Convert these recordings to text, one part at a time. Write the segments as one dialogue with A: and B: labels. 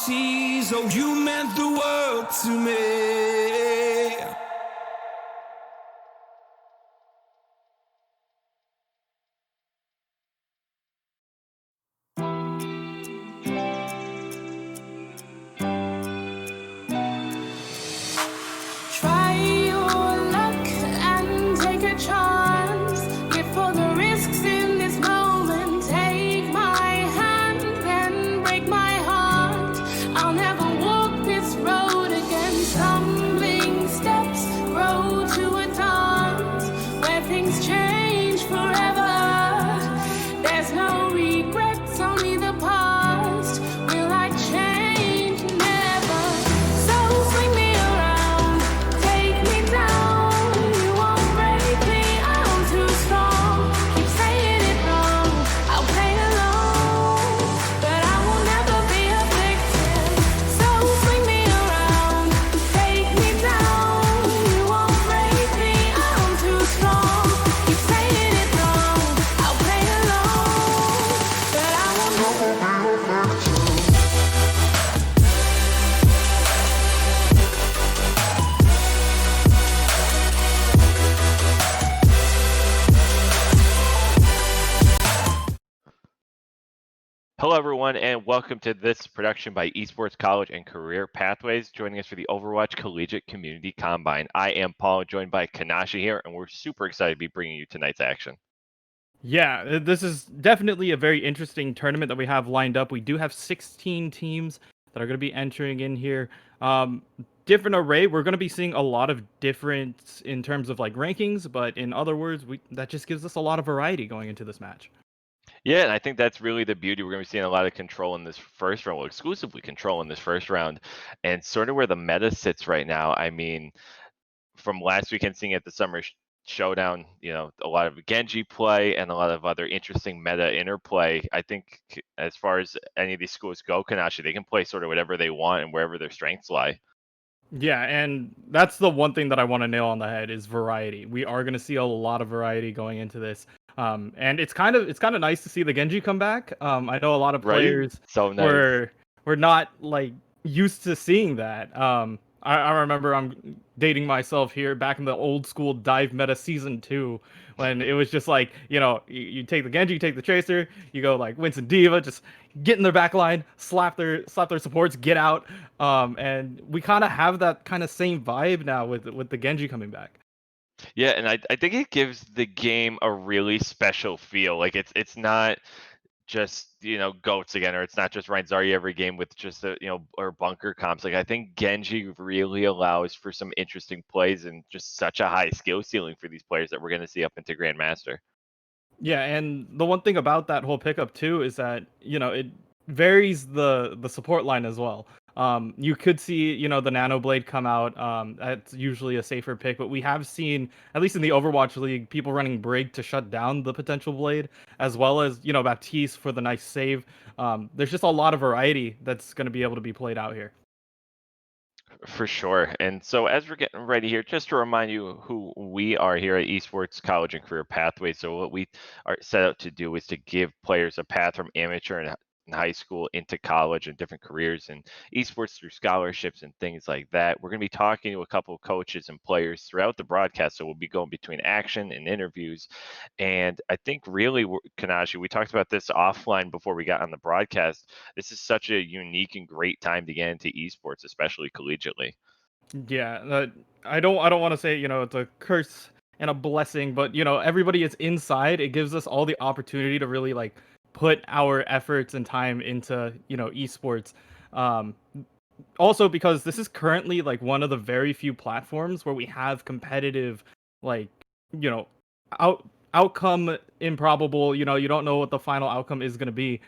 A: seas. Oh, you meant the world to me.
B: Try your luck and take a chance. Live for the risks in this moment. Take my hand and break my heart. I'll never walk this road again. Stumbling steps, road to a dance where things change forever. There's no regrets, only the past. Will I change? Never. So swing me around, take me down. You won't break me, I'm too strong. Keep saying it wrong, I'll play along, but I will never be a victim. So swing me around, take me down. You won't break me, I'm too strong. Keep saying it wrong, I'll play along, but I will never be a victim.
C: Hello, everyone, and welcome to this production by Esports College and Career Pathways. Joining us for the Overwatch Collegiate Community Combine. I am Paul, joined by Kanashi here, and we're super excited to be bringing you tonight's action.
D: Yeah, this is definitely a very interesting tournament that we have lined up. We do have 16 teams that are going to be entering in here. Different array. We're going to be seeing a lot of difference in terms of like rankings, but in other words, that just gives us a lot of variety going into this match.
C: Yeah, and I think that's really the beauty. We're going to be seeing a lot of control in this first round, well, exclusively control in this first round, and sort of where the meta sits right now. I mean, from last weekend seeing at the summer showdown, a lot of Genji play and a lot of other interesting meta interplay. I think as far as any of these schools go, Kanashi, they can play sort of whatever they want and wherever their strengths lie.
D: Yeah, and that's the one thing that I want to nail on the head is variety. We are going to see a lot of variety going into this. And it's kind of nice to see the Genji come back. I know a lot of
C: Right?
D: players
C: So nice.
D: were not like used to seeing that. I remember I'm dating myself here back in the old school dive meta season 2 when it was just like, you take the Genji, you take the Tracer, you go like Winston Diva, just get in their back line, slap their supports, get out. And we kind of have that kind of same vibe now with the Genji coming back.
C: Yeah, and I think it gives the game a really special feel. Like it's not just goats again, or it's not just Ryan Zarya every game with just or bunker comps. Like I think Genji really allows for some interesting plays and just such a high skill ceiling for these players that we're going to see up into Grandmaster.
D: Yeah, and the one thing about that whole pickup too is that it varies the support line as well. You could see the Nano Blade come out. That's usually a safer pick, but we have seen at least in the Overwatch League people running Brig to shut down the potential Blade, as well as Baptiste for the nice save. There's just a lot of variety that's going to be able to be played out here.
C: For sure. And so, as we're getting ready here, just to remind you who we are here at Esports College and Career Pathways. So, what we are set out to do is to give players a path from amateur and high school into college and different careers and esports through scholarships and things like that. We're going to be talking to a couple of coaches and players throughout the broadcast. So, we'll be going between action and interviews. And I think really, Kanashi, we talked about this offline before we got on the broadcast. This is such a unique and great time to get into esports, especially collegiately.
D: Yeah, I don't want to say it's a curse and a blessing, but everybody is inside. It gives us all the opportunity to really like put our efforts and time into esports. Um, Also because this is currently like one of the very few platforms where we have competitive, like you know, outcome improbable. You don't know what the final outcome is going to be.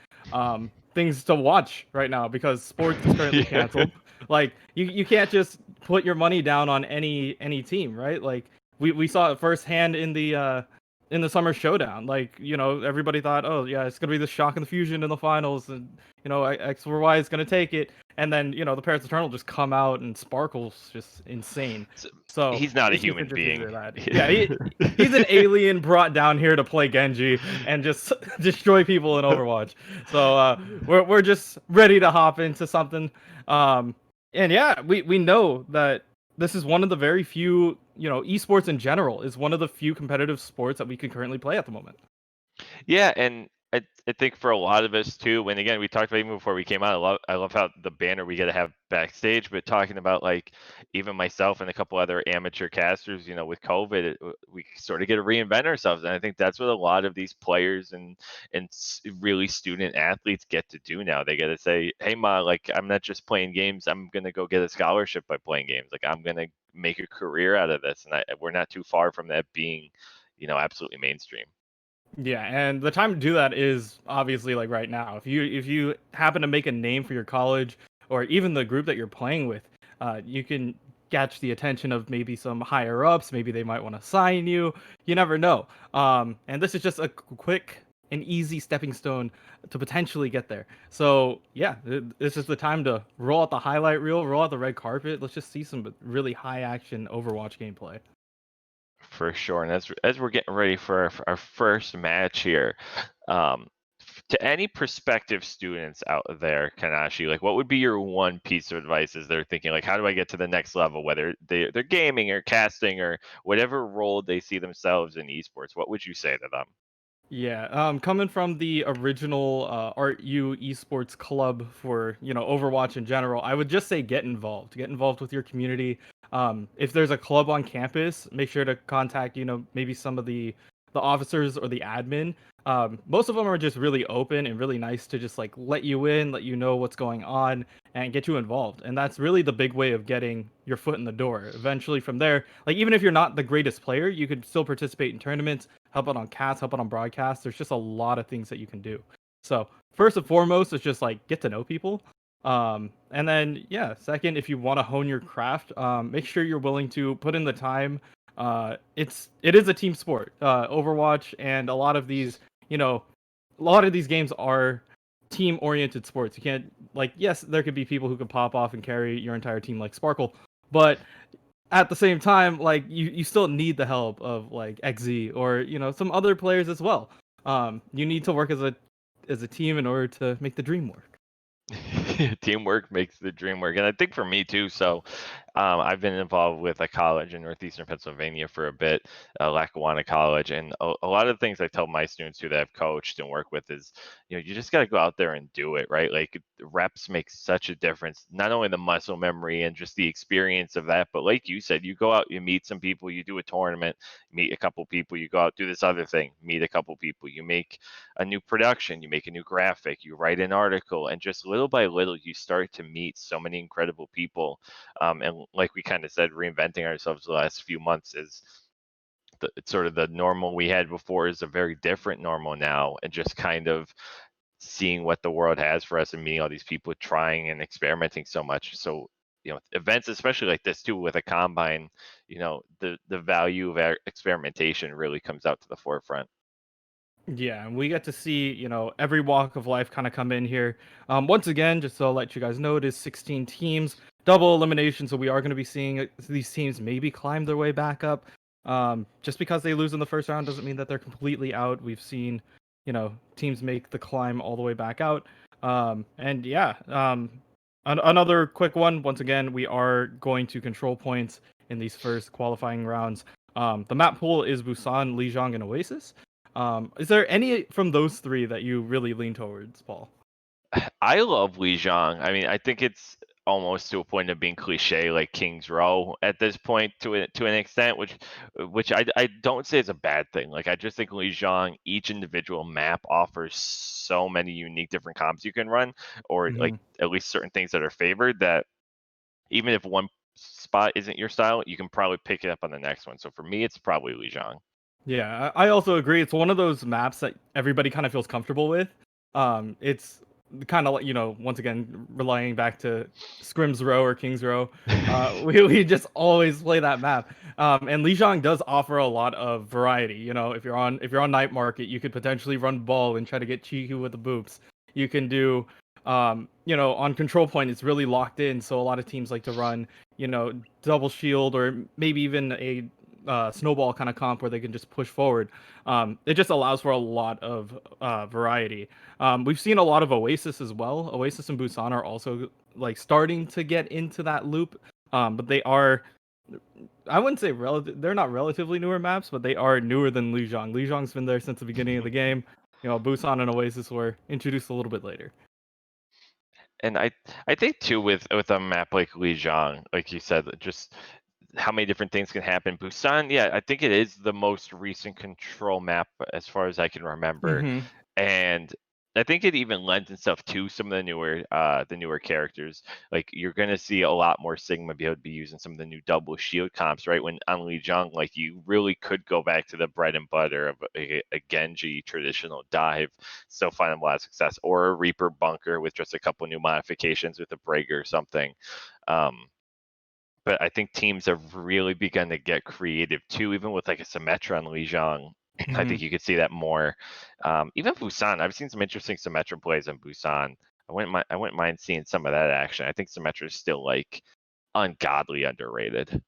D: Things to watch right now because sports is currently
C: Yeah.
D: canceled. Like you can't just put your money down on any team, right? Like we saw it firsthand in the in the summer showdown. Like, everybody thought, oh yeah, it's gonna be the shock and the fusion in the finals, and X or Y is gonna take it, and then the Paris Eternal just come out and sparkles just insane.
C: So,
D: So
C: he's not a
D: it's just
C: human
D: interesting to
C: being.
D: hear that. Yeah, he's an alien brought down here to play Genji and just destroy people in Overwatch. So we're just ready to hop into something. And yeah, we know that this is one of the very few, esports in general is one of the few competitive sports that we can currently play at the moment.
C: Yeah, and I think for a lot of us too, when again we talked about even before we came out, I love how the banner we get to have backstage, but talking about like even myself and a couple other amateur casters, with COVID, we sort of get to reinvent ourselves, and I think that's what a lot of these players and really student athletes get to do now. They get to say, "Hey, ma, like I'm not just playing games. I'm gonna go get a scholarship by playing games. Like I'm gonna make a career out of this," and we're not too far from that being, absolutely mainstream.
D: Yeah, and the time to do that is obviously like right now. If you happen to make a name for your college or even the group that you're playing with, you can catch the attention of maybe some higher ups. Maybe they might want to sign you. You never know. And this is just a quick and easy stepping stone to potentially get there. So yeah, this is the time to roll out the highlight reel, roll out the red carpet. Let's just see some really high action Overwatch gameplay.
C: For sure. And as we're getting ready for our first match here, to any prospective students out there, Kanashi, like what would be your one piece of advice as they're thinking, like, how do I get to the next level, whether they're gaming or casting or whatever role they see themselves in esports? What would you say to them?
D: Yeah, coming from the original Art U Esports club for Overwatch in general, I would just say get involved. Get involved with your community. If there's a club on campus, make sure to contact maybe some of the officers or the admin. Most of them are just really open and really nice to just like let you in, let you know what's going on, and get you involved. And that's really the big way of getting your foot in the door. Eventually, from there, like even if you're not the greatest player, you could still participate in tournaments, help out on cats, help out on broadcasts. There's just a lot of things that you can do. So first and foremost, it's just like get to know people. And then yeah, second, if you want to hone your craft, make sure you're willing to put in the time. It is a team sport. Overwatch and you know, a lot of these games are team oriented sports. You can't like yes, there could be people who could pop off and carry your entire team like Sparkle, but at the same time, like you still need the help of like XZ or some other players as well. You need to work as a team in order to make the dream work.
C: Teamwork makes the dream work, and I think for me too. So, I've been involved with a college in northeastern Pennsylvania for a bit, Lackawanna College, and a lot of the things I tell my students who that I've coached and work with is, you just got to go out there and do it, right? Like reps make such a difference. Not only the muscle memory and just the experience of that, but like you said, you go out, you meet some people, you do a tournament, meet a couple people, you go out do this other thing, meet a couple people, you make a new production, you make a new graphic, you write an article, and just little by little, you start to meet so many incredible people. And like we kind of said, reinventing ourselves the last few months is it's sort of the normal we had before is a very different normal now, and just kind of seeing what the world has for us and meeting all these people trying and experimenting so much. So, events, especially like this too, with a combine, the value of experimentation really comes out to the forefront.
D: Yeah, and we get to see, every walk of life kind of come in here. Once again, just so I'll let you guys know, it is 16 teams, double elimination, so we are going to be seeing these teams maybe climb their way back up. Just because they lose in the first round doesn't mean that they're completely out. We've seen, teams make the climb all the way back out. And yeah, another quick one. Once again, we are going to control points in these first qualifying rounds. The map pool is Busan, Lijiang, and Oasis. Is there any from those three that you really lean towards, Paul?
C: I love Li Zhang. I mean, I think it's almost to a point of being cliche, like King's Row at this point to an extent, which I don't say is a bad thing. Like I just think Li Zhang, each individual map offers so many unique different comps you can run, or like
D: Hmm.
C: at least certain things that are favored that even if one spot isn't your style, you can probably pick it up on the next one. So for me, it's probably Li Zhang.
D: Yeah, I also agree. It's one of those maps that everybody kind of feels comfortable with. It's kind of, once again, relying back to Scrim's Row or King's Row, we just always play that map. And Lijiang does offer a lot of variety. If you're on Night Market, you could potentially run ball and try to get Chiku with the boops. You can do, on Control Point, it's really locked in, so a lot of teams like to run, double shield or maybe even a snowball kind of comp where they can just push forward. It just allows for a lot of variety. We've seen a lot of Oasis as well. Oasis and Busan are also like starting to get into that loop, but they are. I wouldn't say they're not relatively newer maps, but they are newer than Lijiang. Lijiang's been there since the beginning of the game. Busan and Oasis were introduced a little bit later.
C: And I think too with a map like Lijiang, like you said, just how many different things can happen. Busan, yeah, I think it is the most recent control map as far as I can remember,
D: Mm-hmm.
C: and I think it even lends itself to some of the newer characters. Like you're gonna see a lot more Sigma be able to be using some of the new double shield comps, right? When on Lijiang, like you really could go back to the bread and butter of a Genji traditional dive, still find a lot of success, or a Reaper bunker with just a couple new modifications with a break or something. Um, but I think teams have really begun to get creative too, even with like a Symmetra on Lijiang. I
D: Mm-hmm.
C: think you could see that more. Even Busan, I've seen some interesting Symmetra plays in Busan. I wouldn't mind seeing some of that action. I think Symmetra is still like ungodly underrated.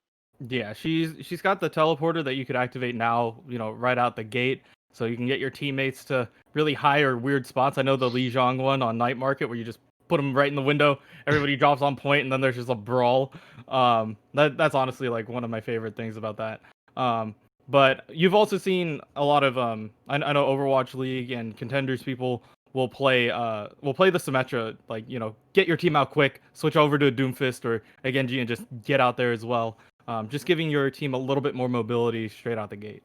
D: Yeah, she's got the teleporter that you could activate now, right out the gate, so you can get your teammates to really high or weird spots. I know the Lijiang one on Night Market where you just put them right in the window, everybody drops on point, and then there's just a brawl. That's honestly like one of my favorite things about that. But you've also seen a lot of I know Overwatch League and contenders people will play the Symmetra, like, get your team out quick, switch over to a Doomfist or a Genji and just get out there as well. Just giving your team a little bit more mobility straight out the gate.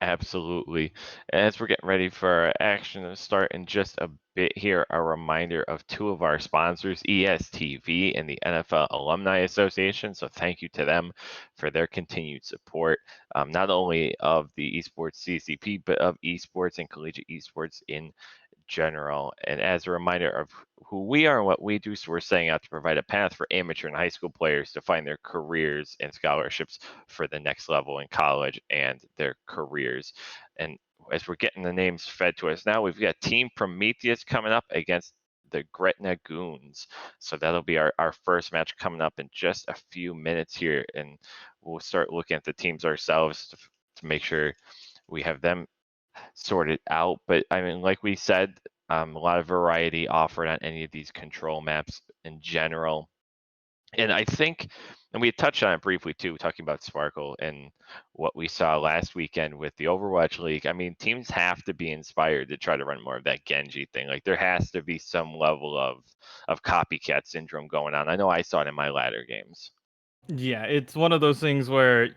C: Absolutely. As we're getting ready for our action to start in just a bit here, a reminder of two of our sponsors, ESTV and the NFL Alumni Association. So thank you to them for their continued support, not only of the Esports CCP, but of esports and collegiate esports in general. And as a reminder of who we are and what we do, so we're setting out to provide a path for amateur and high school players to find their careers and scholarships for the next level in college and their careers. And as we're getting the names fed to us now, we've got Team Prometheus coming up against the Gretna Goons. So that'll be our first match coming up in just a few minutes here. And we'll start looking at the teams ourselves to make sure we have them sorted out. But I mean, like we said, a lot of variety offered on any of these control maps in general. And I think, and we touched on it briefly too, talking about Sparkle and what we saw last weekend with the Overwatch League. I mean, teams have to be inspired to try to run more of that Genji thing. Like there has to be some level of copycat syndrome going on. I know I saw it in my ladder games.
D: Yeah, it's one of those things where,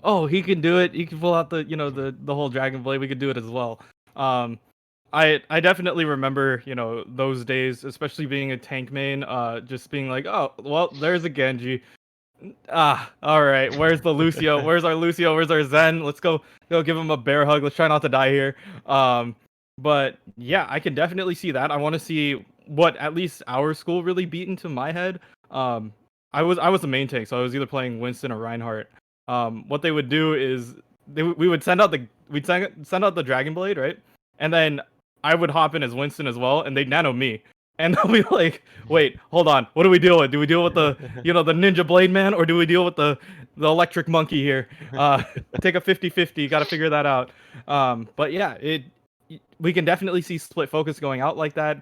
D: oh, he can do it. He can pull out the whole Dragon Blade. We could do it as well. Um, I definitely remember, those days, especially being a tank main, just being like, oh, well, there's a Genji. Ah, all right. Where's the Lucio? Where's our Lucio? Where's our Zen? Let's go give him a bear hug. Let's try not to die here. But yeah, I can definitely see that. I want to see what at least our school really beat into my head. Um, I was the main tank, so I was either playing Winston or Reinhardt. What they would do is we would send out the Dragon Blade, right? And then I would hop in as Winston as well, and they'd nano me. And they'll be like, wait, hold on. What do we deal with? Do we deal with the Ninja Blade Man, or do we deal with the electric monkey here? Take a 50-50. Got to figure that out. But yeah, we can definitely see split focus going out like that.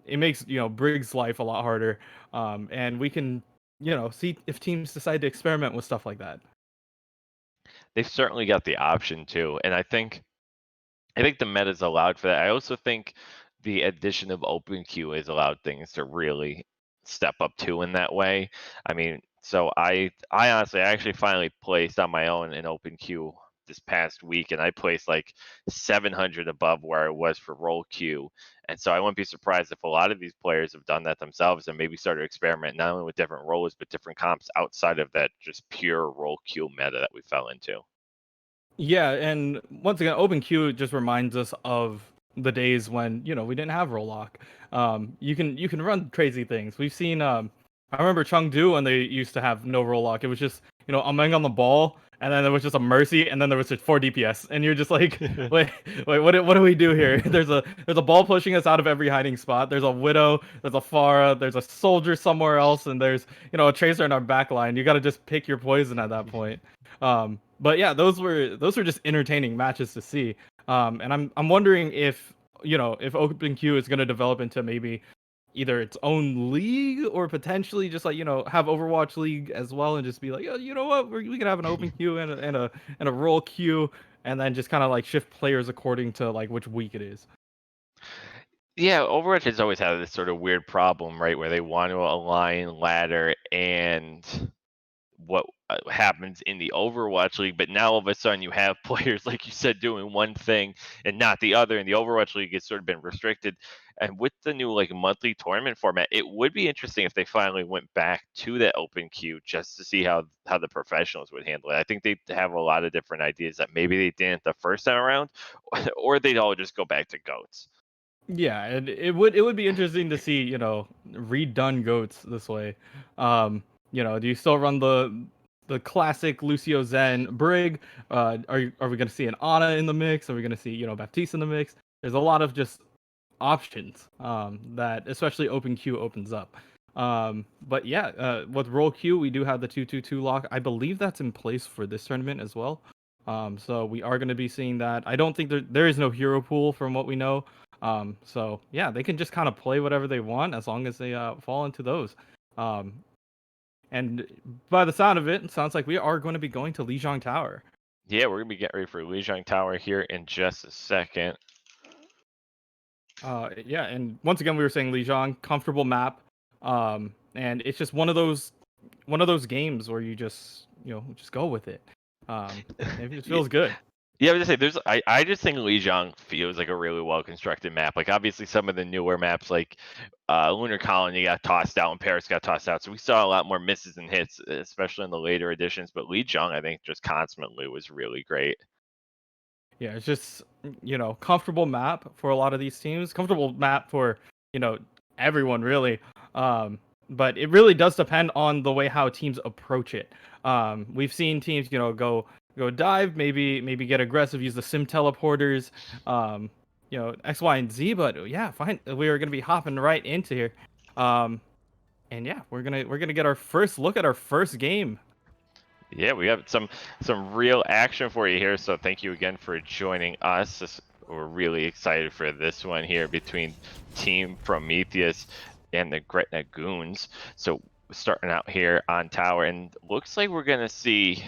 D: It makes, Briggs' life a lot harder. And we can, see if teams decide to experiment with stuff like that.
C: They've certainly got the option too. And I think the meta's allowed for that. I also think the addition of open queue has allowed things to really step up too in that way. I mean, so I honestly I actually finally placed on my own an open queue this past week, and I placed like 700 above where I was for roll queue. And so I wouldn't be surprised if a lot of these players have done that themselves and maybe started to experiment not only with different roles but different comps outside of that just pure roll queue meta that we fell into.
D: Yeah, and once again, open queue just reminds us of the days when we didn't have roll lock. You can run crazy things. We've seen. I remember Chengdu when they used to have no roll lock. It was just Ameng on the ball, and then there was just a Mercy, and then there was just 4 DPS, and you're just like, wait, what do we do here? There's a ball pushing us out of every hiding spot. There's a Widow, there's a Pharah, there's a soldier somewhere else, and there's a Tracer in our back line. You got to just pick your poison at that point. But yeah, those were just entertaining matches to see. And I'm wondering if if OpenQ is going to develop into maybe either its own league or potentially just like have Overwatch League as well, and just be like, oh, you know what, we could have an open queue and a roll queue, and then just kind of like shift players according to like which week it is.
C: Yeah, Overwatch has always had this sort of weird problem, right, where they want to align ladder and what happens in the Overwatch League, but now all of a sudden you have players, like you said, doing one thing and not the other, and the Overwatch League has sort of been restricted. And with the new like monthly tournament format, it would be interesting if they finally went back to that open queue just to see how the professionals would handle it. I think they have a lot of different ideas that maybe they didn't the first time around, or they'd all just go back to goats.
D: Yeah, and it would be interesting to see redone goats this way. Do you still run the classic Lucio Zen Brig? Are we gonna see an Ana in the mix? Are we gonna see Baptiste in the mix? There's a lot of just options that especially open queue opens up. But yeah, with roll queue we do have the 2-2-2 lock. I believe that's in place for this tournament as well. So we are going to be seeing that. I don't think there is no hero pool from what we know. So yeah, they can just kind of play whatever they want as long as they fall into those. And by the sound of it sounds like we are going to be going to Lijiang Tower.
C: Yeah, we're gonna be getting ready for Lijiang Tower here in just a second.
D: Yeah, and once again we were saying Lijiang, comfortable map. And it's just one of those games where you just just go with it. It just feels good.
C: Yeah, I was gonna say I just think Lijiang feels like a really well constructed map. Like obviously some of the newer maps like Lunar Colony got tossed out and Paris got tossed out. So we saw a lot more misses and hits, especially in the later editions. But Lijiang, I think, just constantly was really great.
D: Yeah, it's just comfortable map for a lot of these teams. Comfortable map for everyone really. But it really does depend on the way how teams approach it. We've seen teams go dive, maybe get aggressive, use the sim teleporters, X, Y, and Z. But yeah, fine, we are gonna be hopping right into here. And yeah, we're gonna get our first look at our first game.
C: Yeah, we have some real action for you here. So thank you again for joining us. We're really excited for this one here between Team Prometheus and the Gretna Goons. So starting out here on tower, and looks like we're gonna see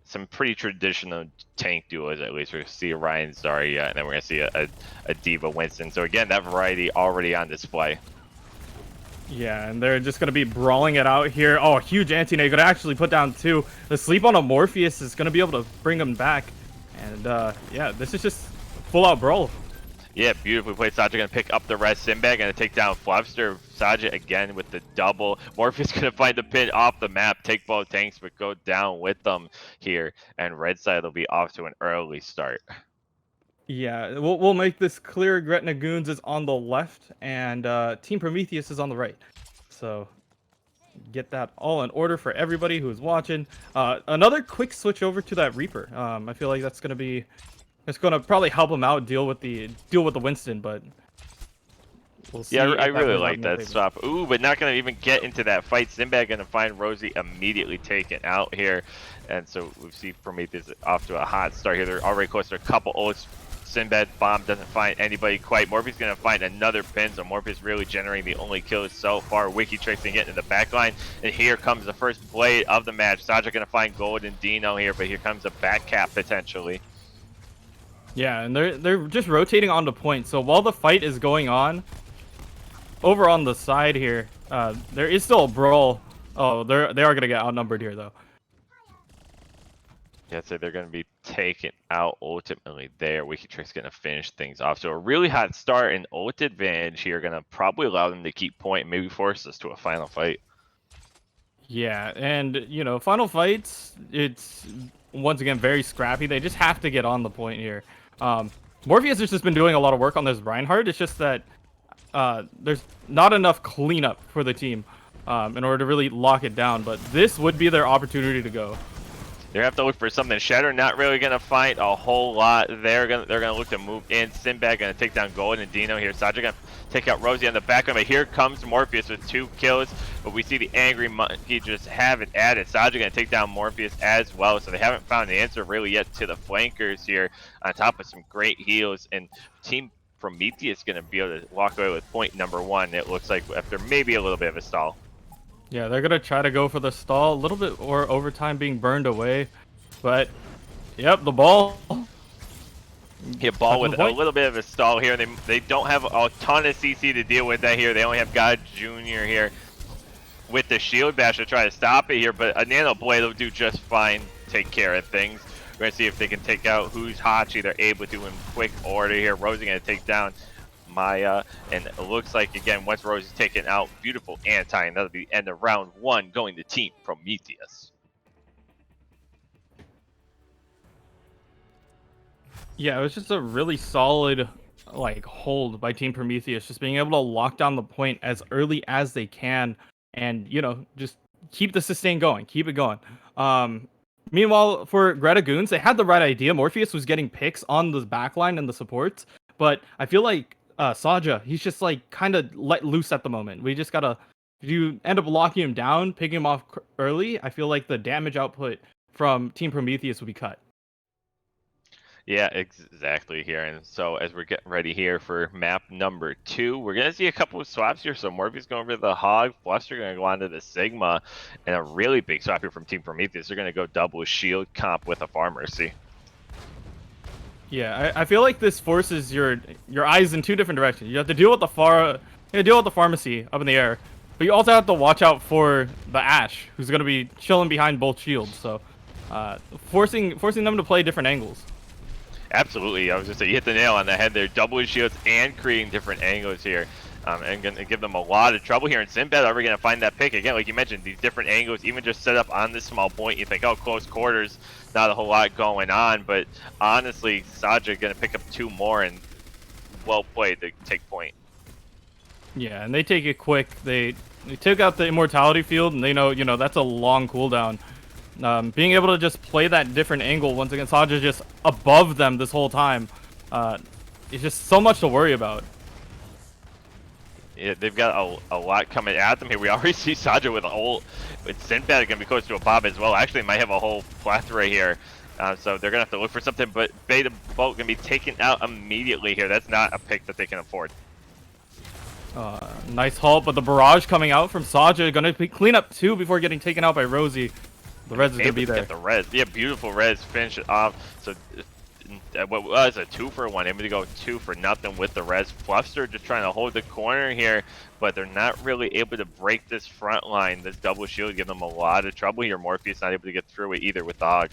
C: some pretty traditional tank duos. At least we're gonna see Orion Zarya, and then we're gonna see a Diva Winston. So again, that variety already on display.
D: Yeah, and they're just going to be brawling it out here. Oh, huge anti-nade. Going to actually put down 2. The sleep on a Morpheus is going to be able to bring him back. And yeah, this is just full-out brawl.
C: Yeah, beautifully played. Saja going to pick up the res Simbag and take down Fluffster. Saja again with the double. Morpheus going to find the pin off the map, take both tanks, but go down with them here. And red side will be off to an early start.
D: Yeah, we'll make this clear. Gretna Goons is on the left, and Team Prometheus is on the right. So get that all in order for everybody who is watching. Another quick switch over to that Reaper. I feel like that's gonna probably help him out deal with the Winston, but we'll see.
C: Yeah, I really like that stop. Ooh, but not gonna even get into that fight. Simbag gonna find Rosie immediately taken out here, and so we see Prometheus off to a hot start here. They're already close to a couple ults. Sinbad bomb doesn't find anybody quite. Morpheus gonna find another pin, so Morpheus really generating the only kills so far. Wiki Tricks can get in the back line, and here comes the first play of the match. Saja gonna find Gold and Dino here, but here comes a back cap potentially.
D: Yeah, and they're just rotating onto point. So while the fight is going on, over on the side here, there is still a brawl. Oh, they are gonna get outnumbered here though.
C: Yeah, so they're going to be taken out ultimately there. Wikitrix going to finish things off. So a really hot start and ult advantage here going to probably allow them to keep point and maybe force us to a final fight.
D: Yeah, and final fights, it's once again very scrappy. They just have to get on the point here. Morpheus has just been doing a lot of work on this Reinhardt. It's just that there's not enough cleanup for the team in order to really lock it down. But this would be their opportunity to go.
C: They have to look for something. Shatter not really gonna fight a whole lot. They're gonna look to move in. Sinbad gonna take down Golden and Dino here. Saja gonna take out Rosie on the back of it. Here comes Morpheus with 2 kills, but we see the Angry Monkey just have it at it. Saja gonna take down Morpheus as well, so they haven't found the answer really yet to the flankers here. On top of some great heals, and Team Prometheus gonna be able to walk away with point number 1. It looks like after maybe a little bit of a stall.
D: Yeah, they're gonna try to go for the stall, a little bit or overtime being burned away, but yep, the ball.
C: Hit ball with a little bit of a stall here. They don't have a ton of CC to deal with that here. They only have God Jr. here with the shield bash to try to stop it here, but a Nano Blade will do just fine, take care of things. We're gonna see if they can take out who's Hachi. They're able to in quick order here. Rosie gonna take down Maya, and it looks like again once Rosie's taken out, beautiful anti, and that'll be the end of round 1 going to Team Prometheus.
D: Yeah, it was just a really solid like hold by Team Prometheus, just being able to lock down the point as early as they can, and just keep the sustain going, keep it going. Meanwhile, for Greta Goons, they had the right idea. Morpheus was getting picks on the backline and the supports, but I feel like Saja, he's just like kind of let loose at the moment. We just gotta, if you end up locking him down, picking him off early, I feel like the damage output from Team Prometheus will be cut.
C: Yeah, exactly here. And so as we're getting ready here for map number 2, we're going to see a couple of swaps here. So Morpheus going over to the Hog, Fluster going to go onto the Sigma, and a really big swap here from Team Prometheus. They're going to go double shield comp with a Pharmacy.
D: Yeah, I feel like this forces your eyes in 2 different directions. You have to deal with the Pharmacy up in the air, but you also have to watch out for the Ashe, who's going to be chilling behind both shields. So forcing them to play different angles.
C: Absolutely. I was just saying, you hit the nail on the head there. Double shields and creating different angles here. And going to give them a lot of trouble here. And Sinbad are we going to find that pick? Again, like you mentioned, these different angles, even just set up on this small point, you think, oh, close quarters, not a whole lot going on. But honestly, Saja going to pick up 2 more, and well played to take point.
D: Yeah, and they take it quick. They took out the Immortality Field, and they know, that's a long cooldown. Being able to just play that different angle once again, Saja just above them this whole time. It's just so much to worry about.
C: Yeah, they've got a lot coming at them here. We already see Saja with a whole, with Sinbad going to be close to a Bob as well. Actually, might have a whole plethora here. So they're going to have to look for something, but Beta Bolt going to be taken out immediately here. That's not a pick that they can afford.
D: Nice halt, but the barrage coming out from Saja, going to clean up 2 before getting taken out by Rosie. The res is going to be there.
C: Get the res. Yeah, beautiful res. Finish it off. So what was a 2-for-1? Able to go 2 for nothing with the res. Fluster just trying to hold the corner here, but they're not really able to break this front line. This double shield give them a lot of trouble here. Morpheus not able to get through it either with the Hog.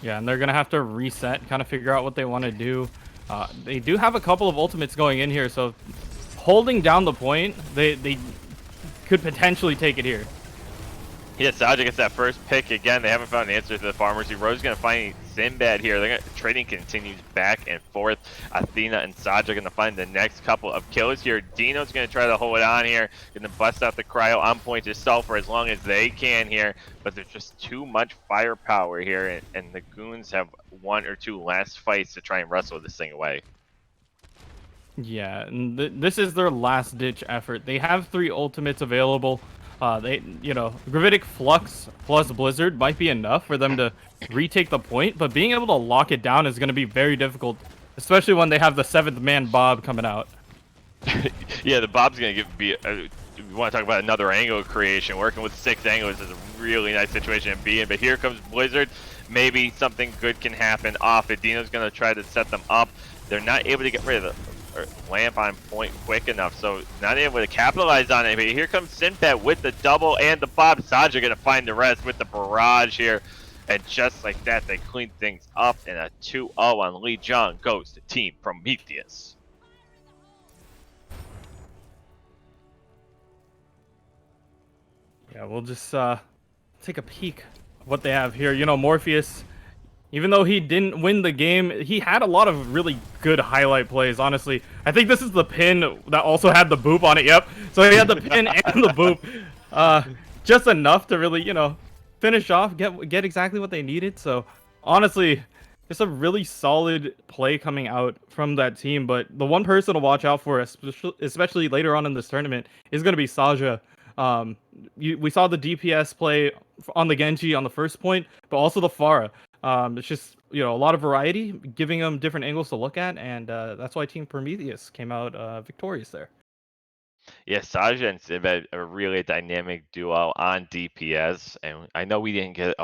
D: Yeah, and they're going to have to reset, kind of figure out what they want to do. They do have a couple of ultimates going in here, so holding down the point, they could potentially take it here.
C: Yeah, Saja gets that first pick again. They haven't found an answer to the Pharmacy. Rose is going to find Sinbad here. Trading continues back and forth. Athena and Saja are going to find the next couple of kills here. Dino's going to try to hold it on here. Going to bust out the cryo on point to stall for as long as they can here. But there's just too much firepower here. And the Goons have 1 or 2 last fights to try and wrestle this thing away.
D: Yeah, and this is their last ditch effort. They have 3 ultimates available. Gravitic Flux plus Blizzard might be enough for them to retake the point, but being able to lock it down is going to be very difficult, especially when they have the 7th man Bob coming out.
C: Yeah, the Bob's going to be. We want to talk about another angle creation. Working with 6 angles is a really nice situation to be in, but here comes Blizzard. Maybe something good can happen off it. Dino's going to try to set them up. They're not able to get rid of the lamp on point quick enough, so not able to capitalize on it. But here comes Sinbad with the double and the Bob. Saja gonna find the rest with the barrage here, and just like that, they clean things up, and a 2-0 on Lee Jong goes to Team Prometheus.
D: Yeah, we'll just take a peek of what they have here. Morpheus, Even though he didn't win the game, he had a lot of really good highlight plays, honestly. I think this is the pin that also had the boop on it, yep. So he had the pin and the boop. Just enough to really, finish off, get exactly what they needed. So, honestly, it's a really solid play coming out from that team. But the one person to watch out for, especially later on in this tournament, is going to be Saja. We saw the DPS play on the Genji on the first point, but also the Pharah. It's just a lot of variety, giving them different angles to look at, and that's why Team Prometheus came out victorious there.
C: Yeah, Saja and Civ had a really dynamic duo on DPS, and I know we didn't get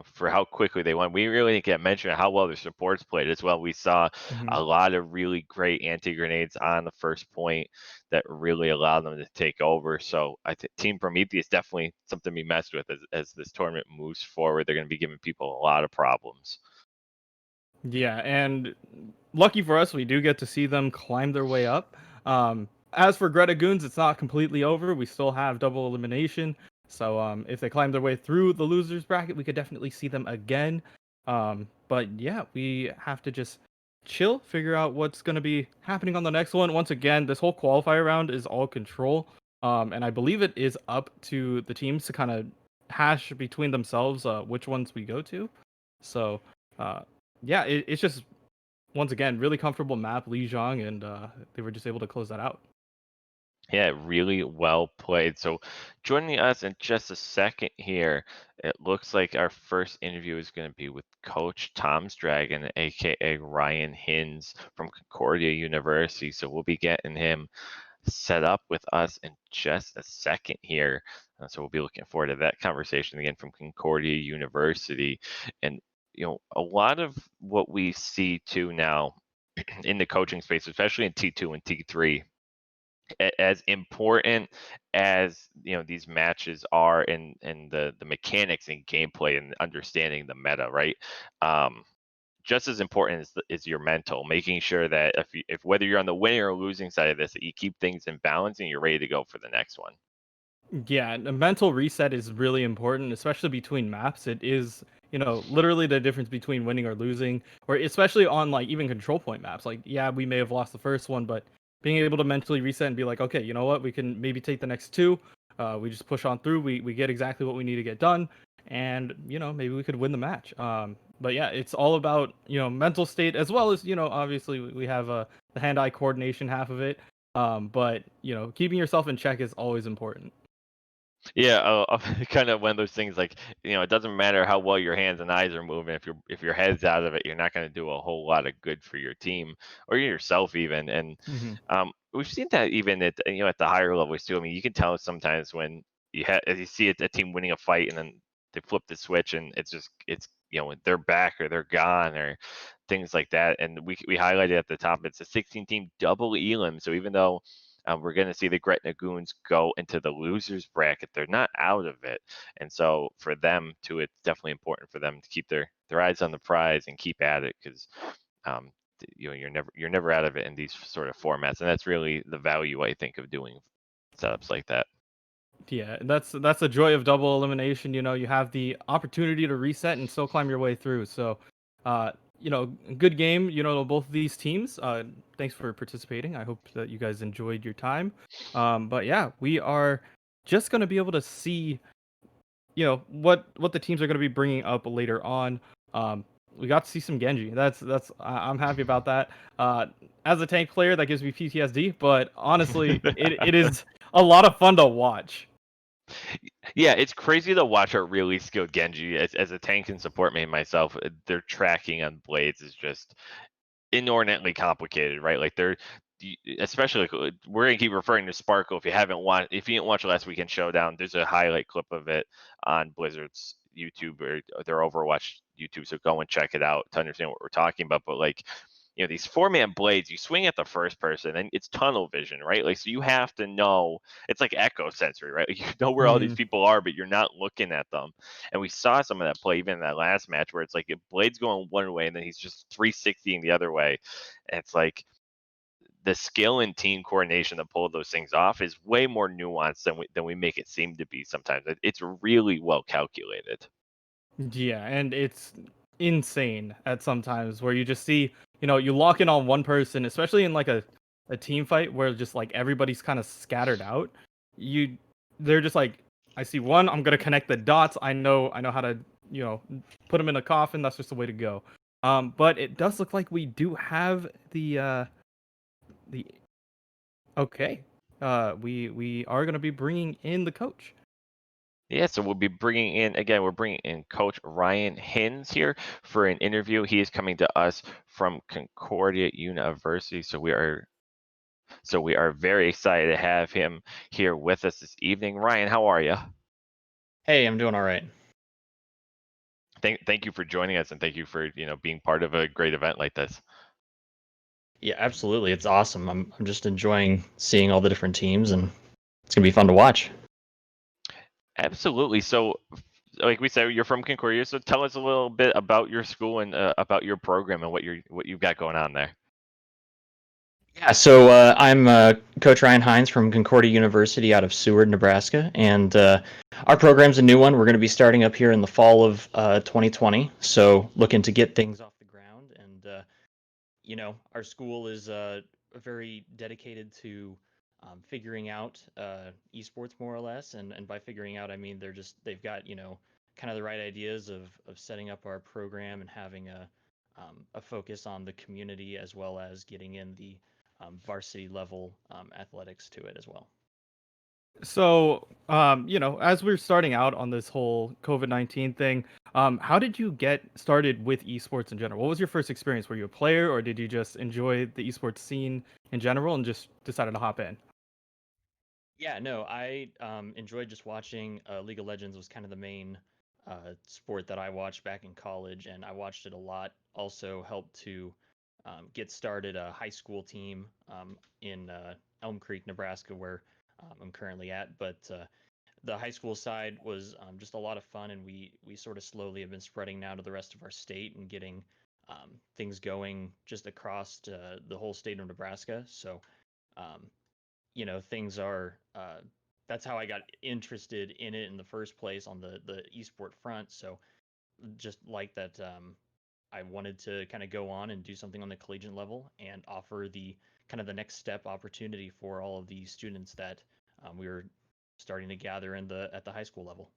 C: for how quickly they went. We really didn't get mentioned of how well their supports played as well. We saw a lot of really great anti-grenades on the first point that really allowed them to take over. So I think Team Prometheus definitely something to be messed with as this tournament moves forward. They're going to be giving people a lot of problems.
D: Yeah, and lucky for us, we do get to see them climb their way up. As for Greta Goons, it's not completely over. We still have double elimination. So if they climb their way through the losers bracket, we could definitely see them again. But yeah, we have to just chill, figure out what's going to be happening on the next one. Once again, this whole qualifier round is all control. And I believe it is up to the teams to kind of hash between themselves which ones we go to. So yeah, it's just once again really comfortable map, Lijiang, and they were just able to close that out.
C: Yeah, really well played. So, joining us in just a second here, it looks like our first interview is going to be with Coach Tom's Dragon, aka Ryan Hins from Concordia University. So, we'll be getting him set up with us in just a second here. So, we'll be looking forward to that conversation again from Concordia University. And, a lot of what we see too now in the coaching space, especially in T2 and T3, as important as these matches are in the mechanics and gameplay and understanding the meta, right? Just as important is your mental, making sure that if whether you're on the winning or losing side of this, that you keep things in balance and you're ready to go for the next one.
D: Yeah, a mental reset is really important, especially between maps. It is, literally the difference between winning or losing, or especially on like even control point maps. Like, yeah, we may have lost the first one, but being able to mentally reset and be like, okay, you know what, we can maybe take the next two. We just push on through. We get exactly what we need to get done, and maybe we could win the match. But yeah, it's all about mental state as well as obviously we have the hand-eye coordination half of it. But keeping yourself in check is always important.
C: Yeah, kind of one of those things like it doesn't matter how well your hands and eyes are moving if your head's out of it, you're not going to do a whole lot of good for your team or yourself even. And
D: Mhm.
C: we've seen that even at at the higher levels too. I mean, you can tell sometimes when you see a team winning a fight and then they flip the switch and it's they're back or they're gone or things like that. And we highlighted at the top it's a 16 team double elim. So even though we're going to see the Gretna Goons go into the losers bracket. They're not out of it, and so for them too, it's definitely important for them to keep their eyes on the prize and keep at it because um, you're never out of it in these sort of formats, and that's really the value I think of doing setups like that.
D: Yeah, that's the joy of double elimination. You have the opportunity to reset and still climb your way through. So, uh, good game. Both of these teams. Thanks for participating. I hope that you guys enjoyed your time. But yeah, we are just gonna be able to see, what the teams are gonna be bringing up later on. We got to see some Genji. I'm happy about that. As a tank player, that gives me PTSD. But honestly, it is a lot of fun to watch.
C: Yeah, it's crazy to watch a really skilled Genji as a tank and support main myself. Their tracking on blades is just inordinately complicated, right? Like especially like, we're gonna keep referring to Sparkle. If you didn't watch last weekend showdown, there's a highlight clip of it on Blizzard's YouTube or their Overwatch YouTube. So go and check it out to understand what we're talking about. But like, these 4-man blades, you swing at the first person and it's tunnel vision, right? Like, so you have to know, it's like echo sensory, right? Like, you know where all these people are, but you're not looking at them. And we saw some of that play even in that last match where it's like a blade's going one way and then he's just 360ing the other way. And it's like the skill and team coordination to pull those things off is way more nuanced than we make it seem to be sometimes. It's really well calculated.
D: Yeah, and it's insane at sometimes where you just see, you lock in on one person, especially in like a team fight where just like everybody's kind of scattered out. You they're just like, I see one, I'm gonna connect the dots. I know how to, put them in a coffin. That's just the way to go. But it does look like we do have the okay. We are gonna be bringing in the coach.
C: Yeah, so we'll be bringing in, again, we're bringing in Coach Ryan Hins here for an interview. He is coming to us from Concordia University, so we are very excited to have him here with us this evening. Ryan, how are you?
E: Hey, I'm doing all right.
C: Thank you for joining us, and thank you for being part of a great event like this.
E: Yeah, absolutely. It's awesome. I'm just enjoying seeing all the different teams, and it's gonna be fun to watch.
C: Absolutely. So, like we said, you're from Concordia, so tell us a little bit about your school and about your program and what you've got going on there.
E: Yeah, so I'm Coach Ryan Hines from Concordia University out of Seward, Nebraska, and our program's a new one. We're going to be starting up here in the fall of 2020, so looking to get things off the ground. And our school is very dedicated to figuring out esports more or less, and by figuring out, I mean they've got kind of the right ideas of setting up our program and having a focus on the community as well as getting in the varsity level athletics to it as well.
D: So, as we're starting out on this whole COVID-19 thing, how did you get started with esports in general? What was your first experience? Were you a player, or did you just enjoy the esports scene in general and just decided to hop in?
E: Yeah, no, I enjoyed just watching League of Legends was kind of the main sport that I watched back in college, and I watched it a lot. Also helped to get started a high school team in Elm Creek, Nebraska, where I'm currently at. But the high school side was just a lot of fun, and we sort of slowly have been spreading now to the rest of our state and getting things going just across the whole state of Nebraska. So um, things are that's how I got interested in it in the first place on the esport front. So just like that, I wanted to kind of go on and do something on the collegiate level and offer the kind of the next step opportunity for all of the students that we were starting to gather at the high school level.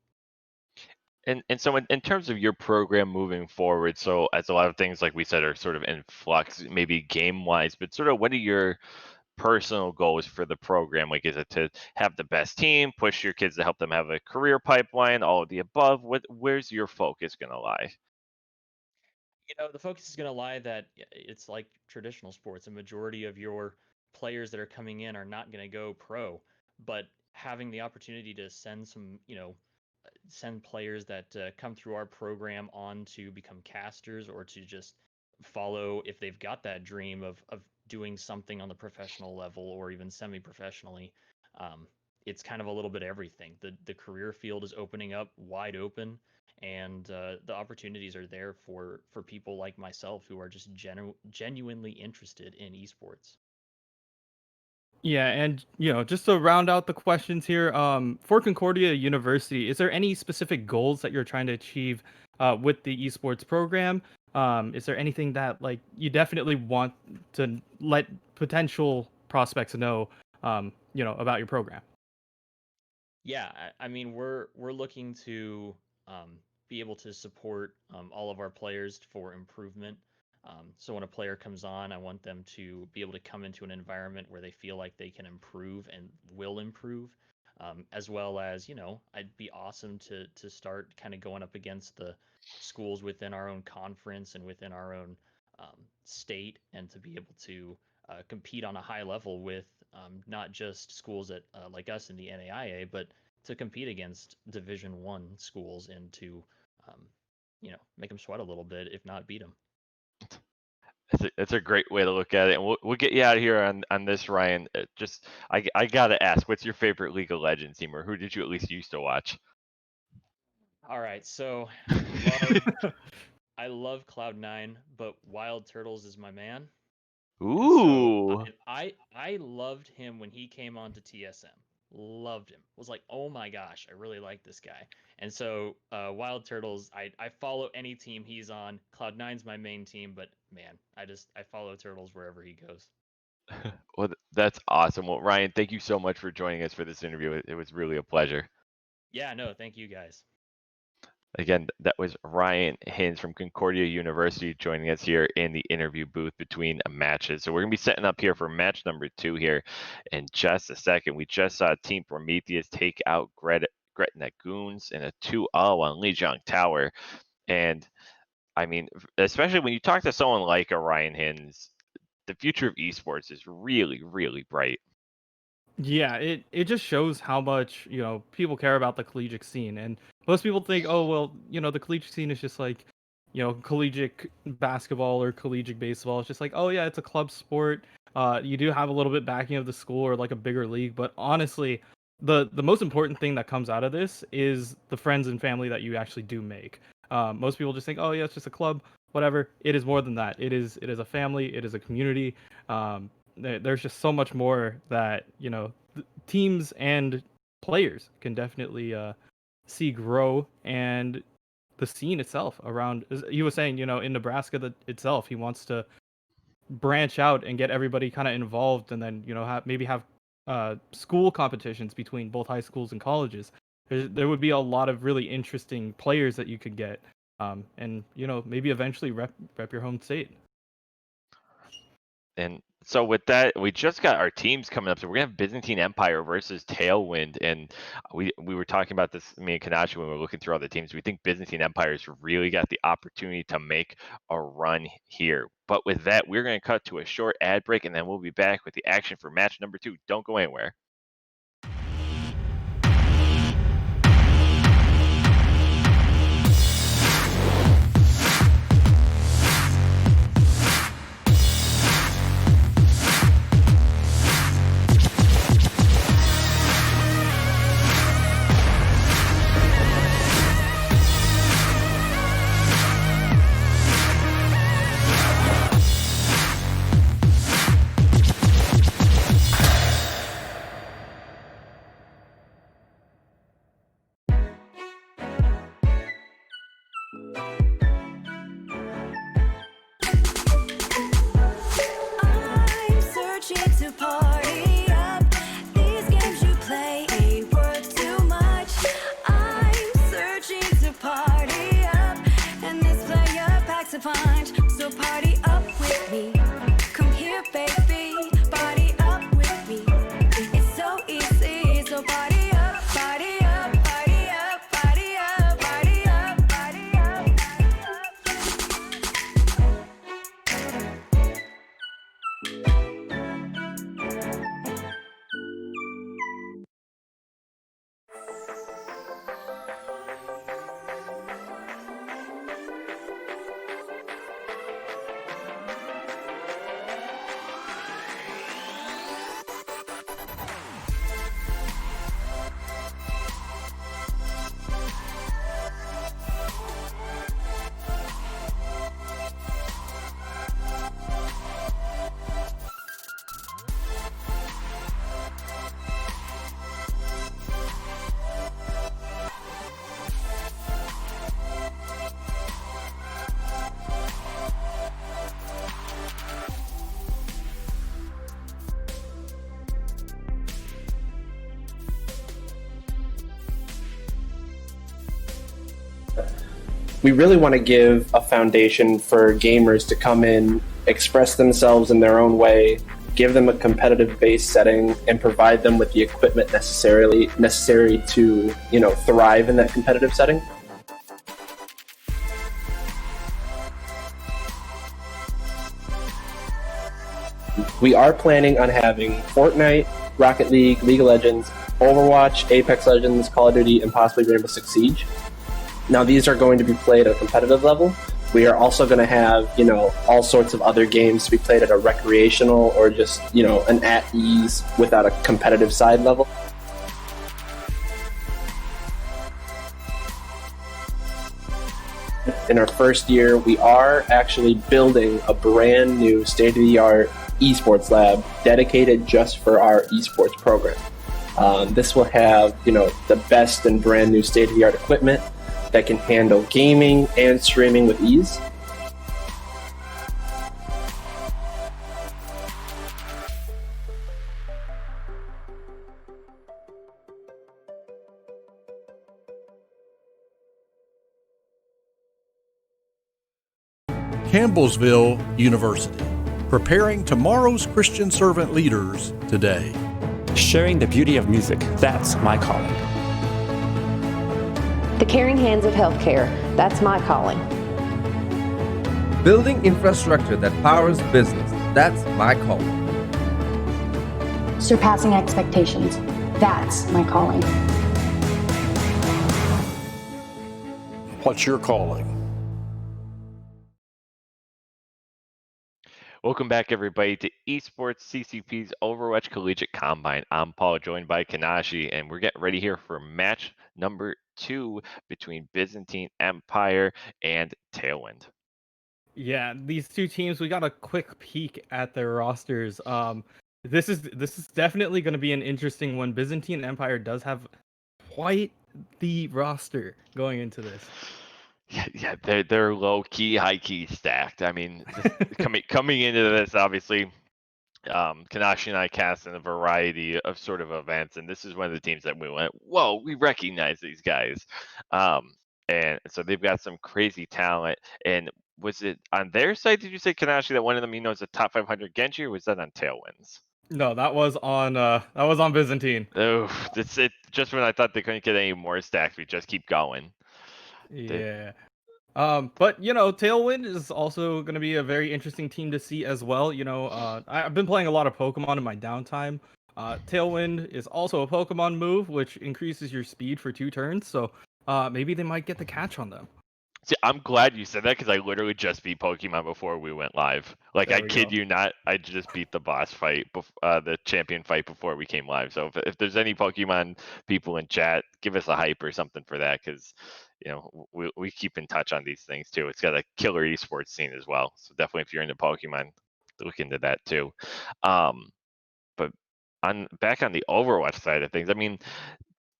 C: And so in terms of your program moving forward, so as a lot of things like we said are sort of in flux, maybe game wise, but sort of what are your personal goals for the program? Like, is it to have the best team, push your kids to help them have a career pipeline, all of the above? Where's your focus going to lie?
E: The focus is going to lie that it's like traditional sports. A majority of your players that are coming in are not going to go pro, but having the opportunity to send players that come through our program on to become casters or to just follow if they've got that dream of doing something on the professional level or even semi-professionally. Um, it's kind of a little bit everything. The career field is opening up wide open, and the opportunities are there for people like myself who are just genuinely interested in esports.
D: Yeah, and just to round out the questions here, for Concordia University, is there any specific goals that you're trying to achieve with the esports program? Is there anything that like you definitely want to let potential prospects know, about your program?
E: Yeah, I mean we're looking to be able to support all of our players for improvement. So when a player comes on, I want them to be able to come into an environment where they feel like they can improve and will improve, as well as I'd be awesome to start kind of going up against the schools within our own conference and within our own state, and to be able to compete on a high level with not just schools that like us in the NAIA, but to compete against Division 1 schools and to um, make them sweat a little bit, if not beat them.
C: It's a great way to look at it, and we'll get you out of here on this, Ryan. I gotta ask, what's your favorite League of Legends team, or who did you at least used to watch?
E: All right, so love I love Cloud9, but Wild Turtles is my man. And so
C: Ooh,
E: I loved him when he came on to TSM. loved him. Was like, oh my gosh, I really like this guy. And so Wild Turtles, I follow any team he's on. Cloud9's my main team, but man, I follow Turtles wherever he goes.
C: Well, that's awesome. Well, Ryan, thank you so much for joining us for this interview. It was really a pleasure.
E: Yeah, no, thank you guys.
C: Again, that was Ryan Hins from Concordia University joining us here in the interview booth between matches. So we're going to be setting up here for match number 2 here in just a second. We just saw Team Prometheus take out Gretna Goons in a 2-0 on Lijiang Tower. And I mean, especially when you talk to someone like a Ryan Hins, the future of esports is really, really bright.
D: Yeah, it just shows how much, people care about the collegiate scene. And most people think, oh, well, the collegiate scene is just like, collegiate basketball or collegiate baseball. It's just like, oh, yeah, it's a club sport. You do have a little bit backing of the school or like a bigger league. But honestly, the most important thing that comes out of this is the friends and family that you actually do make. Most people just think, oh, yeah, it's just a club, whatever. It is more than that. It is a family. It is a community. There's just so much more that teams and players can definitely see grow, and the scene itself around, as he was saying, in Nebraska itself, he wants to branch out and get everybody kind of involved, and then maybe have school competitions between both high schools and colleges. There would be a lot of really interesting players that you could get, and maybe eventually rep your home state.
C: And so with that, we just got our teams coming up. So we're gonna have Byzantine Empire versus Tailwind, and we were talking about this, me and Kanashi, when we were looking through all the teams. We think Byzantine Empire's really got the opportunity to make a run here. But with that, we're gonna cut to a short ad break, and then we'll be back with the action for match number 2. Don't go anywhere.
B: I'm searching to party up. These games you play ain't worth too much. I'm searching to party up, and this player packs a punch. So party up with me. Come here, baby. Party up with me. It's so easy. So party up, party up, party up, party up, party up, party up,
F: We really want to give a foundation for gamers to come in, express themselves in their own way, give them a competitive base setting, and provide them with the equipment necessary to, thrive in that competitive setting. We are planning on having Fortnite, Rocket League, League of Legends, Overwatch, Apex Legends, Call of Duty, and possibly Rainbow Six Siege. Now, these are going to be played at a competitive level. We are also going to have, all sorts of other games to be played at a recreational or just, an at-ease without a competitive side level. In our first year, we are actually building a brand new state-of-the-art esports lab dedicated just for our esports program. This will have, the best and brand new state-of-the-art equipment that can handle gaming and streaming with ease.
G: Campbellsville University, preparing tomorrow's Christian servant leaders today.
H: Sharing the beauty of music, that's my calling.
I: The caring hands of healthcare, that's my calling.
J: Building infrastructure that powers business, that's my calling.
K: Surpassing expectations, that's my calling.
G: What's your calling?
C: Welcome back, everybody, to Esports CCP's Overwatch Collegiate Combine. I'm Paul, joined by Kanashi, and we're getting ready here for match number 2 between Byzantine Empire and Tailwind.
D: Yeah, these two teams, we got a quick peek at their rosters. This is definitely going to be an interesting one. Byzantine Empire does have quite the roster going into this.
C: Yeah, they're low key, high key stacked. I mean, coming into this, obviously, Kanashi and I cast in a variety of sort of events, and this is one of the teams that we went, whoa, we recognize these guys, and so they've got some crazy talent. And was it on their side? Did you say, Kanashi, that one of them, is a top 500 Genji, or was that on Tailwinds?
D: No, that was on Byzantine.
C: Oh, that's it. Just when I thought they couldn't get any more stacks, we just keep going.
D: Yeah. But Tailwind is also going to be a very interesting team to see as well. I've been playing a lot of Pokemon in my downtime. Tailwind is also a Pokemon move which increases your speed for 2 turns, so maybe they might get the catch on them.
C: See, I'm glad you said that because I literally just beat Pokemon before we went live. Like, I kid you not, I just beat the boss fight, the champion fight before we came live. So if there's any Pokemon people in chat, give us a hype or something for that, because we keep in touch on these things too. It's got a killer esports scene as well. So definitely, if you're into Pokemon, look into that too. But back on the Overwatch side of things, I mean,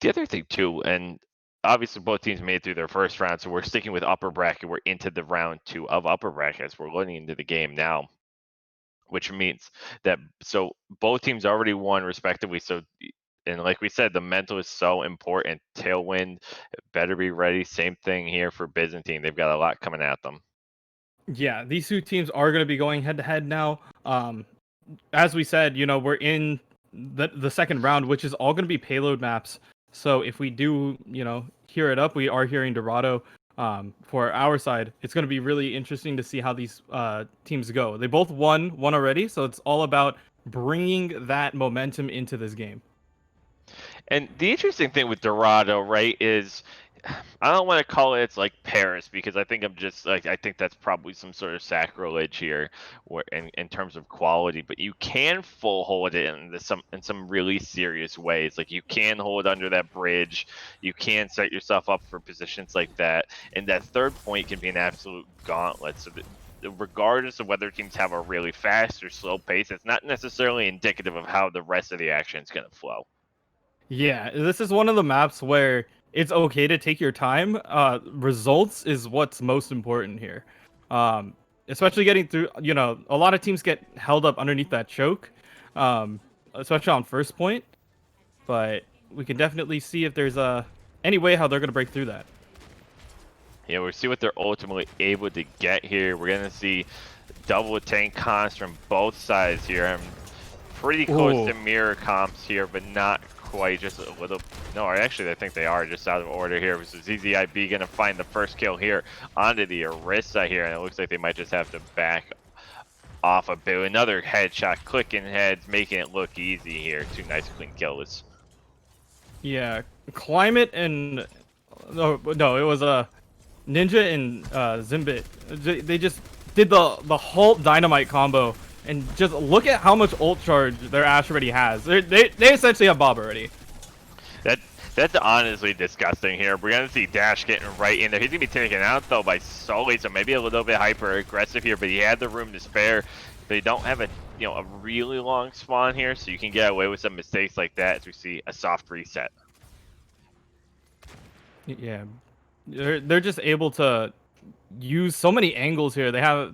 C: the other thing too, and obviously both teams made it through their first round, so we're sticking with upper bracket. We're into the round 2 of upper brackets. We're loading into the game now, which means that both teams already won respectively. So, and like we said, the mental is so important. Tailwind better be ready. Same thing here for Byzantine. They've got a lot coming at them. Yeah,
D: these two teams are going to be going head to head now. As we said, we're in the second round, which is all going to be payload maps. So if we do, hear it up, we are hearing Dorado. For our side, it's going to be really interesting to see how these teams go. They both won already, so it's all about bringing that momentum into this game.
C: And the interesting thing with Dorado, right, is I don't want to call it it's like Paris, because I think I think that's probably some sort of sacrilege here, in terms of quality. But you can full hold it in some really serious ways. Like, you can hold under that bridge, you can set yourself up for positions like that, and that third point can be an absolute gauntlet. So regardless of whether teams have a really fast or slow pace, it's not necessarily indicative of how the rest of the action is going to flow.
D: Yeah, this is one of the maps where it's okay to take your time. Results is what's most important here. Especially getting through, a lot of teams get held up underneath that choke, especially on first point. But we can definitely see if there's any way how they're going to break through that.
C: Yeah, we'll see what they're ultimately able to get here. We're going to see double tank comps from both sides here. I'm pretty close to mirror comps here, but not quite, just a little. No, actually I think they are just out of order here. So ZZIB gonna find the first kill here onto the Orisa here, and it looks like they might just have to back off a bit. Another headshot, clicking heads, making it look easy here. 2 nice clean kills. Yeah, Climate and no, it was Ninja and Zimbit. They just did the Halt Dynamite combo. And just look at how much ult charge their Ashe already has. They essentially have Bob already. That's honestly disgusting here. We're going to see Dash getting right in there. He's going to be taken out, though, by Sully, so maybe a little bit hyper-aggressive here, but he had the room to spare. They don't have a a really long spawn here, so you can get away with some mistakes like that as we see a soft reset.
D: Yeah, they're just able to use so many angles here. They have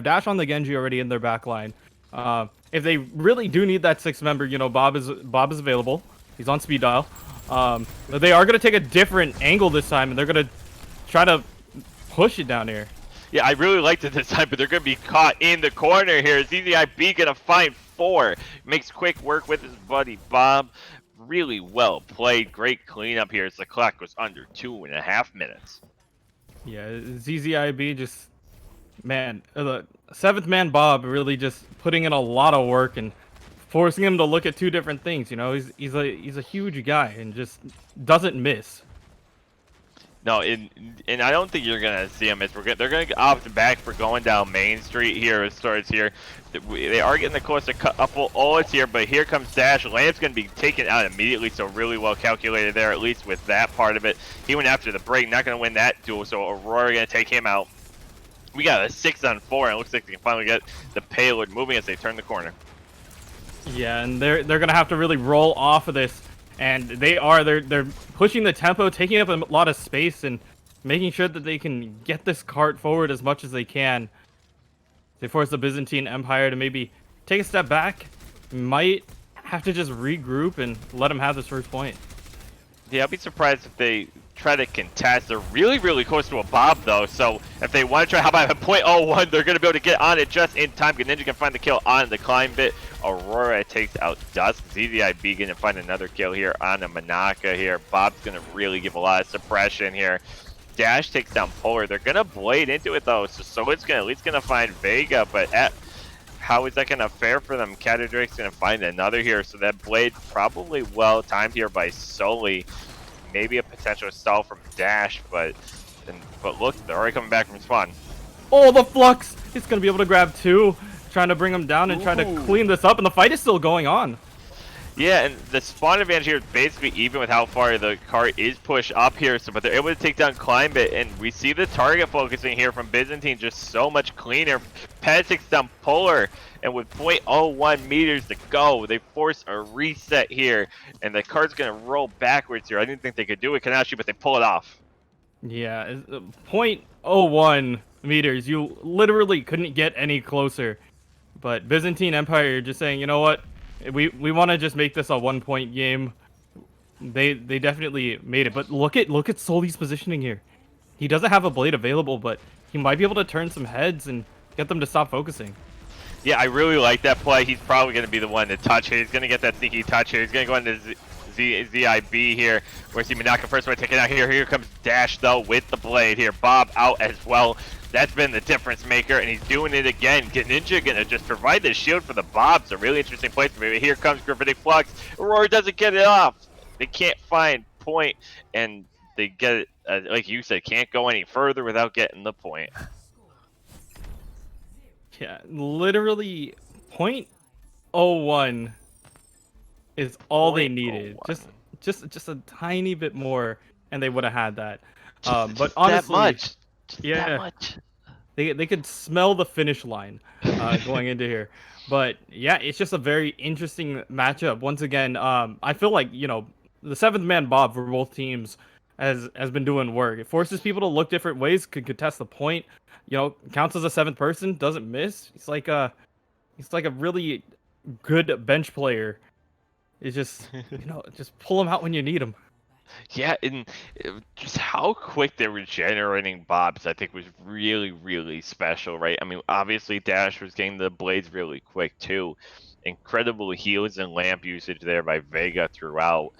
D: dash on the Genji already in their back line. If they really do need that 6-member, Bob is available. He's on speed dial. But they are gonna take a different angle this time, and they're gonna try to push it down here.
C: Yeah, I really liked it this time, but they're gonna be caught in the corner here. ZZIB gonna find 4. Makes quick work with his buddy Bob. Really well played. Great cleanup here as the clock was under 2.5 minutes.
D: Yeah, ZZIB just, man, the 7th man Bob really just putting in a lot of work and forcing him to look at 2 different things. He's a huge guy and just doesn't miss.
C: No, and I don't think you're gonna see him. They're gonna opt back for going down Main Street here. It starts here. They are getting close to couple ults here, but here comes Dash. Lamb's gonna be taken out immediately, so really well calculated there, at least with that part of it. He went after the break, not gonna win that duel, so Aurora gonna take him out. We got a 6-on-4, and it looks like they can finally get the payload moving as they turn the corner.
D: Yeah, and they're gonna have to really roll off of this. And they're pushing the tempo, taking up a lot of space, and making sure that they can get this cart forward as much as they can. They force the Byzantine Empire to maybe take a step back. Might have to just regroup and let them have this first point.
C: Yeah, I'll be surprised if they try to contest. They're really, really close to a Bob, though. So if they want to try, how about a .01? They're going to be able to get on it just in time. Ninja can find the kill on the climb bit. Aurora takes out Dusk. ZZIB going to find another kill here on the Manaka here. Bob's going to really give a lot of suppression here. Dash takes down Polar. They're going to blade into it, though. So it's going to at least going to find Vega, but how is that going to fare for them? Catadrake's going to find another here. So that blade probably well timed here by Sully. Maybe a potential stall from Dash, but look, they're already coming back from spawn.
D: Oh, the Flux! He's going to be able to grab 2, trying to bring him down and try to clean this up, and the fight is still going on.
C: Yeah, and the spawn advantage here is basically even with how far the cart is pushed up here, but they're able to take down Climate, and we see the target focusing here from Byzantine just so much cleaner. Pez takes down Polar, and with .01 meters to go, they force a reset here, and the cart's going to roll backwards here. I didn't think they could do it, Kanashi, but they pull it off.
D: Yeah, .01 meters. You literally couldn't get any closer. But Byzantine Empire just saying, you know what? We want to just make this a 1-point game. They definitely made it. But look at Sully's positioning here. He doesn't have a blade available, but he might be able to turn some heads and get them to stop focusing.
C: Yeah, I really like that play. He's probably going to be the one to touch here. He's going to get that sneaky touch here. He's going to go into ZIB here. Where's Manaka first one taken out here? Here comes Dash, though, with the blade here. Bob out as well. That's been the difference maker, and he's doing it again. Ninja gonna just provide the shield for the Bob. It's a really interesting place for me. Here comes Gravitic Flux. Aurora doesn't get it off. They can't find point, and they get it, like you said, can't go any further without getting the point.
D: Yeah, literally .01 is all they needed. Just a tiny bit more, and they would have had that. But honestly,
C: that much.
D: Yeah,
C: that much.
D: They could smell the finish line going into here. But yeah, it's just a very interesting matchup. Once again, I feel like, the 7th man Bob for both teams has been doing work. It forces people to look different ways, could contest the point. Counts as a 7th person, doesn't miss. He's like a really good bench player. It's just just pull him out when you need him.
C: Yeah, and just how quick they were generating Bobs, I think, was really, really special, right? I mean, obviously, Dash was getting the blades really quick, too. Incredible heals and lamp usage there by Vega throughout.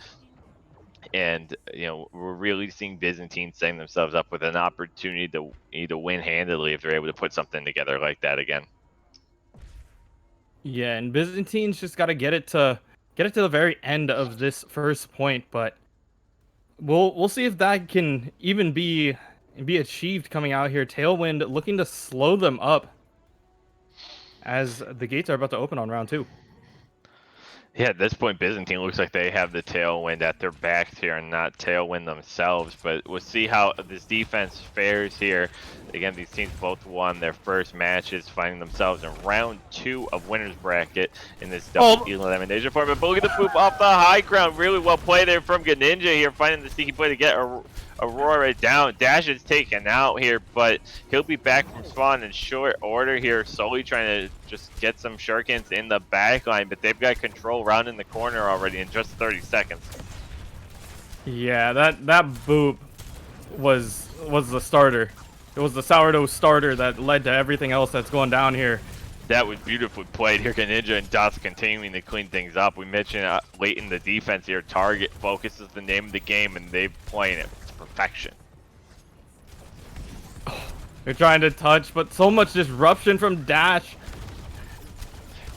C: And, we're really seeing Byzantine setting themselves up with an opportunity to win handily if they're able to put something together like that again.
D: Yeah, and Byzantine's just got to get it to the very end of this first point, but we'll see if that can even be achieved coming out here. Tailwind looking to slow them up as the gates are about to open on round 2.
C: Yeah, at this point, Byzantine looks like they have the tailwind at their backs here and not tailwind themselves. But we'll see how this defense fares here. Again, these teams both won their first matches, finding themselves in round 2 of winners bracket in this double elimination format. But look at the boop off the high ground. Really well played there from Ninja here, finding the sneaky play to get Aurora down. Dash is taken out here, but he'll be back from spawn in short order here, slowly trying to just get some shurikens in the back line, but they've got control round in the corner already in just 30 seconds.
D: Yeah, that boop was the starter. It was the sourdough starter that led to everything else that's going down here.
C: That was beautifully played here. Ninja and Dots continuing to clean things up. We mentioned late in the defense here, target focus is the name of the game, and they're playing it to perfection.
D: They're trying to touch, but so much disruption from Dash.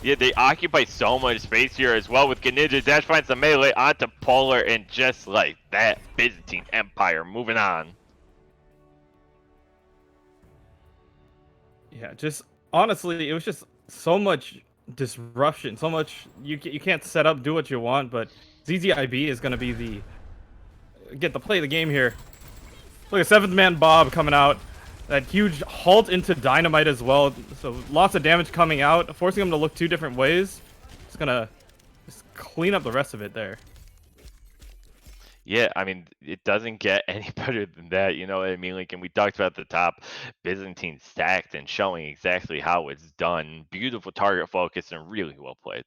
C: Yeah, they occupy so much space here as well with Ninja. Dash finds the melee onto Polar, and just like that, Byzantine Empire moving on.
D: Yeah, just honestly, it was just so much disruption, so much you can't set up, do what you want, but ZZIB is going to be get the play of the game here. Look at 7th man Bob coming out. That huge halt into Dynamite as well, so lots of damage coming out, forcing him to look 2 different ways. It's gonna just clean up the rest of it there.
C: Yeah, I mean, it doesn't get any better than that, you know what I mean? Like, and we talked about the top, Byzantine stacked and showing exactly how it's done. Beautiful target focus and really well played.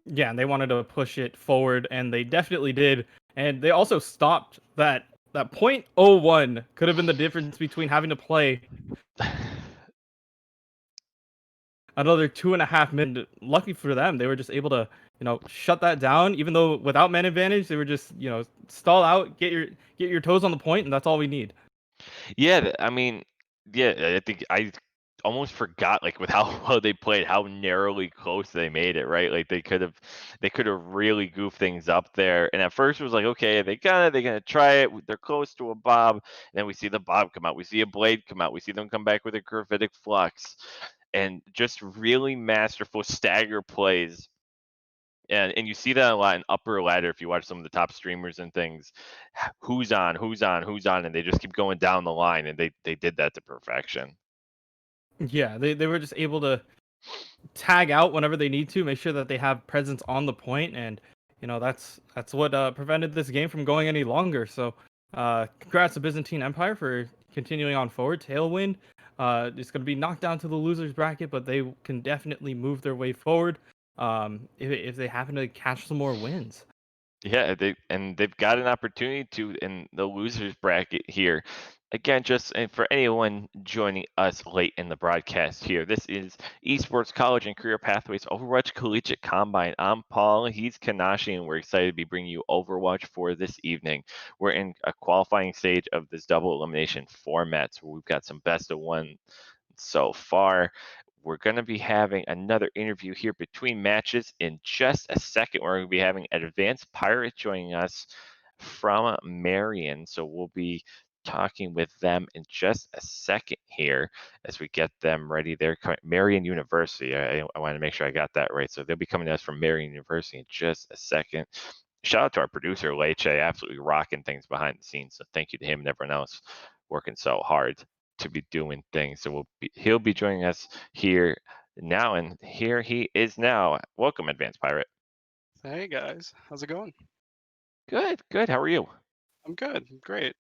D: Yeah, and they wanted to push it forward, and they definitely did. And they also stopped that .01 could have been the difference between having to play another 2.5 minutes. Lucky for them, they were just able to, shut that down. Even though without man advantage, they were just, stall out, get your toes on the point, and that's all we need.
C: Yeah, I mean, yeah, I think I almost forgot like with how well they played, how narrowly close they made it, right? Like they could have really goofed things up there. And at first it was like, okay, they're gonna try it. They're close to a Bob, and then we see the Bob come out, we see a Blade come out, we see them come back with a Gravitic Flux, and just really masterful stagger plays. And you see that a lot in upper ladder if you watch some of the top streamers and things. Who's on, and they just keep going down the line, and they did that to perfection.
D: Yeah, they were just able to tag out whenever they need to, make sure that they have presence on the point, and that's what prevented this game from going any longer. So congrats to Byzantine Empire for continuing on forward. Tailwind it's going to be knocked down to the losers bracket, but they can definitely move their way forward if they happen to catch some more wins.
C: Yeah, they've got an opportunity to in the losers bracket here. Again, just and for anyone joining us late in the broadcast here, this is Esports College and Career Pathways Overwatch Collegiate Combine. I'm Paul, he's Kanashi, and we're excited to be bringing you Overwatch for this evening. We're in a qualifying stage of this double elimination format, so we've got some best of 1 so far. We're going to be having another interview here between matches in just a second. We're going to be having an Advanced Pirate joining us from Marion. So we'll be talking with them in just a second here as we get them ready. They're coming, Marion University. I want to make sure I got that right. So they'll be coming to us from Marion University in just a second. Shout out to our producer, Leche, absolutely rocking things behind the scenes. So thank you to him and everyone else working so hard to be doing things. So he'll be joining us here now, and here he is now. Welcome, Advanced Pirate.
L: Hey guys, how's it going?
C: Good. How are you?
L: I'm good, great.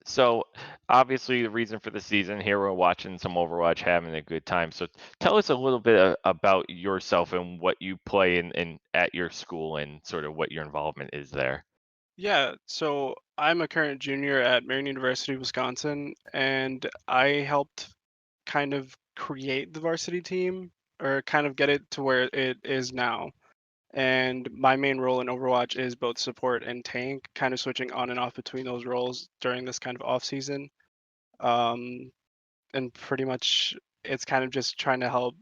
C: So obviously the reason for the season here, we're watching some Overwatch, having a good time. So tell us a little bit about yourself and what you play in at your school and sort of what your involvement is there.
L: Yeah, so I'm a current junior at Marion University, Wisconsin, and I helped kind of create the varsity team or kind of get it to where it is now. And my main role in Overwatch is both support and tank, kind of switching on and off between those roles during this kind of off season. Um, and pretty much it's kind of just trying to help,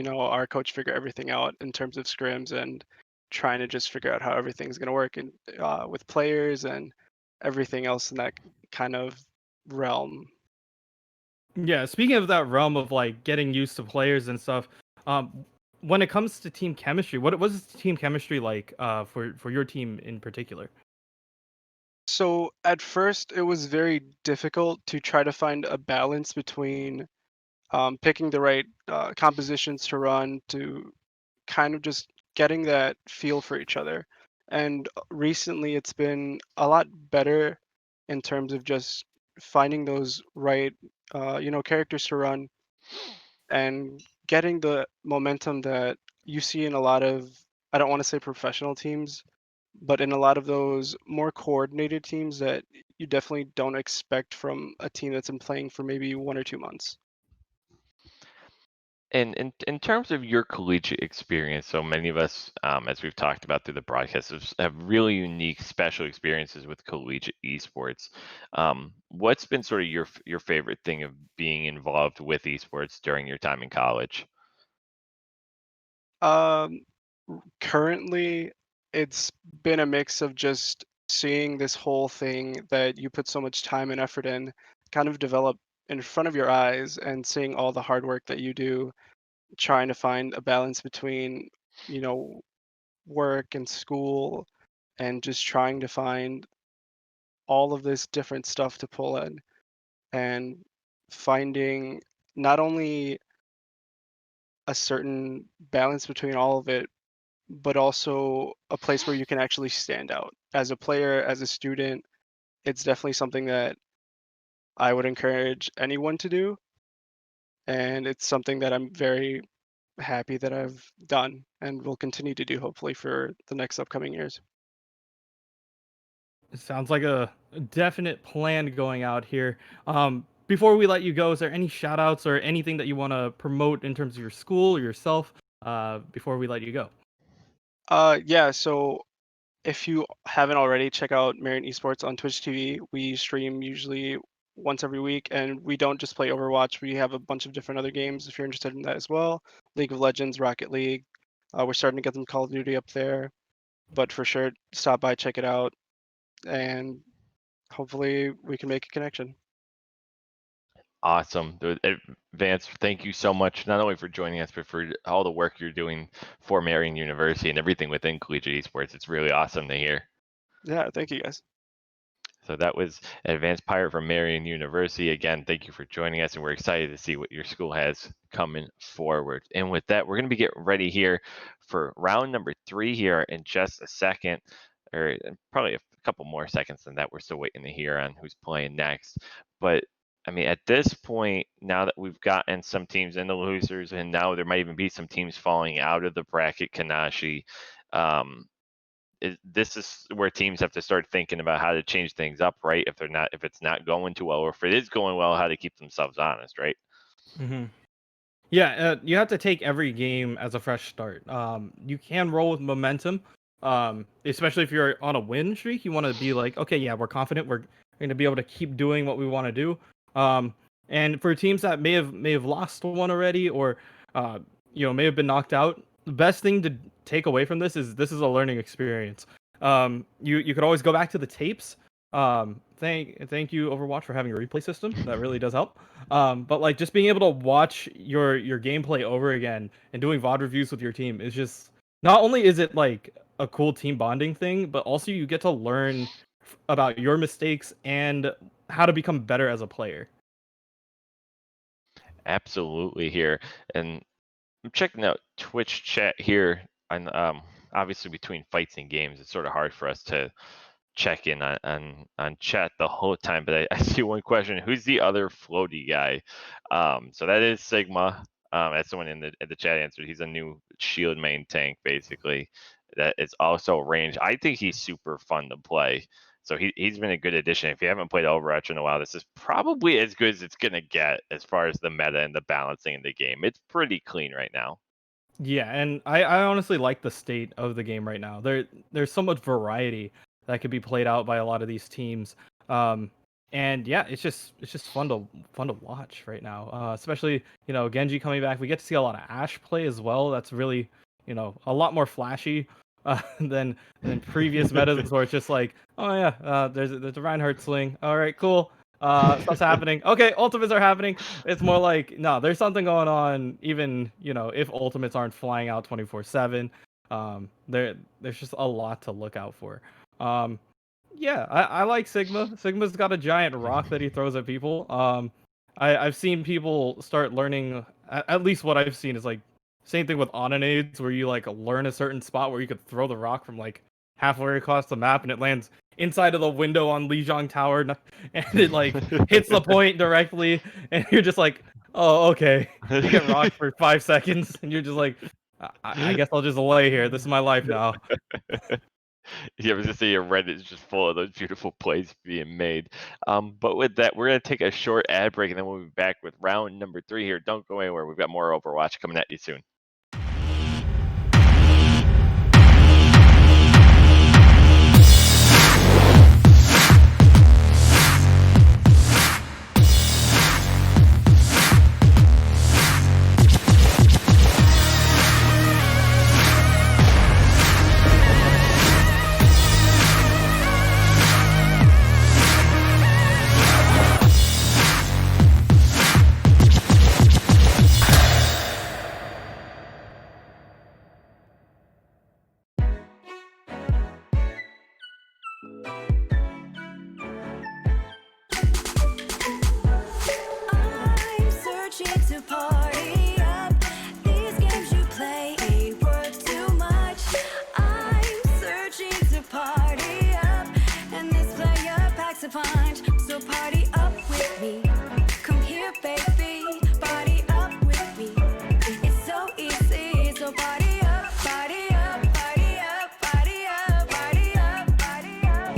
L: our coach figure everything out in terms of scrims and trying to just figure out how everything's going to work and with players and everything else in that kind of realm.
D: Yeah, speaking of that realm of like getting used to players and stuff, um, when it comes to team chemistry, what was team chemistry like for your team in particular?
L: So at first, it was very difficult to try to find a balance between picking the right compositions to run, to kind of just getting that feel for each other. And recently, it's been a lot better in terms of just finding those right, characters to run and getting the momentum that you see in a lot of, I don't want to say professional teams, but in a lot of those more coordinated teams that you definitely don't expect from a team that's been playing for maybe 1 or 2 months.
C: And in terms of your collegiate experience, so many of us, as we've talked about through the broadcast, have really unique, special experiences with collegiate esports. What's been sort of your favorite thing of being involved with esports during your time in college?
L: Um, Currently, it's been a mix of just seeing this whole thing that you put so much time and effort in kind of develop in front of your eyes and seeing all the hard work that you do, trying to find a balance between, you know, work and school and just trying to find all of this different stuff to pull in and finding not only a certain balance between all of it, but also a place where you can actually stand out. As a player, as a student, it's definitely something that I would encourage anyone to do. And it's something that I'm very happy that I've done and will continue to do hopefully for the next upcoming years.
D: It sounds like a definite plan going out here. Before we let you go, is there any shout outs or anything that you want to promote in terms of your school or yourself before we let you go?
L: Yeah, so if you haven't already, check out Marion Esports on Twitch TV. We stream usually once every week, and we don't just play Overwatch. We have a bunch of different other games if you're interested in that as well. League of Legends, Rocket League. We're starting to get some Call of Duty up there, but for sure, stop by, check it out, and hopefully we can make a connection.
C: Awesome. Vance, thank you so much, not only for joining us, but for all the work you're doing for Marion University and everything within collegiate esports. It's really awesome to hear.
L: Yeah, thank you guys.
C: So that was Advanced Pirate from Marion University. Again, thank you for joining us, and we're excited to see what your school has coming forward. And with that, we're going to be getting ready here for round number 3 here in just a second, or probably a couple more seconds than that. We're still waiting to hear on who's playing next. But I mean, at this point, now that we've gotten some teams in the losers, and now there might even be some teams falling out of the bracket, Kanashi. Um, this is where teams have to start thinking about how to change things up, right? If it's not going too well, or if it is going well, how to keep themselves honest, right?
D: Hmm. Yeah, you have to take every game as a fresh start. You can roll with momentum, especially if you're on a win streak. You want to be like, okay, yeah, we're confident. We're going to be able to keep doing what we want to do. Um, and for teams that may have lost one already, or uh, may have been knocked out, the best thing to take away from this is a learning experience. You could always go back to the tapes. Thank you Overwatch for having a replay system. That really does help. But like just being able to watch your gameplay over again and doing VOD reviews with your team is just not only is it like a cool team bonding thing, but also you get to learn about your mistakes and how to become better as a player.
C: Absolutely here. And I'm checking out Twitch chat here. And obviously between fights and games, it's sort of hard for us to check in on chat the whole time, but I see one question: who's the other floaty guy? So that is Sigma. As someone in the chat answered, he's a new shield main tank basically. That is also range. I think he's super fun to play. So he's been a good addition. If you haven't played Overwatch in a while, this is probably as good as it's gonna get as far as the meta and the balancing in the game. It's pretty clean right now.
D: Yeah, and I honestly like the state of the game right now. There's so much variety that could be played out by a lot of these teams. And yeah, it's just fun to watch right now. Especially, Genji coming back. We get to see a lot of Ashe play as well. That's really, a lot more flashy than previous metas where it's just like, oh yeah, there's a Reinhardt sling. All right, cool. Stuff's happening. Okay, ultimates are happening. It's more like, no, there's something going on. Even if ultimates aren't flying out 24/7, there's just a lot to look out for. Yeah, I like Sigma. Sigma's got a giant rock that he throws at people. I've seen people start learning. At least what I've seen is like same thing with Ononades, where you like learn a certain spot where you could throw the rock from like halfway across the map and it lands inside of the window on Lijiang Tower, and it like hits the point directly, and you're just like, oh, okay. You get rocked for 5 seconds, and you're just like, I guess I'll just lay here. This is my life now.
C: Yeah, I was gonna say your Reddit is just full of those beautiful plays being made. But with that, we're gonna take a short ad break, and then we'll be back with round number 3 here. Don't go anywhere. We've got more Overwatch coming at you soon.
B: I'm searching to party up. These games you play ain't worth too much. I'm searching to party up, and this player packs a punch. So party up with me. Come here, baby. Party up with me. It's so easy. So party up, party up, party up, party up, party up, party up.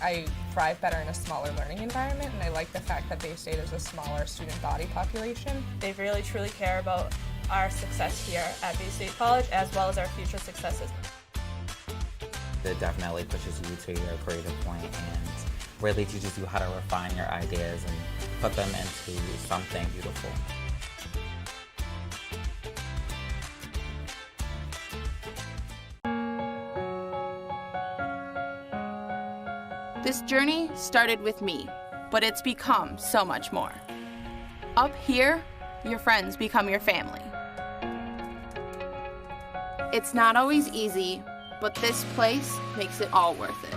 M: I thrive better in a smaller learning environment, and I like the fact that Bay State is a smaller student body population.
N: They really truly care about our success here at Bay State College as well as our future successes.
O: It definitely pushes you to your creative point and really teaches you how to refine your ideas and put them into something beautiful.
P: This journey started with me, but it's become so much more. Up here, your friends become your family. It's not always easy, but this place makes it all worth it.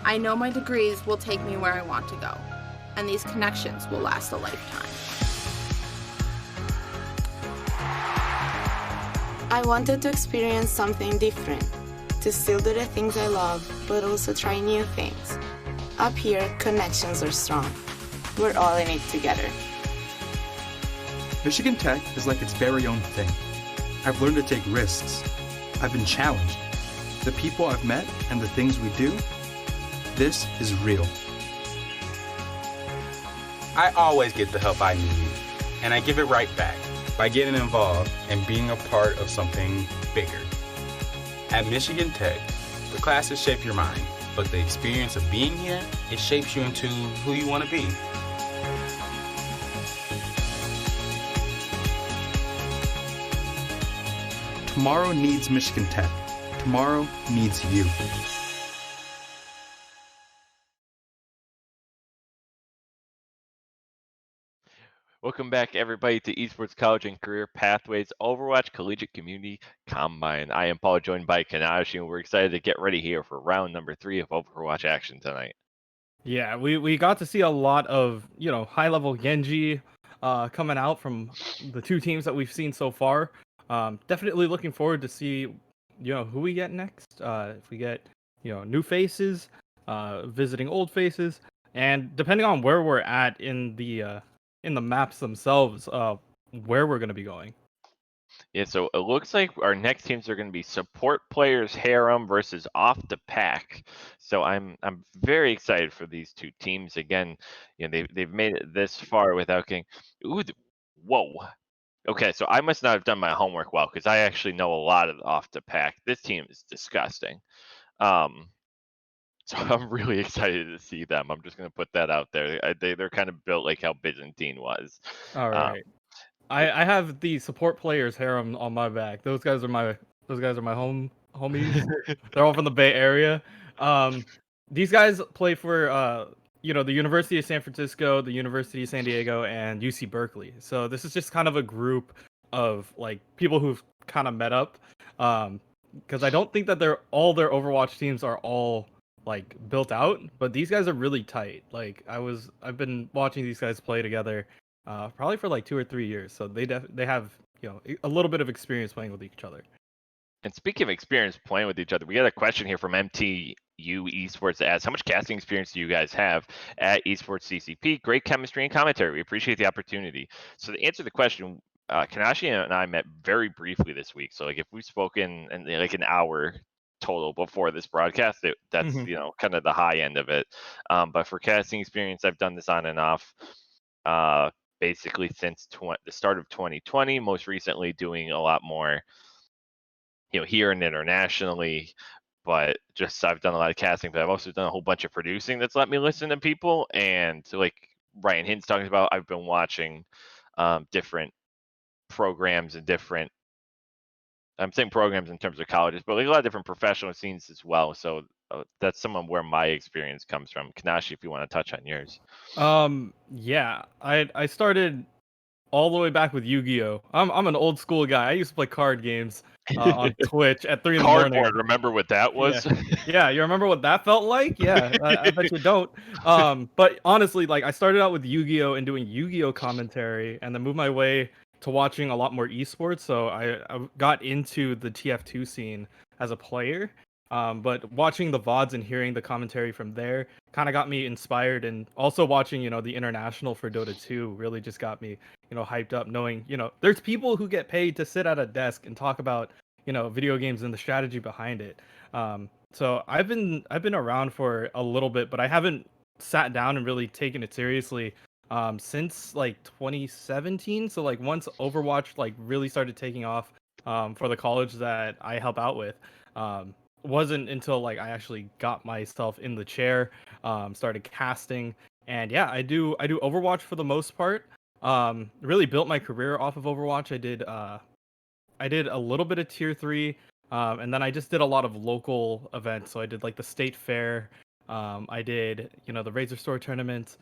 P: I know my degrees will take me where I want to go, and these connections will last a lifetime.
Q: I wanted to experience something different, to still do the things I love, but also try new things. Up here, connections are strong. We're all in it together.
R: Michigan Tech is like its very own thing. I've learned to take risks. I've been challenged. The people I've met and the things we do, this is real.
S: I always get the help I need, and I give it right back by getting involved and being a part of something bigger. At Michigan Tech, the classes shape your mind, but the experience of being here, it shapes you into who you want to be.
R: Tomorrow needs Michigan Tech. Tomorrow needs you.
C: Welcome back, everybody, to Esports College and Career Pathways Overwatch Collegiate Community Combine. I am Paul, joined by Kanashi, and we're excited to get ready here for round number 3 of Overwatch action tonight.
D: Yeah, we got to see a lot of, high-level Genji coming out from the two teams that we've seen so far. Definitely looking forward to see, who we get next. If we get, new faces, visiting old faces. And depending on where we're at in the maps themselves, where we're gonna be going.
C: Yeah, so it looks like our next teams are going to be support players harem versus off the pack. So I'm very excited for these two teams. Again, they've made it this far without getting. Ooh, whoa. Okay, so I must not have done my homework well because I actually know a lot of the off the pack. This team is disgusting. So I'm really excited to see them. I'm just going to put that out there. They're kind of built like how Byzantine was.
D: All
C: Um,
D: right. I have the support players harem on my back. Those guys are my homies. They're all from the Bay Area. These guys play for the University of San Francisco, the University of San Diego, and UC Berkeley. So this is just kind of a group of like people who've kind of met up. Because I don't think that all their Overwatch teams are all like built out, but these guys are really tight. Like I've been watching these guys play together probably for like 2 or 3 years. So they have a little bit of experience playing with each other.
C: And speaking of experience playing with each other, we got a question here from MTU Esports that asks, how much casting experience do you guys have at Esports CCP? Great chemistry and commentary. We appreciate the opportunity. So to answer the question, Kanashi and I met very briefly this week. So like if we've spoken in like an hour total before this broadcast, that's kind of the high end of it. But for casting experience, I've done this on and off. Basically since the start of 2020, most recently doing a lot more here and internationally, but just I've done a lot of casting, but I've also done a whole bunch of producing that's let me listen to people. And like Ryan Hint's talking about, I've been watching different programs and I'm saying programs in terms of colleges, but like a lot of different professional scenes as well. So that's some of where my experience comes from. Kanashi, if you want to touch on yours.
D: Yeah, I started all the way back with Yu-Gi-Oh. I'm an old school guy. I used to play card games on Twitch at 3 in the morning.
C: Cardboard, remember what that was?
D: Yeah, you remember what that felt like? Yeah, I bet you don't. But honestly, like I started out with Yu-Gi-Oh and doing Yu-Gi-Oh commentary, and then moved my way to watching a lot more esports. So I got into the TF2 scene as a player. But watching the VODs and hearing the commentary from there kind of got me inspired, and also watching the international for Dota 2 really just got me hyped up, knowing there's people who get paid to sit at a desk and talk about video games and the strategy behind it. So I've been around for a little bit, but I haven't sat down and really taken it seriously since like 2017. So like once Overwatch like really started taking off for the college that I help out with, wasn't until like I actually got myself in the chair, started casting, and yeah, I do Overwatch for the most part. Really built my career off of Overwatch. I did a little bit of tier 3, and then I just did a lot of local events. So I did like the state fair. I did the Razor Store tournament.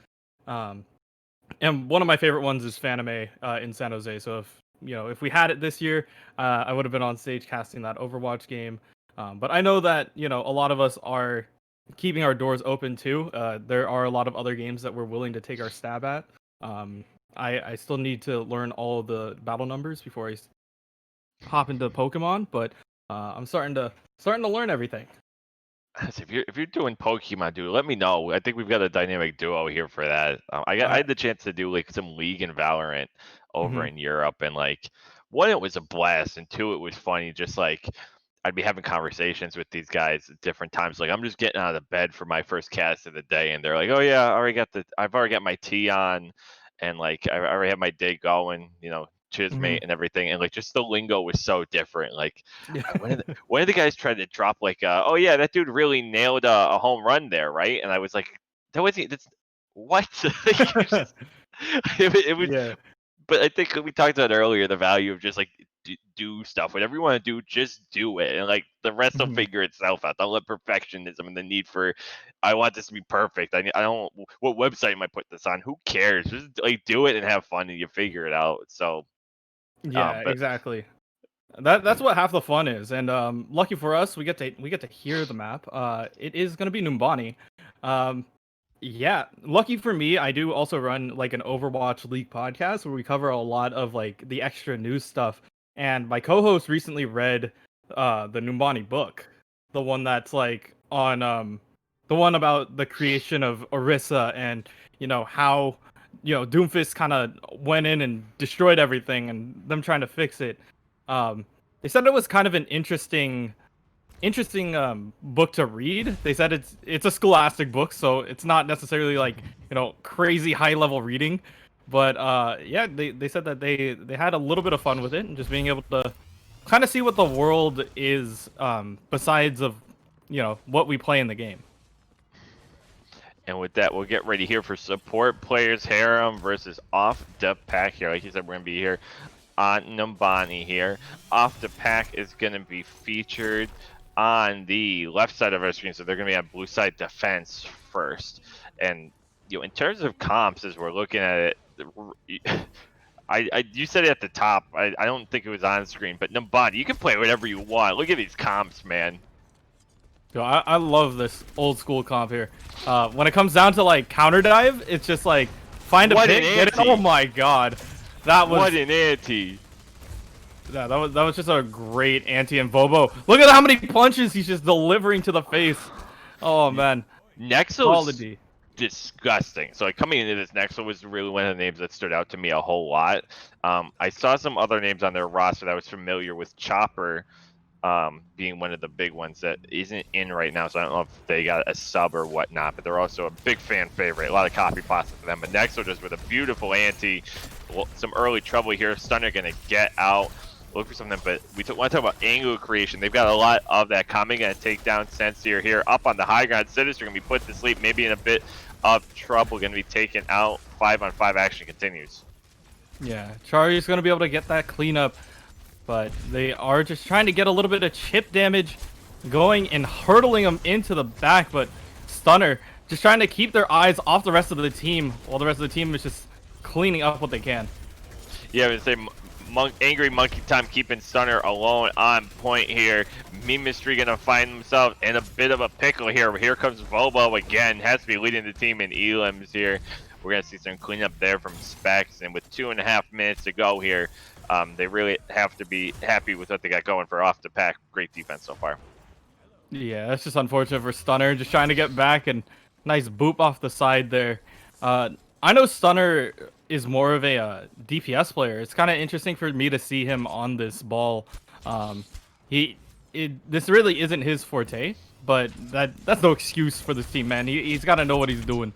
D: And one of my favorite ones is Fanime in San Jose. So if we had it this year, I would have been on stage casting that Overwatch game. But I know that a lot of us are keeping our doors open too. There are a lot of other games that we're willing to take our stab at. I still need to learn all of the battle numbers before I hop into Pokemon, but I'm starting to learn everything.
C: If you're doing Pokemon, dude, let me know. I think we've got a dynamic duo here for that. I had the chance to do like some League and Valorant over in Europe, and like one, it was a blast, and two, it was funny. Just like I'd be having conversations with these guys at different times. Like I'm just getting out of bed for my first cast of the day, and they're like, "Oh yeah, I've already got my tea on, and like I already have my day going." Chismate and everything, and like just the lingo was so different. Like one of the guys tried to drop like, "Oh yeah, that dude really nailed a home run there, right?" And I was like, "That wasn't that's what." It was,
D: Yeah.
C: but I think we talked about earlier the value of just like do stuff. Whatever you want to do, just do it, and like the rest will figure itself out. Don't let perfectionism and the need for I want this to be perfect. I don't. What website am I put this on? Who cares? Just like do it and have fun, and you figure it out. So.
D: Yeah,
C: But
D: exactly. That's what half the fun is, and lucky for us, we get to hear the map. It is gonna be Numbani. Yeah, lucky for me, I do also run like an Overwatch League podcast where we cover a lot of like the extra news stuff. And my co-host recently read the Numbani book, the one that's like on The one about the creation of Orisa and, how, Doomfist kind of went in and destroyed everything and them trying to fix it. They said it was kind of an interesting book to read. They said it's a scholastic book, so it's not necessarily like, crazy high level reading. But yeah, they said that they had a little bit of fun with it and just being able to kind of see what the world is besides of, what we play in the game.
C: And with that, we'll get ready here for support players Harem versus Off the Pack here. Like you said, we're gonna be here on Numbani here. Off the Pack is gonna be featured on the left side of our screen, so they're gonna be on blue side defense first. And in terms of comps, as we're looking at it, you said it at the top. I don't think it was on screen, but Numbani, you can play whatever you want. Look at these comps, man.
D: Yo, I love this old school comp here. When it comes down to like counter dive, it's just like find a pick, get it. Oh my god, that was
C: what an anti.
D: Yeah, that was just a great anti and Bobo. Look at how many punches he's just delivering to the face. Oh man,
C: Nexo's disgusting. So like coming into this, Nexo was really one of the names that stood out to me a whole lot. I saw some other names on their roster that I was familiar with. Chopper being one of the big ones that isn't in right now, so I don't know if they got a sub or whatnot, but they're also a big fan favorite. A lot of copy passes for them, but Nexo just with a beautiful anti. Well, some early trouble here. Stunner gonna get out, look for something, but we want to talk about angle creation. They've got a lot of that coming. Gonna take down Sensier here up on the high ground. Sinister gonna be put to sleep, maybe in a bit of trouble, gonna be taken out. 5-on-5 action continues.
D: Yeah, Chari's gonna be able to get that cleanup, but they are just trying to get a little bit of chip damage going and hurtling them into the back, but Stunner just trying to keep their eyes off the rest of the team while the rest of the team is just cleaning up what they can.
C: Yeah, I would say Angry Monkey Time keeping Stunner alone on point here. Mystery gonna find himself in a bit of a pickle here. Here comes Vobo again, has to be leading the team in elims here. We're gonna see some cleanup there from Specs, and with 2.5 minutes to go here, they really have to be happy with what they got going for Off the Pack. Great defense so far.
D: Yeah, that's just unfortunate for Stunner, just trying to get back, and nice boop off the side there. I know Stunner is more of a DPS player. It's kind of interesting for me to see him on this ball. This really isn't his forte, but that's no excuse for this team, man. He's got to know what he's doing.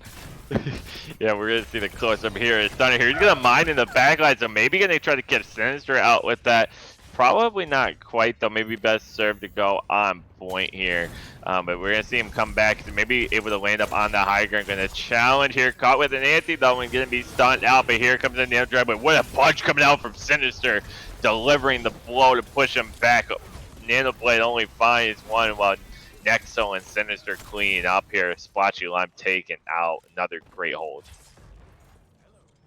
C: Yeah, we're gonna see the close up here. Stunner here. He's gonna mine in the backline, so maybe gonna try to get Sinister out with that. Probably not quite though. Maybe best served to go on point here. But we're gonna see him come back. Maybe able to land up on the high ground. Gonna challenge here. Caught with an anti though, and gonna be stunned out. But here comes the nail drive. But what a punch coming out from Sinister, delivering the blow to push him back. Nano Blade only finds one while Nexo and Sinister clean up here. Splotchy Lime taken out. Another great hold.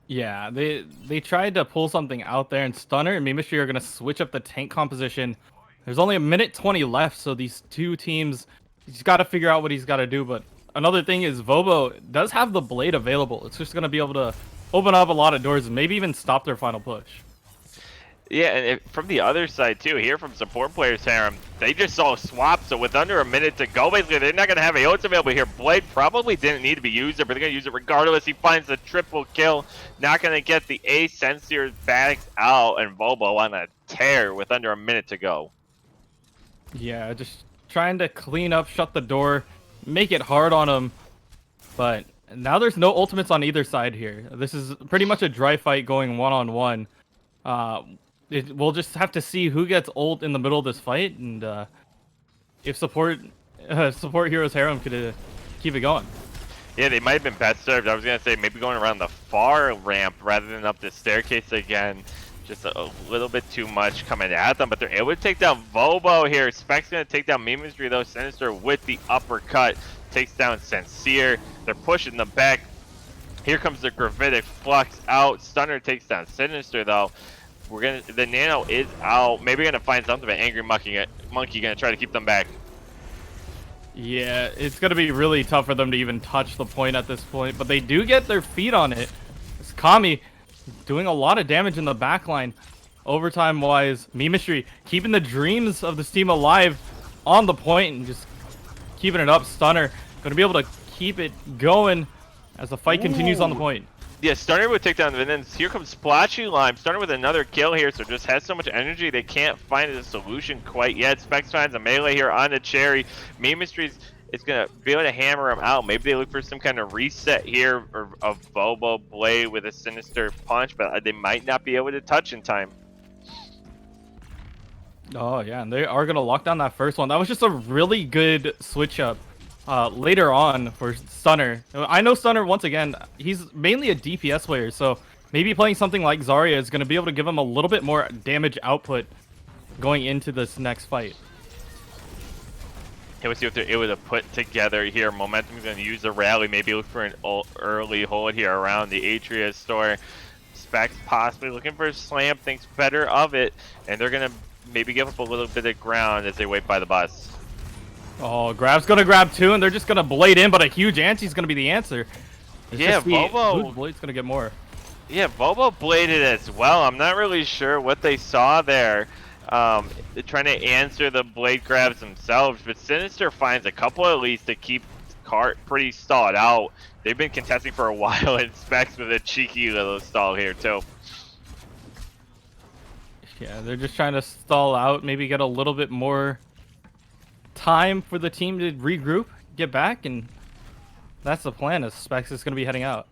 D: Yeah, they tried to pull something out there, and Stunner and Mystery are going to switch up the tank composition. There's only 1:20 left, so these two teams, he's got to figure out what he's got to do. But another thing is Vobo does have the blade available. It's just going to be able to open up a lot of doors and maybe even stop their final push.
C: Yeah, and from the other side too, here from support players, Harem, they just saw a swap, so with under a minute to go, basically they're not going to have AOs available here. Blade probably didn't need to be used, but they're going to use it regardless. He finds the triple kill, not going to get the ace. Sensier backs out, and Bobo on a tear with under a minute to go.
D: Yeah, just trying to clean up, shut the door, make it hard on him, but now there's no ultimates on either side here. This is pretty much a dry fight going one-on-one. We'll just have to see who gets ult in the middle of this fight, and if support heroes Harem could keep it going.
C: Yeah, they might have been best served. I was gonna say maybe going around the far ramp rather than up the staircase again. Just a little bit too much coming at them, but they're able to take down Vobo here. Spec's gonna take down Mystery though. Sinister with the uppercut takes down Sincere. They're pushing them back. Here comes the Gravitic Flux out. Stunner takes down Sinister though. The Nano is out. Maybe we're gonna find something, but Angry Monkey gonna try to keep them back.
D: Yeah, it's gonna be really tough for them to even touch the point at this point, but they do get their feet on it. It's Kami doing a lot of damage in the backline. Overtime wise, Mystery keeping the dreams of this team alive on the point and just keeping it up. Stunner going to be able to keep it going as the fight continues on the point.
C: Yeah, Stunner would take down, and then here comes Splotchy Lime. Stunner with another kill here, so just has so much energy they can't find a solution quite yet. Specs finds a melee here on the Cherry. Meme Mysteries is going to be able to hammer him out. Maybe they look for some kind of reset here of Bobo Blade with a Sinister Punch, but they might not be able to touch in time.
D: Oh, yeah, and they are going to lock down that first one. That was just a really good switch up later on for Stunner. I know Stunner, once again, he's mainly a DPS player, so maybe playing something like Zarya is going to be able to give him a little bit more damage output going into this next fight.
C: Here we see what they're able to put together here. Momentum is going to use the rally, maybe look for an early hold here around the Atria store. Specs possibly looking for a slam, thinks better of it, and they're going to maybe give up a little bit of ground as they wait by the bus.
D: Oh, Grab's going to grab two, and they're just going to blade in, but a huge ante is going to be the answer.
C: Yeah, Bobo.
D: Blade's going to get more.
C: Yeah, Bobo bladed as well. I'm not really sure what they saw there. They're trying to answer the blade grabs themselves, but Sinister finds a couple at least to keep Cart pretty stalled out. They've been contesting for a while, and Specs with a cheeky little stall here too.
D: Yeah, they're just trying to stall out, maybe get a little bit more time for the team to regroup, get back, and that's the plan, as Specs is going to be heading out.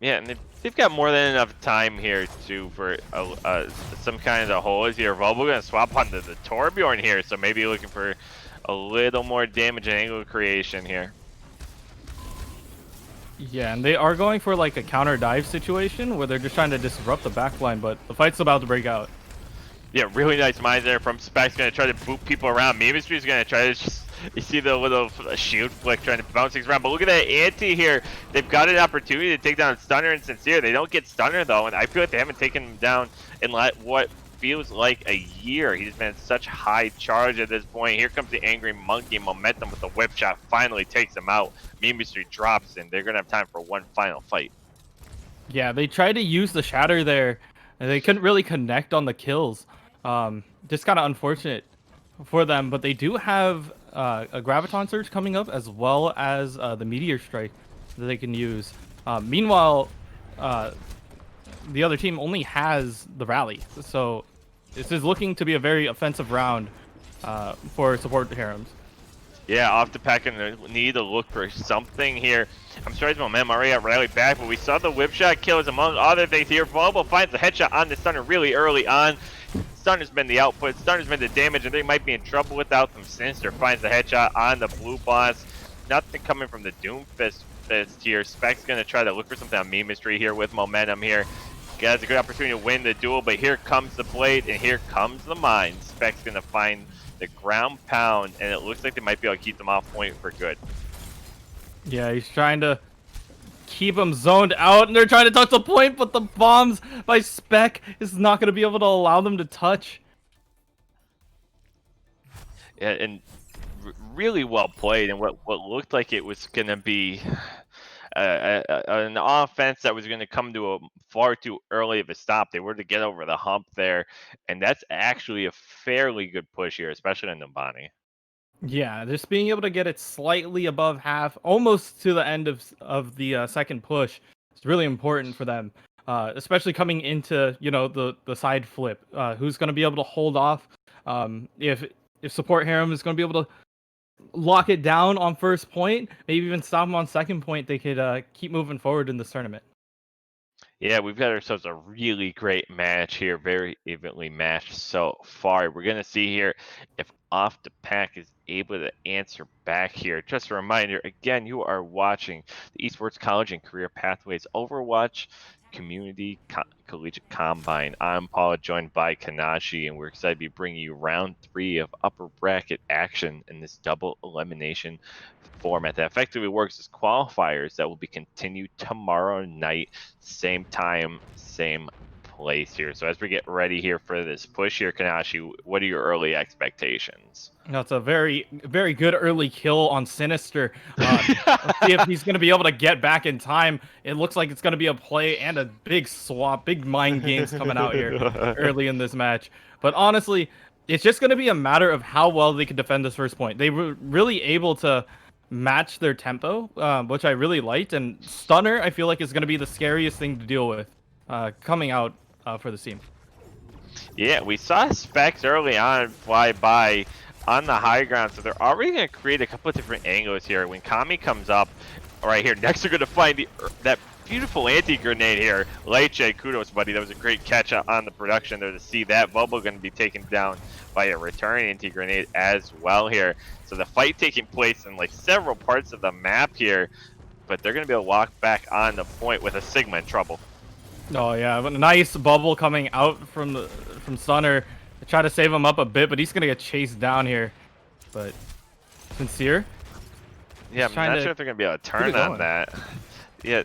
C: Yeah, and they've got more than enough time here too for some kind of hold here. Volvo going to swap onto the Torbjorn here, so maybe looking for a little more damage and angle creation here.
D: Yeah, and they are going for like a counter dive situation where they're just trying to disrupt the backline, but the fight's about to break out.
C: Yeah, really nice minds there from Specs. Going to try to boot people around. Mimistry is going to try to just, you see the little shield flick trying to bounce things around. But look at that ante here. They've got an opportunity to take down Stunner and Sincere. They don't get Stunner though, and I feel like they haven't taken him down in what feels like a year. He's been in such high charge at this point. Here comes the Angry Monkey. Momentum with the whip shot finally takes him out. Mimistry drops, and they're going to have time for one final fight.
D: Yeah, they tried to use the Shatter there, and they couldn't really connect on the kills. Just kind of unfortunate for them, but they do have a Graviton Surge coming up, as well as the Meteor Strike that they can use. Meanwhile, the other team only has the Rally, so this is looking to be a very offensive round for support Harems.
C: Yeah, off the pack and need to look for something here. I'm sorry, momentum already at rally back, but we saw the whip shot kills among other things here. Volvo finds the headshot on the Stunner really early on. Stunner's been the output, Stunner's been the damage, and they might be in trouble without them. Sinister finds the headshot on the blue boss. Nothing coming from the Doomfist here. Spec's going to try to look for something on Mimistry here with momentum here. Has a good opportunity to win the duel, but here comes the blade, and here comes the mine. Spec's going to find the ground pound, and it looks like they might be able to keep them off point for good.
D: Yeah, he's trying to keep them zoned out, and they're trying to touch the point, but the bombs by Spec is not going to be able to allow them to touch.
C: Yeah, and really well played, and what looked like it was going to be an offense that was going to come to a far too early of a stop. They were to get over the hump there, and that's actually a fairly good push here, especially in Numbani.
D: Yeah, just being able to get it slightly above half, almost to the end of the second push, is really important for them, especially coming into the side flip. Who's going to be able to hold off? If support Harem is going to be able to lock it down on first point, maybe even stop them on second point, they could keep moving forward in this tournament.
C: Yeah, we've got ourselves a really great match here, very evenly matched so far. We're going to see here if Off the Pack is able to answer back here. Just a reminder, again, you are watching the Esports College and Career Pathways Overwatch Community Collegiate Combine. I'm Paul, joined by Kanashi, and we're excited to be bringing you round 3 of upper bracket action in this double elimination format that effectively works as qualifiers that will be continued tomorrow night, same time, same place here. So as we get ready here for this push here, Kanashi, what are your early expectations?
D: That's a very, very good early kill on Sinister. Let's see if he's going to be able to get back in time. It looks like it's going to be a play and a big swap, big mind games coming out here early in this match. But honestly, it's just going to be a matter of how well they can defend this first point. They were really able to match their tempo, which I really liked. And Stunner, I feel like, is going to be the scariest thing to deal with coming out for the team.
C: Yeah, we saw Specs early on fly by on the high ground, so they're already going to create a couple of different angles here. When Kami comes up right here, next they're going to find that beautiful anti-grenade here. Leche, kudos, buddy. That was a great catch on the production there to see that. Bubble going to be taken down by a return anti-grenade as well here. So the fight taking place in like several parts of the map here, but they're going to be able to walk back on the point with a Sigma in trouble.
D: Oh yeah, but a nice bubble coming out from Stunner to try to save him up a bit, but he's gonna get chased down here. But Sincere,
C: yeah, I'm not sure if they're gonna be able to turn on that. Yeah,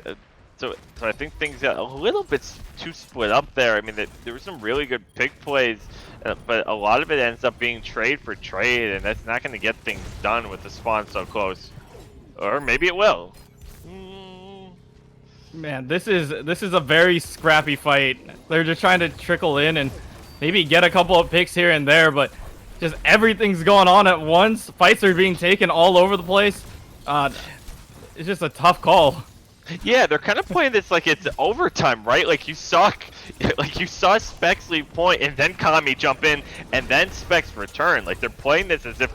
C: so I think things got a little bit too split up there. I mean, there were some really good pick plays, but a lot of it ends up being trade for trade, and that's not gonna get things done with the spawn so close. Or maybe it will.
D: Man, this is a very scrappy fight. They're just trying to trickle in and maybe get a couple of picks here and there, but just everything's going on at once. Fights are being taken all over the place. It's just a tough call.
C: Yeah, they're kind of playing this like it's overtime, right? Like you saw Specs leave point and then Kami jump in and then Specs return. Like they're playing this as if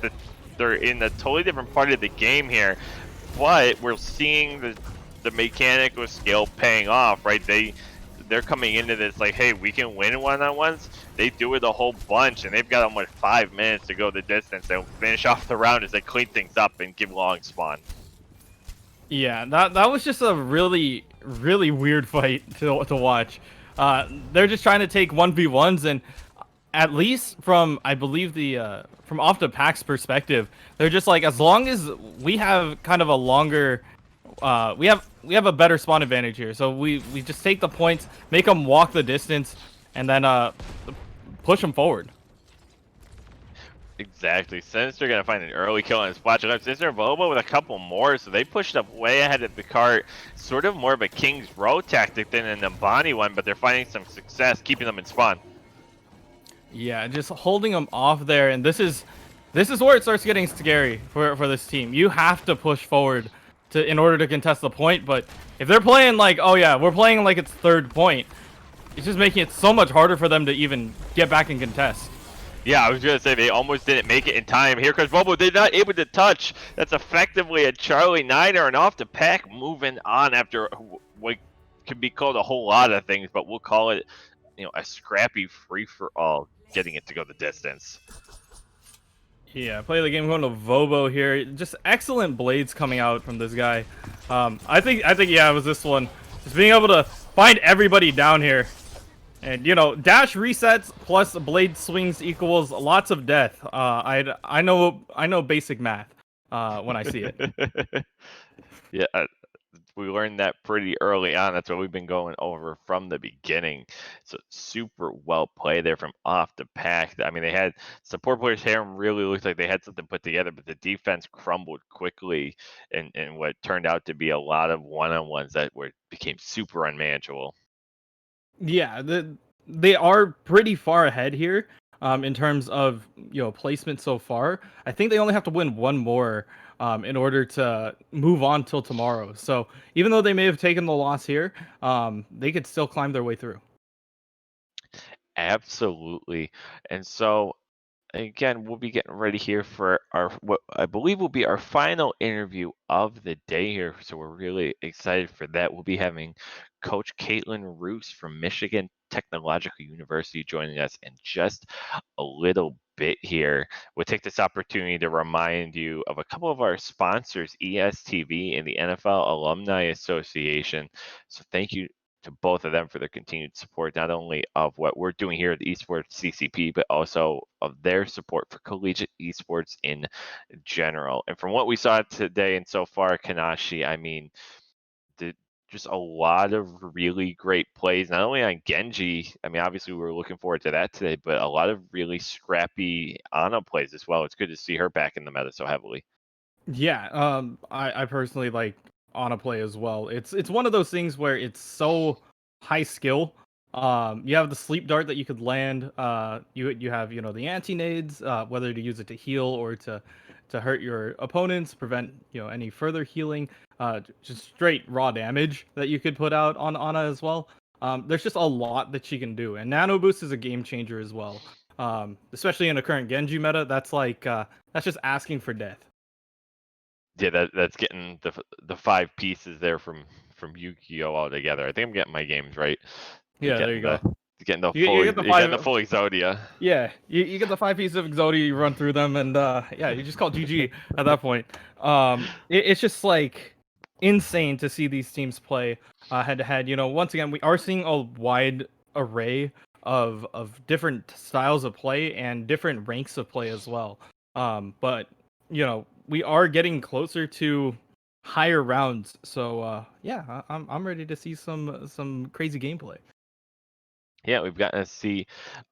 C: they're in a totally different part of the game here. But we're seeing the mechanic with skill paying off, right? They're coming into this like, hey, we can win one-on-ones. They do it a whole bunch, and they've got almost 5 minutes to go the distance. They'll finish off the round as they clean things up and give long spawn.
D: Yeah, that was just a really weird fight to watch. They're just trying to take 1v1s, and at least from, I believe, from off the pack's perspective, they're just like, as long as we have kind of a longer, we have a better spawn advantage here, so we just take the points, make them walk the distance, and then push them forward.
C: Exactly. Sinister gonna find an early kill on his splash. Sinister and Bobo with a couple more, so they pushed up way ahead of the cart. Sort of more of a King's Row tactic than an Ambani one, but they're finding some success keeping them in spawn.
D: Yeah, just holding them off there, and this is where it starts getting scary for this team. You have to push forward in order to contest the point, but if they're playing like, oh yeah, we're playing like it's third point, it's just making it so much harder for them to even get back and contest.
C: Yeah, I was gonna say they almost didn't make it in time. Here comes Bobo. They're not able to touch. That's effectively a Charlie Niner, and off the pack moving on after what could be called a whole lot of things, but we'll call it, a scrappy free for all, getting it to go the distance.
D: Yeah, play the game going to Vobo here. Just excellent blades coming out from this guy. I think yeah, it was this one. Just being able to find everybody down here. And dash resets plus blade swings equals lots of death. I know basic math when I see it.
C: Yeah, we learned that pretty early on. That's what we've been going over from the beginning. So super well played there from off the pack. I mean, they had support players here and really looked like they had something put together, but the defense crumbled quickly and what turned out to be a lot of one-on-ones that became super unmanageable.
D: Yeah, they are pretty far ahead here in terms of placement so far. I think they only have to win one more in order to move on till tomorrow. So even though they may have taken the loss here, they could still climb their way through.
C: Absolutely. And so again, we'll be getting ready here for what I believe will be our final interview of the day here. So we're really excited for that. We'll be having Coach Caitlin Roos from Michigan Technological University joining us in just a little bit here. We'll take this opportunity to remind you of a couple of our sponsors, ESTV and the NFL Alumni Association. So thank you to both of them for their continued support, not only of what we're doing here at the Esports CCP, but also of their support for collegiate esports in general. And from what we saw today and so far, Kanashi, I mean, just a lot of really great plays, not only on Genji. I mean, obviously we were looking forward to that today, but a lot of really scrappy Ana plays as well. It's good to see her back in the meta so heavily.
D: Yeah, I personally like Ana play as well. It's one of those things where it's so high skill. You have the sleep dart that you could land. You have the anti-nades, whether to use it to heal or to to hurt your opponents, prevent any further healing, just straight raw damage that you could put out on Ana as well. There's just a lot that she can do, and Nano Boost is a game changer as well. Especially in the current Genji meta, that's just asking for death.
C: Yeah, that's getting the 5 pieces there from Yu-Gi-Oh all together. I think I'm getting my games right.
D: Yeah, there you go.
C: Getting the
D: You
C: full,
D: get the
C: you get the
D: five.
C: full Exodia.
D: Yeah, you get the 5 pieces of Exodia, you run through them, and yeah, you just call GG at that point. It's just like insane to see these teams play head to head. Once again, we are seeing a wide array of different styles of play and different ranks of play as well. But we are getting closer to higher rounds, so yeah, I'm ready to see some crazy gameplay.
C: Yeah, we've gotten to see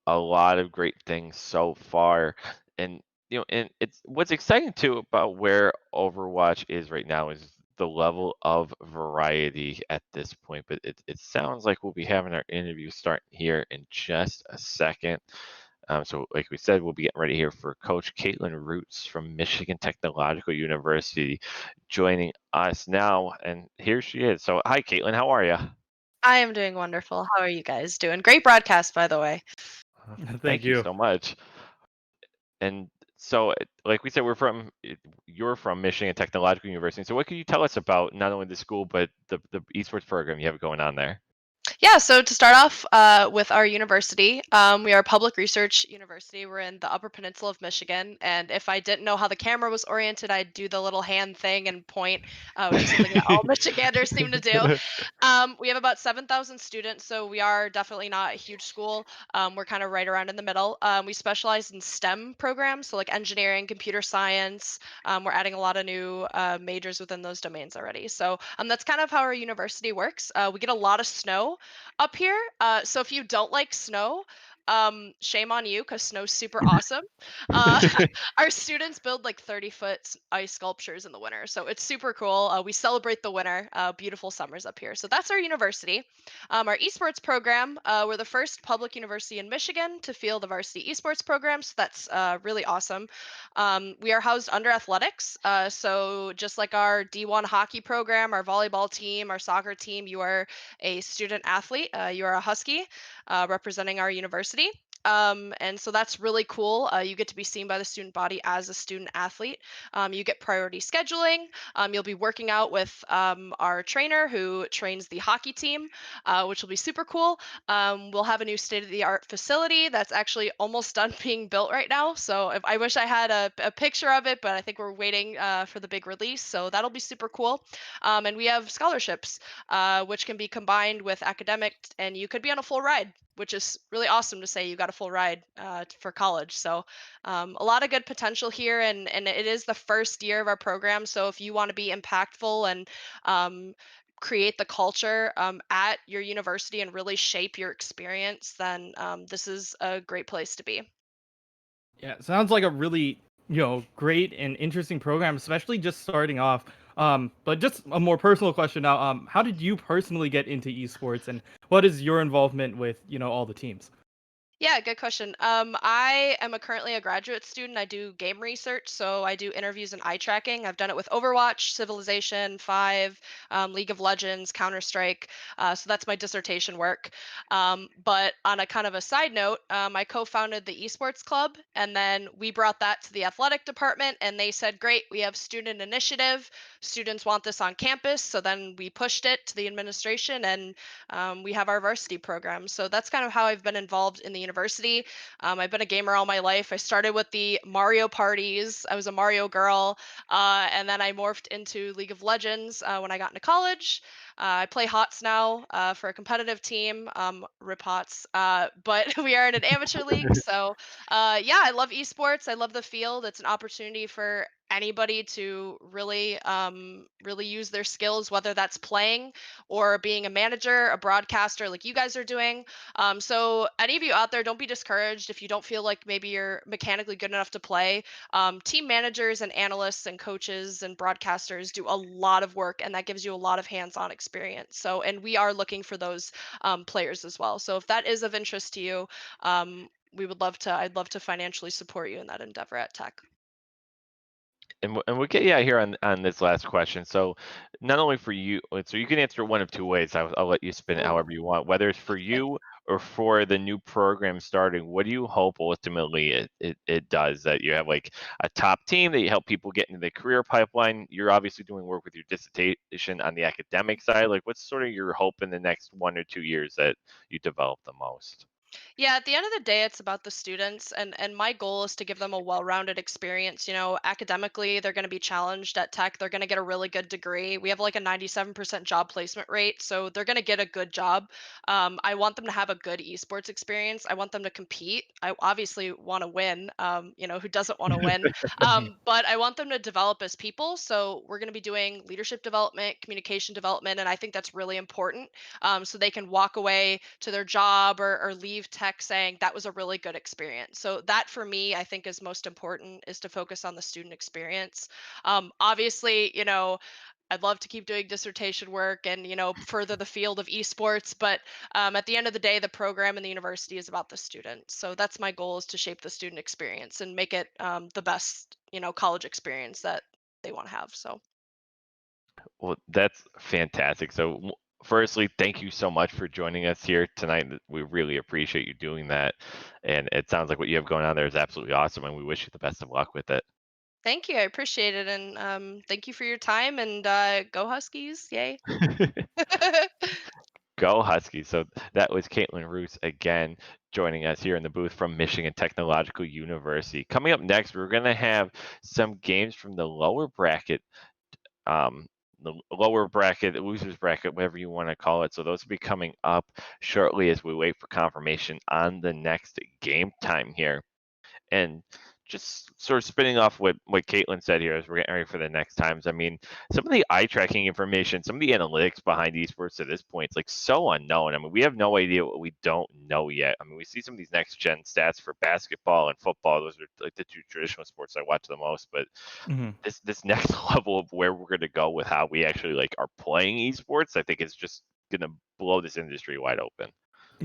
C: a lot of great things so far, and and it's what's exciting too about where Overwatch is right now is the level of variety at this point. But it sounds like we'll be having our interview start here in just a second. So, like we said, we'll be getting ready here for Coach Caitlin Roots from Michigan Technological University joining us now, and here she is. So, hi, Caitlin, how are you?
T: I am doing wonderful. How are you guys doing? Great broadcast, by the way.
C: Thank you so much. And so, like we said, you're from Michigan Technological University. So, what can you tell us about not only the school but the esports program you have going on there?
T: Yeah, so to start off with our university, we are a public research university. We're in the Upper Peninsula of Michigan. And if I didn't know how the camera was oriented, I'd do the little hand thing and point, which is something that all Michiganders seem to do. We have about 7,000 students, so we are definitely not a huge school. We're kind of right around in the middle. We specialize in STEM programs, so like engineering, computer science. We're adding a lot of new majors within those domains already. So that's kind of how our university works. We get a lot of snow up here. So if you don't like snow, shame on you because snow's super awesome. Uh, our students build like 30-foot ice sculptures in the winter, so it's super cool. We celebrate the winter, beautiful summers up here. So that's our university. Our esports program, we're the first public university in Michigan to field the varsity esports program, so that's really awesome. We are housed under athletics, so just like our D1 hockey program, our volleyball team, our soccer team, you are a student athlete. You are a Husky representing our university. And so that's really cool. You get to be seen by the student body as a student athlete. You get priority scheduling. You'll be working out with our trainer who trains the hockey team, which will be super cool. We'll have a new state-of-the-art facility that's actually almost done being built right now. So I wish I had a picture of it, but I think we're waiting for the big release. So that'll be super cool. And we have scholarships, which can be combined with academics, and you could be on a full ride, which is really awesome to say you got a full ride for college. So a lot of good potential here, and it is the first year of our program. So if you want to be impactful and create the culture at your university and really shape your experience, then this is a great place to be.
D: Yeah, it sounds like a really, great and interesting program, especially just starting off. But just a more personal question now. How did you personally get into esports, and what is your involvement with, all the teams?
T: Yeah, good question. I am currently a graduate student. I do game research, so I do interviews and eye tracking. I've done it with Overwatch, Civilization 5, League of Legends, Counter Strike. So that's my dissertation work. But on a kind of a side note, I co-founded the esports club, and then we brought that to the athletic department, and they said, "Great, we have student initiative. Students want this on campus." So then we pushed it to the administration, and we have our varsity program. So that's kind of how I've been involved in the university. I've been a gamer all my life. I started with the Mario parties. I was a Mario girl, and then I morphed into League of Legends when I got into college. I play HOTS now for a competitive team, Rip HOTS, but we are in an amateur league. So yeah, I love esports. I love the field. It's an opportunity for anybody to really use their skills, whether that's playing or being a manager, a broadcaster like you guys are doing. So any of you out there, don't be discouraged if you don't feel like maybe you're mechanically good enough to play. Team managers and analysts and coaches and broadcasters do a lot of work, and that gives you a lot of hands-on experience. So, and we are looking for those players as well. So if that is of interest to you, I'd love to financially support you in that endeavor at Tech.
C: and we'll get you out here on this last question. So, not only for you, so you can answer one of two ways. I'll let you spin it however you want. Whether it's for you or for the new program starting, what do you hope ultimately it does? That you have like a top team that you help people get into the career pipeline. You're obviously doing work with your dissertation on the academic side. Like, what's sort of your hope in the next 1 or 2 years that you develop the most?
T: Yeah, at the end of the day, it's about the students, and my goal is to give them a well-rounded experience. You know, academically, they're going to be challenged at Tech. They're going to get a really good degree. We have like a 97% job placement rate, so they're going to get a good job. I want them to have a good esports experience. I want them to compete. I obviously want to win. You know, who doesn't want to win? But I want them to develop as people. So we're going to be doing leadership development, communication development, and I think that's really important. So they can walk away to their job or leave Tech saying that was a really good experience. So that for me, I think is most important, is to focus on the student experience. Obviously, you know, I'd love to keep doing dissertation work and, you know, further the field of esports, but at the end of the day, the program and the university is about the student. So that's my goal, is to shape the student experience and make it the best, you know, college experience that they want to have. So
C: Well, that's fantastic. So, firstly, thank you so much for joining us here tonight. We really appreciate you doing that. And it sounds like what you have going on there is absolutely awesome, and we wish you the best of luck with it.
T: thank you. I appreciate it. And thank you for your time, and go Huskies. Yay.
C: Go Huskies. So that was Caitlin Roos again joining us here in the booth from Michigan Technological University. Coming up next, we're going to have some games from the lower bracket, the losers bracket, whatever you want to call it. So those will be coming up shortly as we wait for confirmation on the next game time here. And just sort of spinning off what Caitlin said here as we're getting ready for the next times. I mean, some of the eye tracking information, some of the analytics behind esports at this point, it's like so unknown. I mean, we have no idea what we don't know yet. I mean, we see some of these next gen stats for basketball and football. Those are like the two traditional sports I watch the most. But this next level of where we're going to go with how we actually like are playing esports, I think is just going to blow this industry wide open.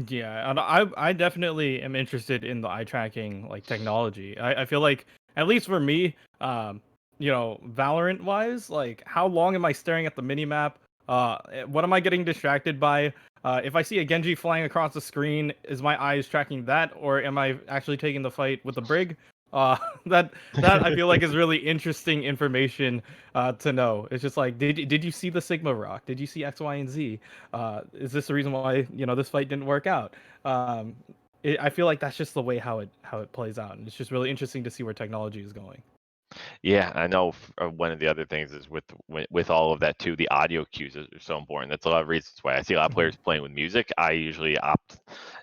D: Yeah, and I definitely am interested in the eye tracking like technology. I feel like, at least for me, you know, Valorant wise, like how long am I staring at the minimap? What am I getting distracted by? If I see a Genji flying across the screen, is my eyes tracking that, or am I actually taking the fight with the Brig? Uh, that I feel like is really interesting information to know. It's just like, did you see the Sigma rock? Did you see X, Y, and Z? Is this the reason why, you know, this fight didn't work out? I feel like that's just the way how it plays out, and it's just really interesting to see where technology is going.
C: Yeah, I know. One of the other things is with all of that too, the audio cues are so important. That's a lot of reasons why I see a lot of players playing with music. I usually opt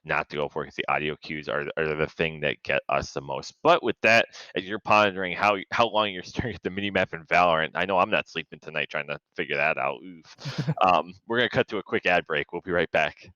C: not to go for it because the audio cues are the thing that get us the most. But with that, as you're pondering how long you're staring at the minimap in Valorant, I know I'm not sleeping tonight trying to figure that out. Oof. We're gonna cut to a quick ad break. We'll be right back.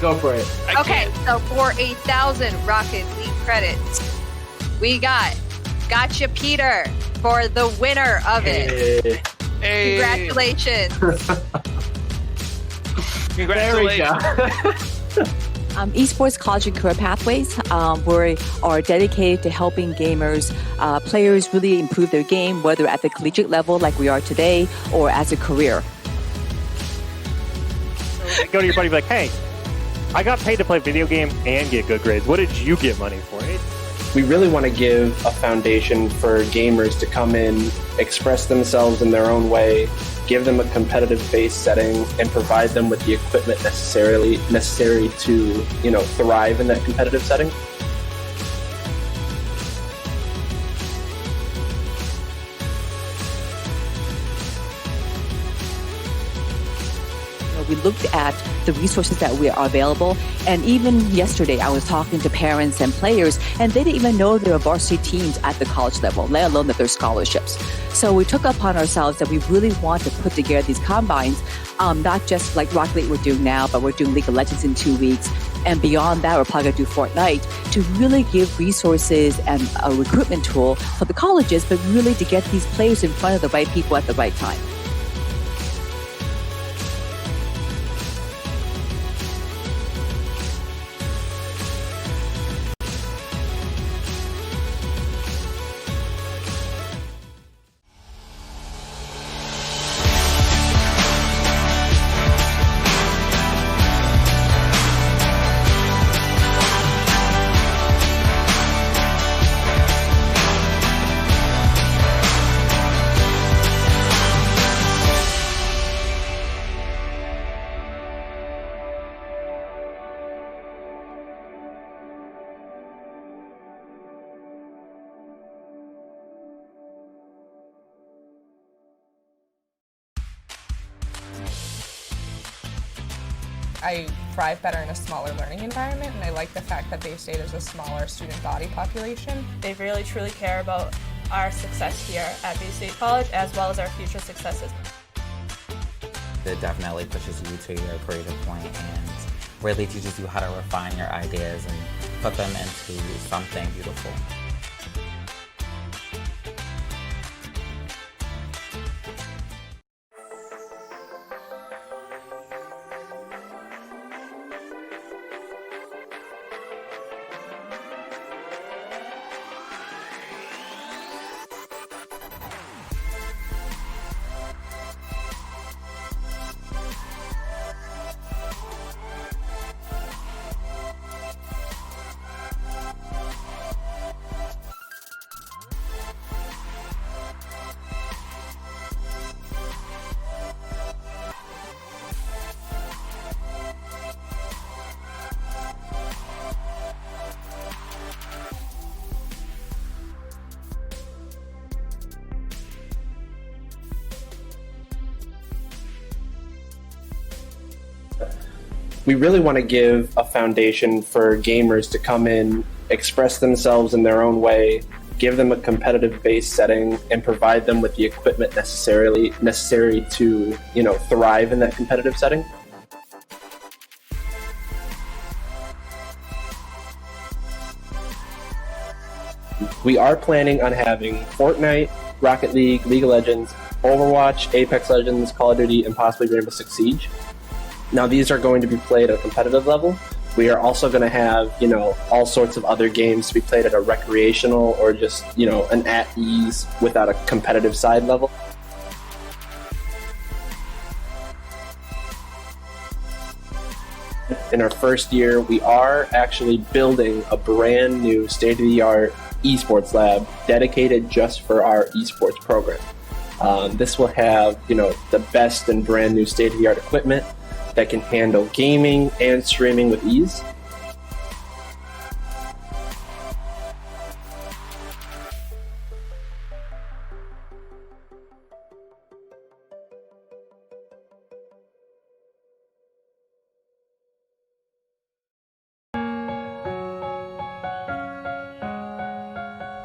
F: Go for it.
U: Okay, so for 1,000 Rocket League credits, we got Gotcha Peter for the winner of it.
F: Hey.
U: Congratulations.
V: Esports College and Career Pathways, we are dedicated to helping gamers, players really improve their game, whether at the collegiate level like we are today or as a career.
H: Go to your buddy and be like, hey,
A: I got paid to play video games and get good grades. What did you get money for?
F: We really want to give a foundation for gamers to come in, express themselves in their own way, give them a competitive base setting, and provide them with the equipment necessary to, thrive in that competitive setting.
V: We looked at the resources that are available, and even yesterday I was talking to parents and players, and they didn't even know there were varsity teams at the college level, let alone that there's scholarships. So we took upon ourselves that we really want to put together these combines, not just like Rocket League we're doing now, but we're doing League of Legends in 2 weeks. And beyond that, we're probably going to do Fortnite to really give resources and a recruitment tool for the colleges, but really to get these players in front of the right people at the right time.
M: I thrive better in a smaller learning environment, and I like the fact that Bay State is a smaller student body population.
N: They really truly care about our success here at Bay State College as well as our future successes.
O: It definitely pushes you to your creative point and really teaches you how to refine your ideas and put them into something beautiful.
F: We really want to give a foundation for gamers to come in, express themselves in their own way, give them a competitive base setting, and provide them with the equipment necessary to, thrive in that competitive setting. We are planning on having Fortnite, Rocket League, League of Legends, Overwatch, Apex Legends, Call of Duty, and possibly Rainbow Six Siege. Now, these are going to be played at a competitive level. We are also going to have, all sorts of other games to be played at a recreational or just, an at-ease without a competitive side level. In our first year, we are actually building a brand new state-of-the-art esports lab dedicated just for our esports program. This will have, the best and brand new state-of-the-art equipment that can handle gaming and streaming with ease.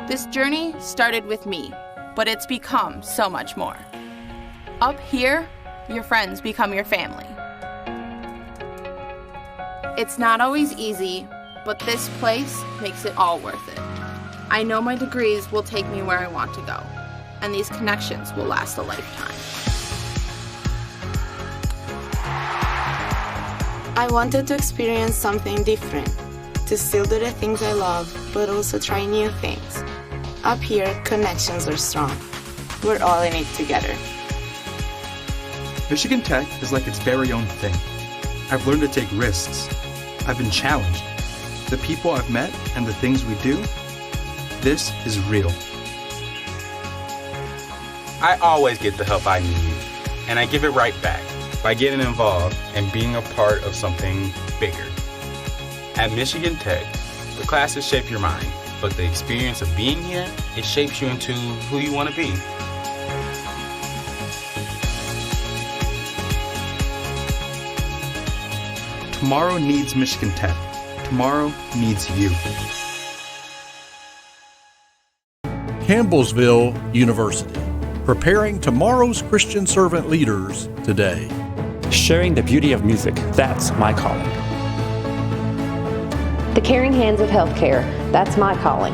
P: This journey started with me, but it's become so much more. Up here, your friends become your family. It's not always easy, but this place makes it all worth it. I know my degrees will take me where I want to go, and these connections will last a lifetime.
Q: I wanted to experience something different, to still do the things I love, but also try new things. Up here, connections are strong. We're all in it together.
R: Michigan Tech is like its very own thing. I've learned to take risks. I've been challenged. The people I've met and the things we do, this is real.
S: I always get the help I need, and I give it right back by getting involved and being a part of something bigger. At Michigan Tech, the classes shape your mind, but the experience of being here, it shapes you into who you want to be.
R: Tomorrow needs Michigan Tech. Tomorrow needs you.
G: Campbellsville University, preparing tomorrow's Christian servant leaders today.
H: Sharing the beauty of music, that's my calling.
K: The caring hands of healthcare, that's my calling.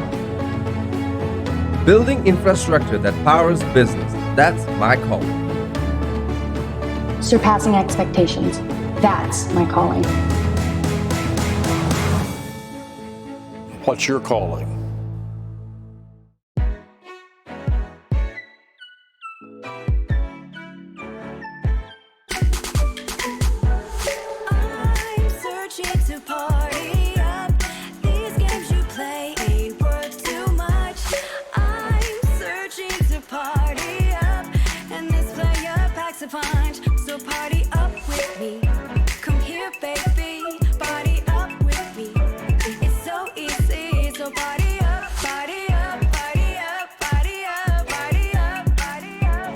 J: Building infrastructure that powers business, that's my calling.
K: Surpassing expectations, that's my calling.
G: What's your calling?
B: I'm searching to party up. These games you play ain't worth too much. I'm searching to party up, and this player packs a punch. So party up with me. Come here, baby. Party up with me. It's so easy. So party up, party up, party up, party up, party up, party up.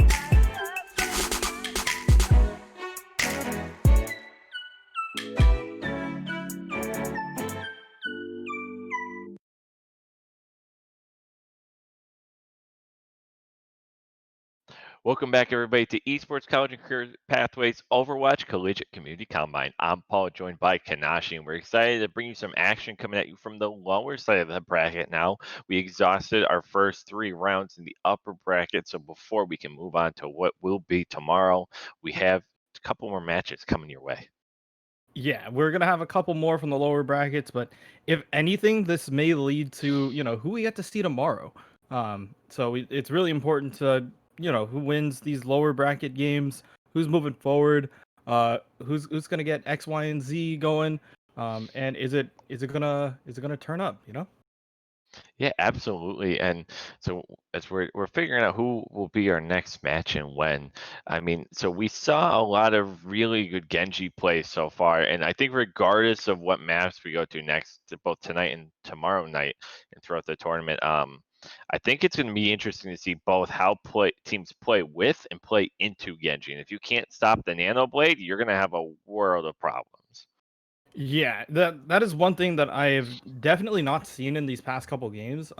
C: Welcome back, everybody, to Esports College and Career Pathways Overwatch Collegiate Community Combine. I'm Paul, joined by Kanashi, and we're excited to bring you some action coming at you from the lower side of the bracket now. We exhausted our first 3 rounds in the upper bracket, so before we can move on to what will be tomorrow, we have a couple more matches coming your way.
D: Yeah, we're gonna have a couple more from the lower brackets, but if anything, this may lead to who we get to see tomorrow. It's really important to who wins these lower bracket games, who's moving forward, who's gonna get X, Y, and Z going, and is it gonna turn up?
C: Yeah, absolutely. And so as we're figuring out who will be our next match and when, I mean, so we saw a lot of really good Genji play so far, and I think regardless of what maps we go to next, both tonight and tomorrow night and throughout the tournament, I think it's going to be interesting to see both how teams play with and play into Genji. And if you can't stop the Nano Blade, you're going to have a world of problems.
D: Yeah, that is one thing that I've definitely not seen in these past couple games.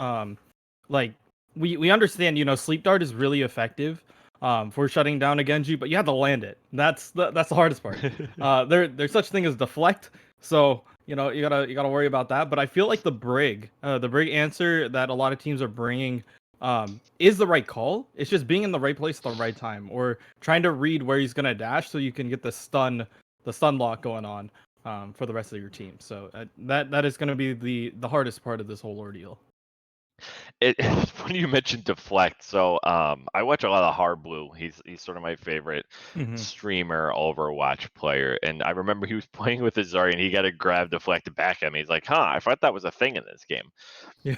D: Like we understand, Sleep Dart is really effective for shutting down a Genji, but you have to land it. That's the hardest part. There's such thing as deflect, so you gotta worry about that. But I feel like the brig answer that a lot of teams are bringing is the right call. It's just being in the right place at the right time, or trying to read where he's gonna dash so you can get the stun lock going on. For the rest of your team. So that is going to be the hardest part of this whole ordeal.
C: It's funny you mentioned deflect. So I watch a lot of Hard Blue. He's sort of my favorite streamer Overwatch player. And I remember he was playing with Azari and he got a grab deflected back at me. He's like, I thought that was a thing in this game.
D: Yeah.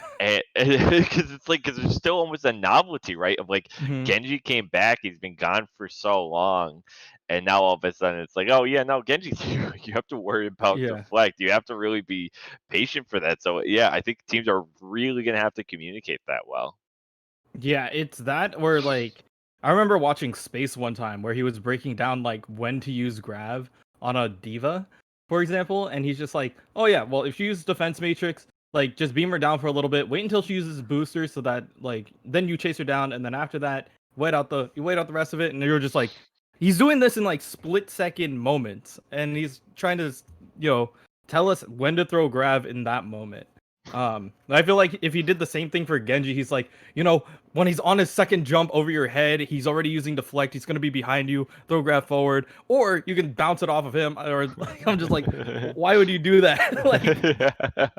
C: Because it's still almost a novelty, right? Of like Genji came back, he's been gone for so long. And now all of a sudden it's like, oh yeah, no, Genji's here. You have to worry about deflect. You have to really be patient for that. So yeah, I think teams are really gonna have to communicate that well.
D: Yeah, it's that where like I remember watching Space one time where he was breaking down like when to use Grav on a diva, for example, and he's just like, oh yeah, well if she uses defense matrix, like just beam her down for a little bit, wait until she uses boosters so that like then you chase her down, and then after that you wait out the rest of it, and you're just like, he's doing this in like split-second moments, and he's trying to, tell us when to throw Grav in that moment. I feel like if he did the same thing for Genji, he's like, when he's on his second jump over your head, he's already using deflect. He's gonna be behind you, throw Grav forward, or you can bounce it off of him. Or like, I'm just like, why would you do that? Like,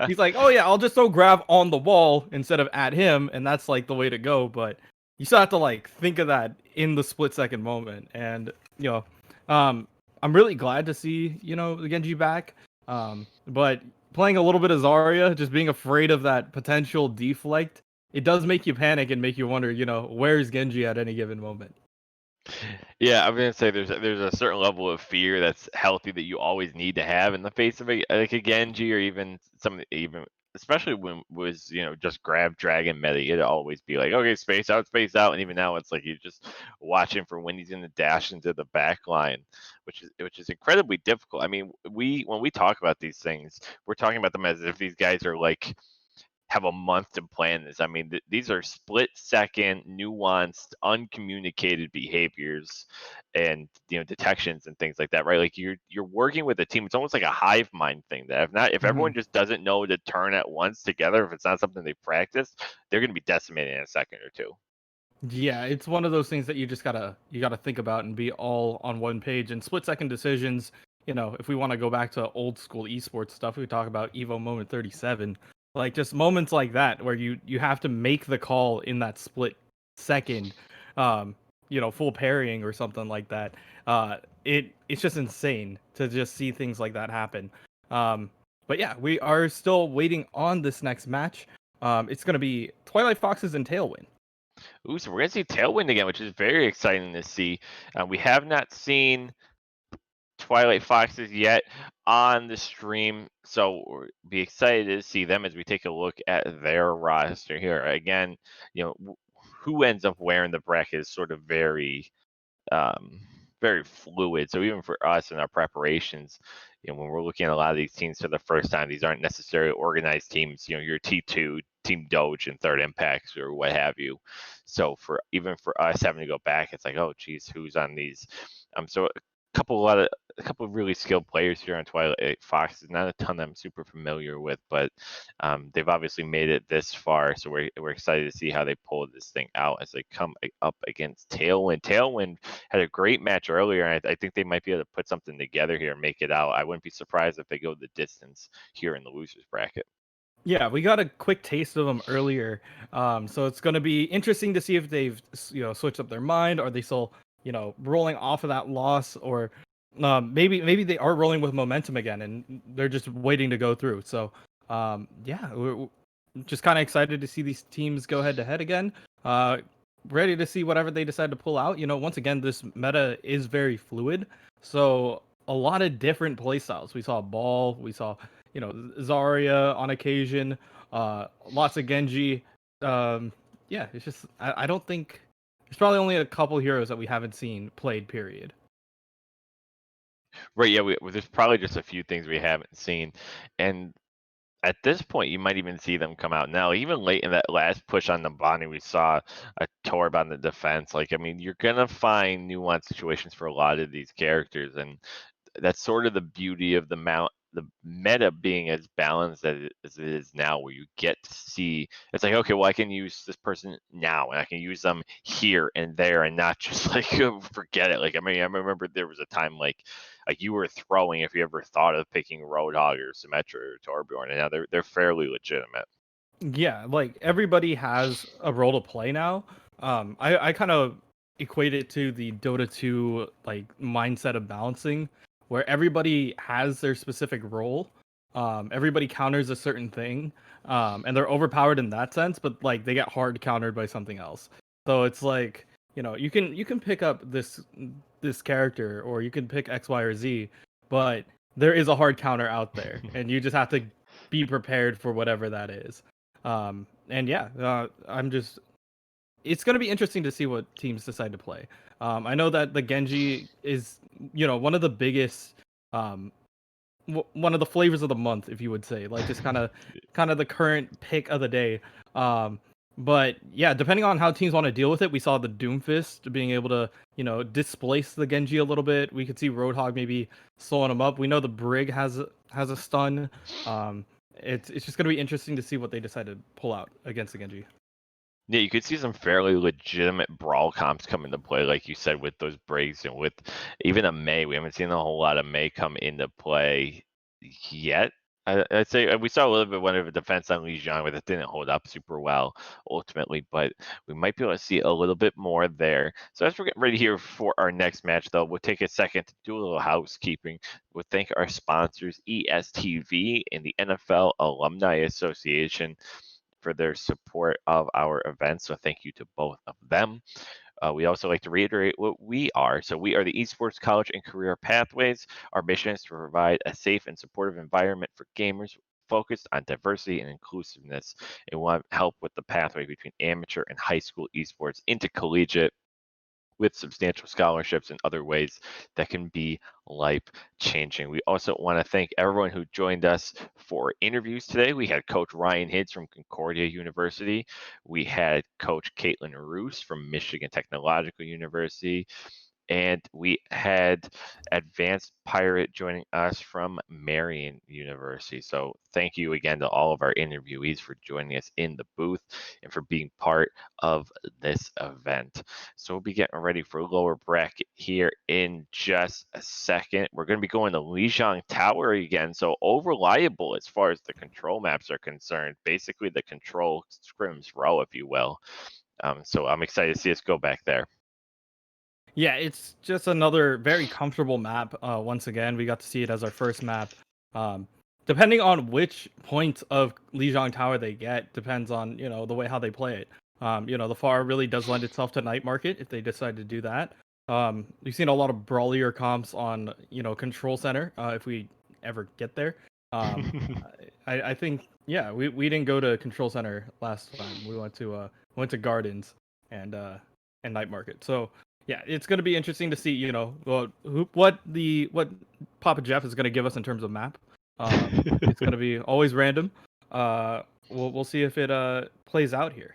D: he's like, oh yeah, I'll just throw Grav on the wall instead of at him, and that's like the way to go. But you still have to like think of that in the split-second moment, and I'm really glad to see the Genji back. but playing a little bit of Zarya, just being afraid of that potential deflect, it does make you panic and make you wonder, where's Genji at any given moment.
C: Yeah, I'm gonna say there's a certain level of fear that's healthy that you always need to have in the face of like a Genji or even even especially when was just grab dragon meta. It'd always be like, okay, space out, and even now it's like you're just watching for when he's gonna dash into the back line, which is incredibly difficult. I mean, when we talk about these things, we're talking about them as if these guys are like have a month to plan this. I mean, these are split second, nuanced, uncommunicated behaviors, and detections and things like that, right? Like you're working with a team. It's almost like a hive mind thing. That if everyone just doesn't know to turn at once together, if it's not something they practice, they're going to be decimated in a second or two.
D: Yeah, it's one of those things that you gotta think about and be all on one page. And split second decisions, if we want to go back to old school esports stuff, we talk about Evo moment 37. Like just moments like that where you have to make the call in that split second, full parrying or something like that. It's just insane to just see things like that happen. But yeah, we are still waiting on this next match. It's gonna be Twilight Foxes and Tailwind.
C: Ooh, so we're gonna see Tailwind again, which is very exciting to see. We have not seen Twilight Foxes yet on the stream, so we'll be excited to see them as we take a look at their roster here. Again, who ends up wearing the bracket is sort of very fluid. So even for us in our preparations, when we're looking at a lot of these teams for the first time, these aren't necessarily organized teams. Your T2, Team Doge, and Third Impacts or what have you. So even for us having to go back, it's like, oh geez, who's on these? So a couple of really skilled players here on Twilight Fox. Not a ton that I'm super familiar with, but they've obviously made it this far. So we're excited to see how they pull this thing out as they come up against Tailwind. Tailwind had a great match earlier, and I think they might be able to put something together here and make it out. I wouldn't be surprised if they go the distance here in the losers bracket.
D: Yeah, we got a quick taste of them earlier, so it's going to be interesting to see if they've switched up their mind. Are they still rolling off of that loss, or maybe they are rolling with momentum again and they're just waiting to go through. So yeah, we're just kind of excited to see these teams go head to head again. Ready to see whatever they decide to pull out. Once again, this meta is very fluid, so a lot of different playstyles. We saw Ball, we saw Zarya on occasion, lots of Genji. Yeah, it's just I don't think there's probably only a couple heroes that we haven't seen played. Period.
C: Right. Yeah. There's probably just a few things we haven't seen, and at this point, you might even see them come out now. Even late in that last push on the Bonnie, we saw a Torb on the defense. Like, I mean, you're gonna find nuanced situations for a lot of these characters, and that's sort of the beauty of the meta being as balanced as it is now, where you get to see it's like, okay, well, I can use this person now and I can use them here and there and not just like forget it. Like, I mean, I remember there was a time like you were throwing if you ever thought of picking Roadhog or Symmetra or Torbjorn, and now they're fairly legitimate.
D: Yeah, like everybody has a role to play now. I kind of equate it to the Dota 2 like mindset of balancing, where everybody has their specific role. Everybody counters a certain thing, and they're overpowered in that sense, but like they get hard countered by something else. So it's like you can pick up this character, or you can pick X, Y, or Z, but there is a hard counter out there, and you just have to be prepared for whatever that is. And yeah, it's going to be interesting to see what teams decide to play. I know that the Genji is, one of the biggest, one of the flavors of the month, if you would say, like just kind of the current pick of the day. But yeah, depending on how teams want to deal with it, we saw the Doomfist being able to, displace the Genji a little bit. We could see Roadhog maybe slowing him up. We know the Brig has a stun. It's just going to be interesting to see what they decide to pull out against the Genji.
C: Yeah, you could see some fairly legitimate brawl comps come into play, like you said, with those breaks and with even a Mei. We haven't seen a whole lot of Mei come into play yet. I'd say we saw a little bit of a defense on Lijiang, but it didn't hold up super well ultimately. But we might be able to see a little bit more there. So as we're getting ready here for our next match, though, we'll take a second to do a little housekeeping. We'll thank our sponsors, ESTV and the NFL Alumni Association, for their support of our events. So thank you to both of them. We also like to reiterate what we are. So we are the Esports College and Career Pathways. Our mission is to provide a safe and supportive environment for gamers focused on diversity and inclusiveness. And we want to help with the pathway between amateur and high school esports into collegiate, with substantial scholarships and other ways that can be life-changing. We also want to thank everyone who joined us for interviews today. We had Coach Ryan Hidds from Concordia University. We had Coach Caitlin Roos from Michigan Technological University. And we had Advanced Pirate joining us from Marian University. So thank you again to all of our interviewees for joining us in the booth and for being part of this event. So we'll be getting ready for lower bracket here in just a second. We're going to be going to Lijiang Tower again. So over-liable as far as the control maps are concerned. Basically the control scrims row, if you will. So I'm excited to see us go back there.
D: Yeah, it's just another very comfortable map. Once again, we got to see it as our first map. Depending on which point of Lijiang Tower they get, depends on the way how they play it. The FAR really does lend itself to Night Market if they decide to do that. We've seen a lot of brawlier comps on Control Center if we ever get there. I think we didn't go to Control Center last time. We went to Gardens and Night Market. So. Yeah, it's going to be interesting to see, what Papa Jeff is going to give us in terms of map. It's going to be always random. We'll see if it plays out here.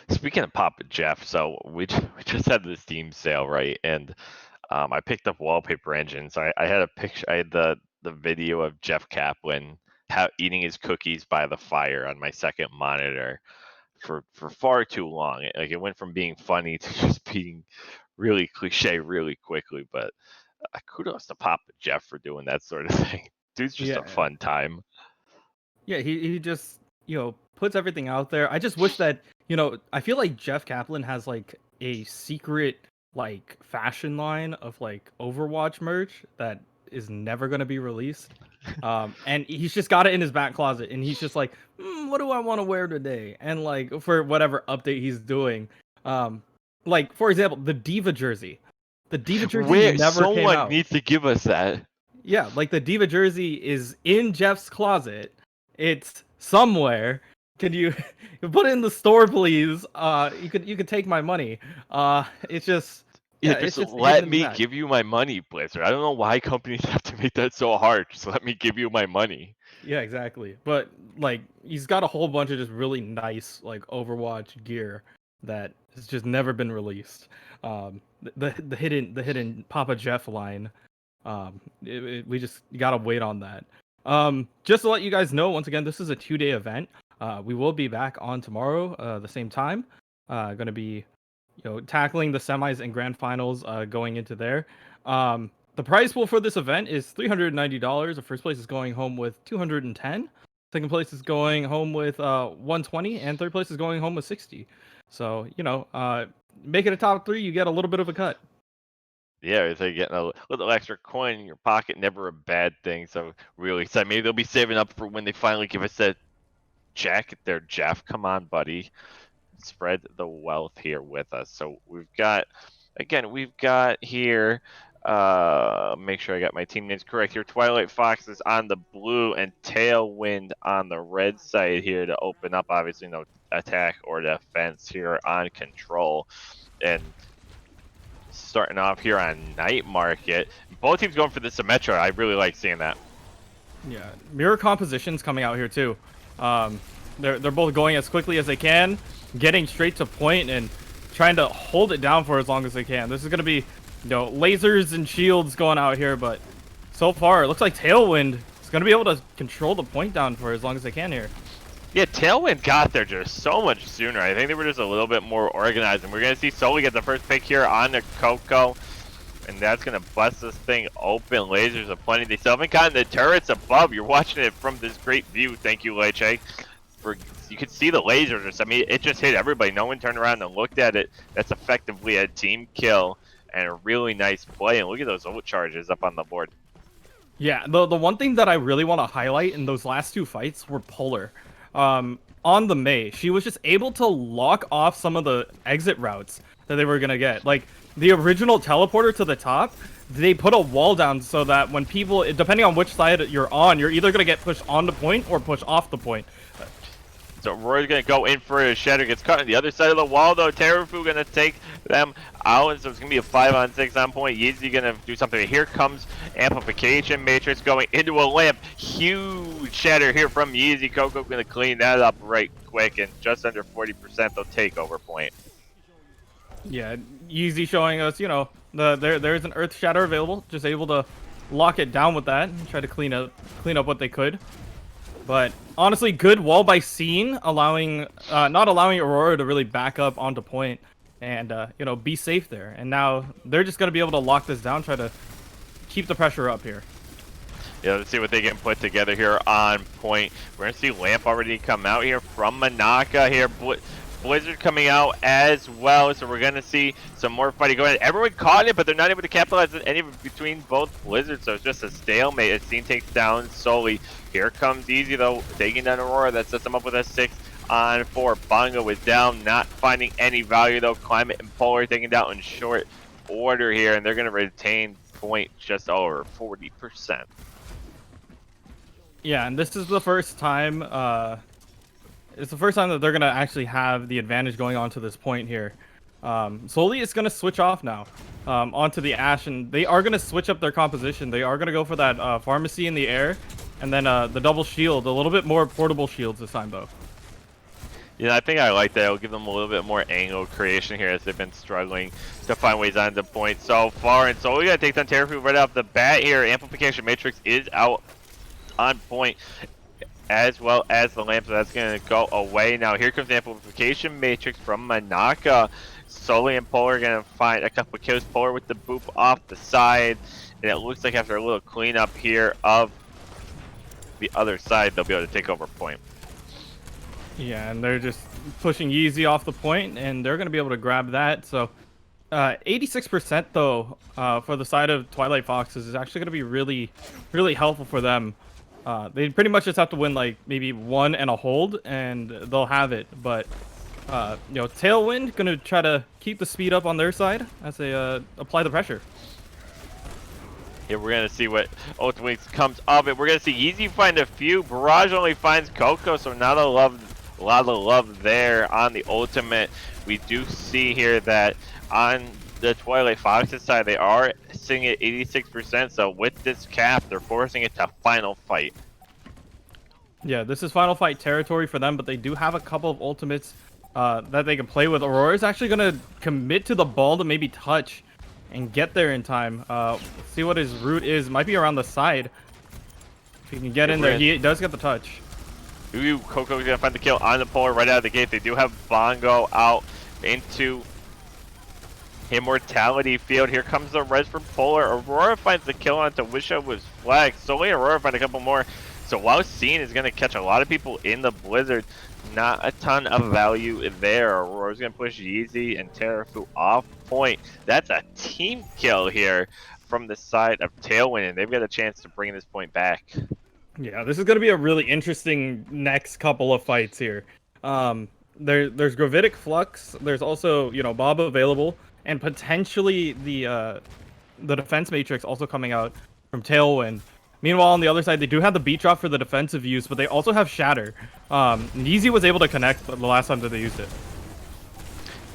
C: Speaking of Papa Jeff, so we just had the Steam sale, right? And I picked up Wallpaper Engine. So I had a picture. I had the video of Jeff Kaplan eating his cookies by the fire on my second monitor. For far too long. It went from being funny to just being really cliche really quickly. But kudos to Papa Jeff for doing that sort of thing. Dude's just a fun time.
D: Yeah, he just puts everything out there. I just wish that I feel like Jeff Kaplan has like a secret like fashion line of like Overwatch merch that is never going to be released. And he's just got it in his back closet, and he's just like, what do I want to wear today? And like for whatever update he's doing, like for example, the Diva jersey. The Diva jersey never came out.
C: Someone needs to give us that.
D: Yeah, like the Diva jersey is in Jeff's closet. It's somewhere. Can you put it in the store, please? You could take my money. It's just.
C: Yeah, just let me give you my money, Blizzard. I don't know why companies have to make that so hard. Just let me give you my money.
D: Yeah, exactly. But like, he's got a whole bunch of just really nice like Overwatch gear that has just never been released. The hidden Papa Jeff line. We just gotta wait on that. Just to let you guys know, once again, this is a 2-day event. We will be back on tomorrow, the same time. Gonna be tackling the semis and grand finals going into there. The prize pool for this event is $390. The first place is going home with $210. Second place is going home with $120, and third place is going home with $60. So make it a top 3, you get a little bit of a cut.
C: Yeah, it's like getting a little extra coin in your pocket, never a bad thing. So really excited. Maybe they'll be saving up for when they finally give us that jacket there. Jeff, come on, buddy. Spread the wealth here with us. So we've got here, make sure I got my team names correct here. Twilight Foxes on the blue and Tailwind on the red side here to open up. Obviously no attack or defense here on Control. And starting off here on Night Market. Both teams going for the Symmetra. I really like seeing that.
D: Yeah, mirror compositions coming out here too. They're both going as quickly as they can, getting straight to point and trying to hold it down for as long as they can. This is going to be, lasers and shields going out here, but so far it looks like Tailwind is going to be able to control the point down for as long as they can here.
C: Yeah, Tailwind got there just so much sooner. I think they were just a little bit more organized, and we're going to see Soli get the first pick here on the Coco. and that's gonna bust this thing open. Lasers aplenty. They still haven't gotten the turrets above. You're watching it from this great view. Thank you, Leche. You can see the lasers. I mean, it just hit everybody. No one turned around and looked at it. That's effectively a team kill and a really nice play. And look at those ult charges up on the board.
D: Yeah, the one thing that I really want to highlight in those last two fights were Polar. On the Mei, she was just able to lock off some of the exit routes that they were gonna get. Like the original teleporter to the top, they put a wall down so that when people, depending on which side you're on, you're either gonna get pushed on the point or pushed off the point.
C: So Roy's gonna go in for a shatter, gets caught on the other side of the wall though. Terrafu gonna take them out, and so it's gonna be a 5-on-6 on point. Yeezy gonna do something. Here comes Amplification Matrix going into a lamp. Huge shatter here from Yeezy. Coco gonna clean that up right quick, and just under 40% they'll take over point.
D: Yeah, Yeezy showing us, you know, there's an Earth Shatter available. Just able to lock it down with that and try to clean up what they could. But honestly, good wall by Scene, allowing not allowing Aurora to really back up onto point and you know, be safe there. And now they're just gonna be able to lock this down, try to keep the pressure up here.
C: Yeah, let's see what they can put together here on point. We're gonna see Lamp already come out here from Manaka here. Blizzard coming out as well, so we're gonna see some more fighting going on. Everyone caught it, but they're not able to capitalize on any between both Blizzards, so it's just a stalemate. As Scene takes down Soli. Here comes Easy though, taking down Aurora. That sets them up with a 6-on-4. Bongo is down, not finding any value though. Climate and Polar taken down in short order here, and they're gonna retain point just over 40%.
D: Yeah, and this is the first time. It's the first time that they're gonna actually have the advantage going on to this point here. Soli is gonna switch off now onto the Ashe, and they are gonna switch up their composition. They are gonna go for that pharmacy in the air, and then the double shield, a little bit more portable shields this time though.
C: Yeah, I think I like that. It'll give them a little bit more angle creation here as they've been struggling to find ways onto point so far. And so we gotta take down Terrafu right off the bat here. Amplification Matrix is out on point, as well as the lamp, so that's going to go away. Now here comes the Amplification Matrix from Manaka. Soli and Polar are going to find a couple kills. Polar with the boop off the side, and it looks like after a little cleanup here of the other side, they'll be able to take over point.
D: Yeah, and they're just pushing Yeezy off the point, and they're going to be able to grab that. So 86% though for the side of Twilight Foxes is actually going to be really, really helpful for them. They pretty much just have to win like maybe one and a hold, and they'll have it. But you know, Tailwind gonna try to keep the speed up on their side as they apply the pressure.
C: Yeah, we're gonna see what ultimately comes of it. We're gonna see Yeezy find a few. Barrage only finds Coco, so not a lot of love there on the ultimate. We do see here that on the Twilight Foxes side, they are sitting at 86%, so with this cap, they're forcing it to final fight.
D: Yeah, this is final fight territory for them, but they do have a couple of ultimates that they can play with. Aurora's actually going to commit to the ball to maybe touch and get there in time. See what his route is. Might be around the side. If he can get in there, he does get the touch.
C: Ooh, Coco's going to find the kill on the Polar right out of the gate. They do have Bongo out into Immortality field. Here comes the res from Polar. Aurora finds the kill onto Wisho was flagged. Soli and Aurora find a couple more. So while Scene is going to catch a lot of people in the Blizzard, not a ton of value there. Aurora's going to push Yeezy and Terrafu off point. That's a team kill here from the side of Tailwind, and they've got a chance to bring this point back.
D: Yeah, this is going to be a really interesting next couple of fights here. There's Gravitic Flux. There's also, you know, Bob available. And potentially the defense matrix also coming out from Tailwind. Meanwhile, on the other side, they do have the beat drop for the defensive use, but they also have Shatter. Yeezy was able to connect the last time that they used it.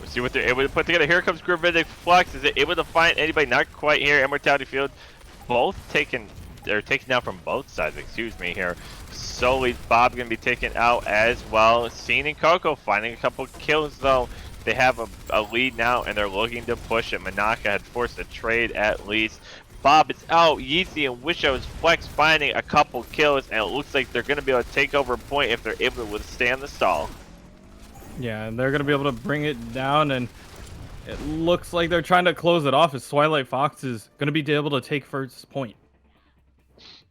C: We'll see what they're able to put together. Here comes Gravitic Flux. Is it able to find anybody? Not quite here. Immortality field, both taken. They're taken down from both sides. Excuse me here. Solely Bob gonna be taken out as well. Scene and Coco finding a couple kills though. They have a lead now, and they're looking to push it. Manaka had forced a trade at least. Bob is out. Yeezy and Wisho's Flex finding a couple kills, and it looks like they're going to be able to take over point if they're able to withstand the stall.
D: Yeah, and they're going to be able to bring it down, and It looks like they're trying to close it off as Twilight Fox is going to be able to take first point.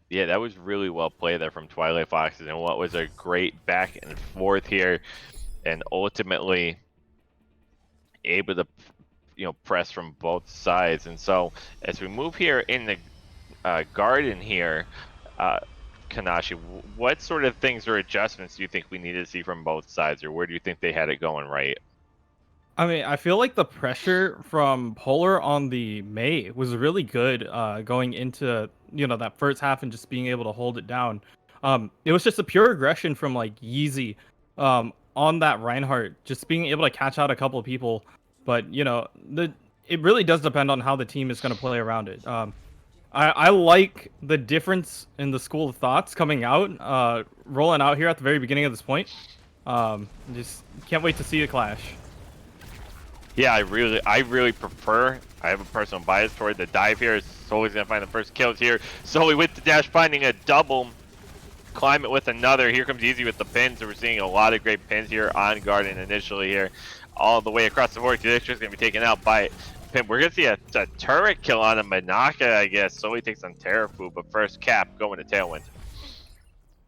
C: Yeah, that was really well played there from Twilight Foxes, and what was a great back and forth here, and ultimately able to, press from both sides. And so as we move here in the garden here, Kanashi, what sort of things or adjustments do you think we need to see from both sides, or where do you think they had it going right?
D: I mean, I feel like the pressure from Polar on the Mei was really good going into, that first half and just being able to hold it down. It was just a pure aggression from like Yeezy on that Reinhardt, just being able to catch out a couple of people. But, it really does depend on how the team is going to play around it. I like the difference in the school of thoughts coming out, rolling out here at the very beginning of this point. Just can't wait to see the clash.
C: Yeah, I really prefer. I have a personal bias toward the dive here. Sully's gonna find the first kills here. Sully with the dash, finding a double. Climate with another. Here comes Easy with the pins. So we're seeing a lot of great pins here on Garden initially here, all the way across the board. The is gonna be taken out by Pimp. We're gonna see a turret kill on a Manaka, I guess. Sully takes on Terrafu, but first Cap going to Tailwind.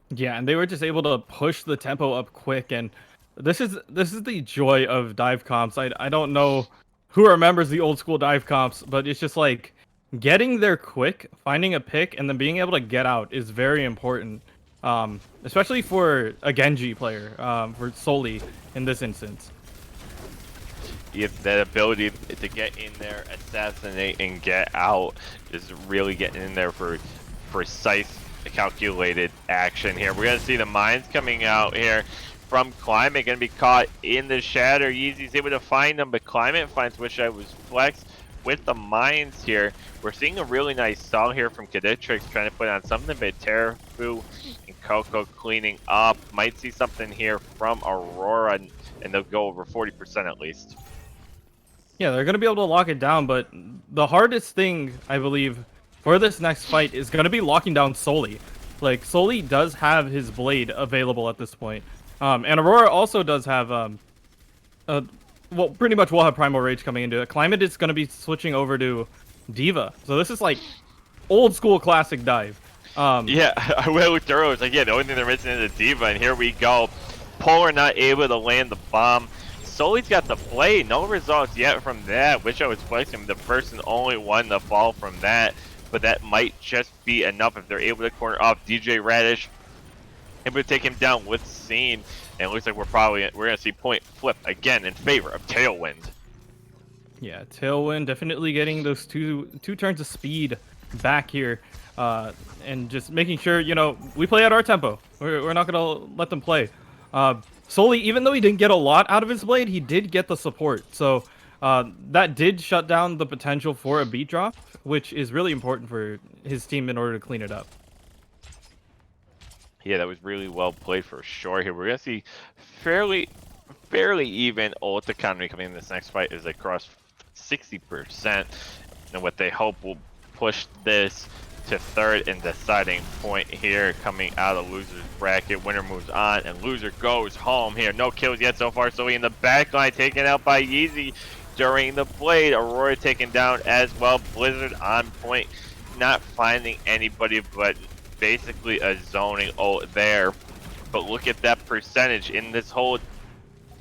D: Yeah, and they were just able to push the tempo up quick, and this is the joy of dive comps. I don't know who remembers the old school dive comps, but it's just like getting there quick, finding a pick, and then being able to get out is very important. Especially for a Genji player, for Soli in this instance.
C: If that ability to get in there, assassinate, and get out is really getting in there for precise, calculated action here. We're gonna see the mines coming out here from Climate, gonna be caught in the shatter. Yeezy's able to find them, but Climate finds Wish I Was Flex with the mines here. We're seeing a really nice stall here from Cadettrix trying to put on something, but Terrafu and Coco cleaning up. Might see something here from Aurora, and they'll go over 40% at least.
D: Yeah, they're going to be able to lock it down, but the hardest thing, I believe, for this next fight is going to be locking down Soli. Like, Soli does have his blade available at this point. And Aurora also does have, well, pretty much will have Primal Rage coming into it. Climate is going to be switching over to Diva. So this is like old school classic dive.
C: Yeah, I went with Duro. It's like, yeah, the only thing they're missing is a Diva, and here we go. Polar not able to land the bomb. Soli's got the play. No results yet from that. Wish I was flexing the first and only one to fall from that, but that might just be enough if they're able to corner off DJ Radish. Able to take him down with Scene, and it looks like we're gonna see point flip again in favor of Tailwind.
D: Yeah, Tailwind definitely getting those two turns of speed back here, and just making sure, you know, we play at our tempo. We're not gonna let them play. Soli, even though he didn't get a lot out of his blade, he did get the support. So that did shut down the potential for a beat drop, which is really important for his team in order to clean it up.
C: Yeah, that was really well played for sure here. We're going to see fairly even ult economy coming in this next fight is across 60%. And what they hope will push this to third and deciding point here coming out of loser's bracket. Winner moves on and loser goes home here. No kills yet so far. So in the back line taken out by Yeezy during the blade. Aurora taken down as well. Blizzard on point. Not finding anybody but basically a zoning ult there. But look at that percentage in this hold.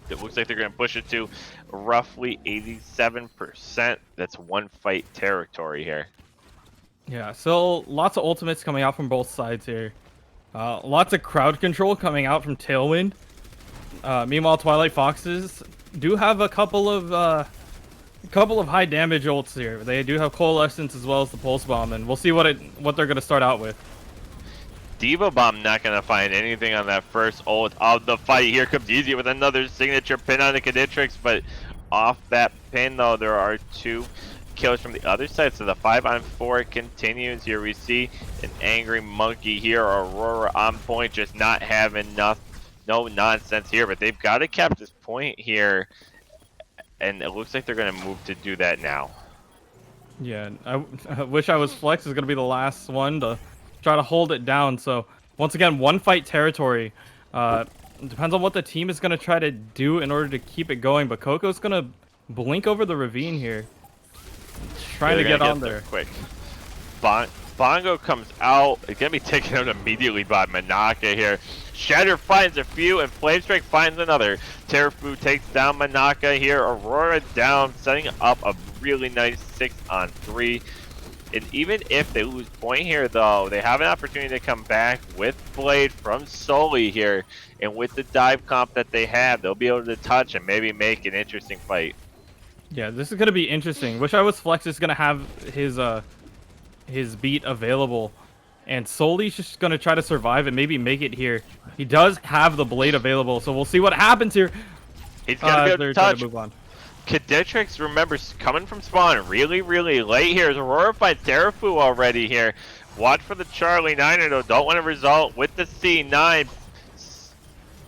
C: It looks like they're going to push it to roughly 87%. That's one fight territory here.
D: Yeah, so lots of ultimates coming out from both sides here. Lots of crowd control coming out from Tailwind. Meanwhile, Twilight Foxes do have a couple of high damage ults here. They do have Coalescence as well as the Pulse Bomb, and we'll see what they're going to start out with.
C: Diva Bomb not going to find anything on that first ult of the fight. Here comes Easy with another signature pin on the Cadettrix, but off that pin, though, there are two kills from the other side. So the 5-on-4 continues. Here we see an angry monkey here. Aurora on point, just not having enough. No nonsense here, but they've got to cap this point here. And it looks like they're going to move to do that now.
D: Yeah, I wish I was Flex is going to be the last one to try to hold it down. So once again, one fight territory. Depends on what the team is going to try to do in order to keep it going. But Coco's going to blink over the ravine here. Trying
C: They're
D: to get
C: gonna
D: on there.
C: quick. Bongo comes out. It's gonna be taken out immediately by Manaka here. Shatter finds a few, and Flamestrike finds another. Terrafu takes down Manaka here. Aurora down, setting up a really nice 6-on-3. And even if they lose point here, though, they have an opportunity to come back with Blade from Sully here. And with the dive comp that they have, they'll be able to touch and maybe make an interesting fight.
D: Yeah, this is gonna be interesting. Wish I was Flex is gonna have his beat available, and Sully's just gonna try to survive and maybe make it here. He does have the blade available, so we'll see what happens here.
C: He's gonna be able to touch.
D: To move on.
C: Cadetrix, remember, coming from spawn really late here. Aurora finds Terrafu already here. Watch for the Charlie 9er, though. Don't want to result with the C9.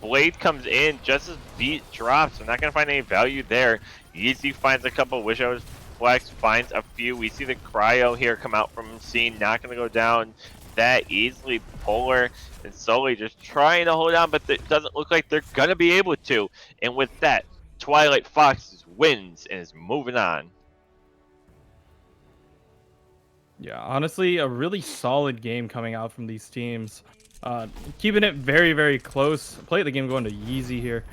C: Blade comes in just as beat drops. So not going to find any value there. Easy finds a couple. Wish I was Flex finds a few. We see the Cryo here come out from scene. Not going to go down that easily. Polar and Sully just trying to hold on, but it doesn't look like they're going to be able to. And with that, Twilight Fox wins and is moving on.
D: Yeah, honestly, a really solid game coming out from these teams. Keeping it very close. Play the game going to Yeezy here.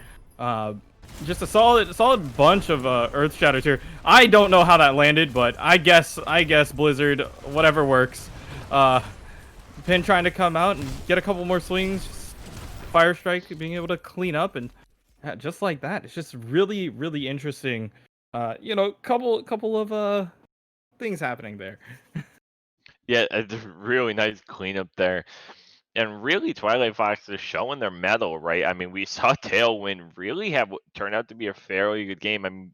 D: Just a solid bunch of Earth Shatters here. I don't know how that landed, but I guess Blizzard, whatever works. Pin trying to come out and get a couple more swings. Fire Strike being able to clean up, and just like that, it's just really interesting. You know, couple of things happening there.
C: Yeah, a really nice cleanup there. And really, Twilight Fox is showing their mettle, right? I mean, we saw Tailwind really have what turned out to be a fairly good game. I mean,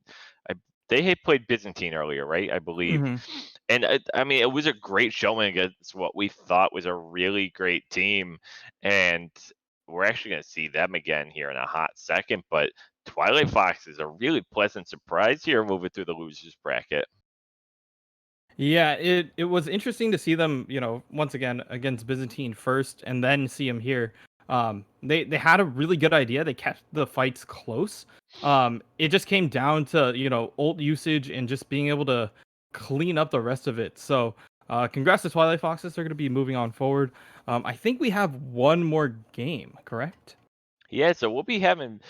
C: they had played Byzantine earlier, right? I believe. And I mean, it was a great showing against what we thought was a really great team. And we're actually going to see them again here in a hot second. But Twilight Fox is a really pleasant surprise here moving through the losers bracket.
D: Yeah, it was interesting to see them, you know, once again against Byzantine first, and then see them here. They had a really good idea. They kept the fights close. It just came down to, you know, ult usage and just being able to clean up the rest of it. So, congrats to Twilight Foxes. They're going to be moving on forward. I think we have one more game, correct?
C: Yeah, so we'll be having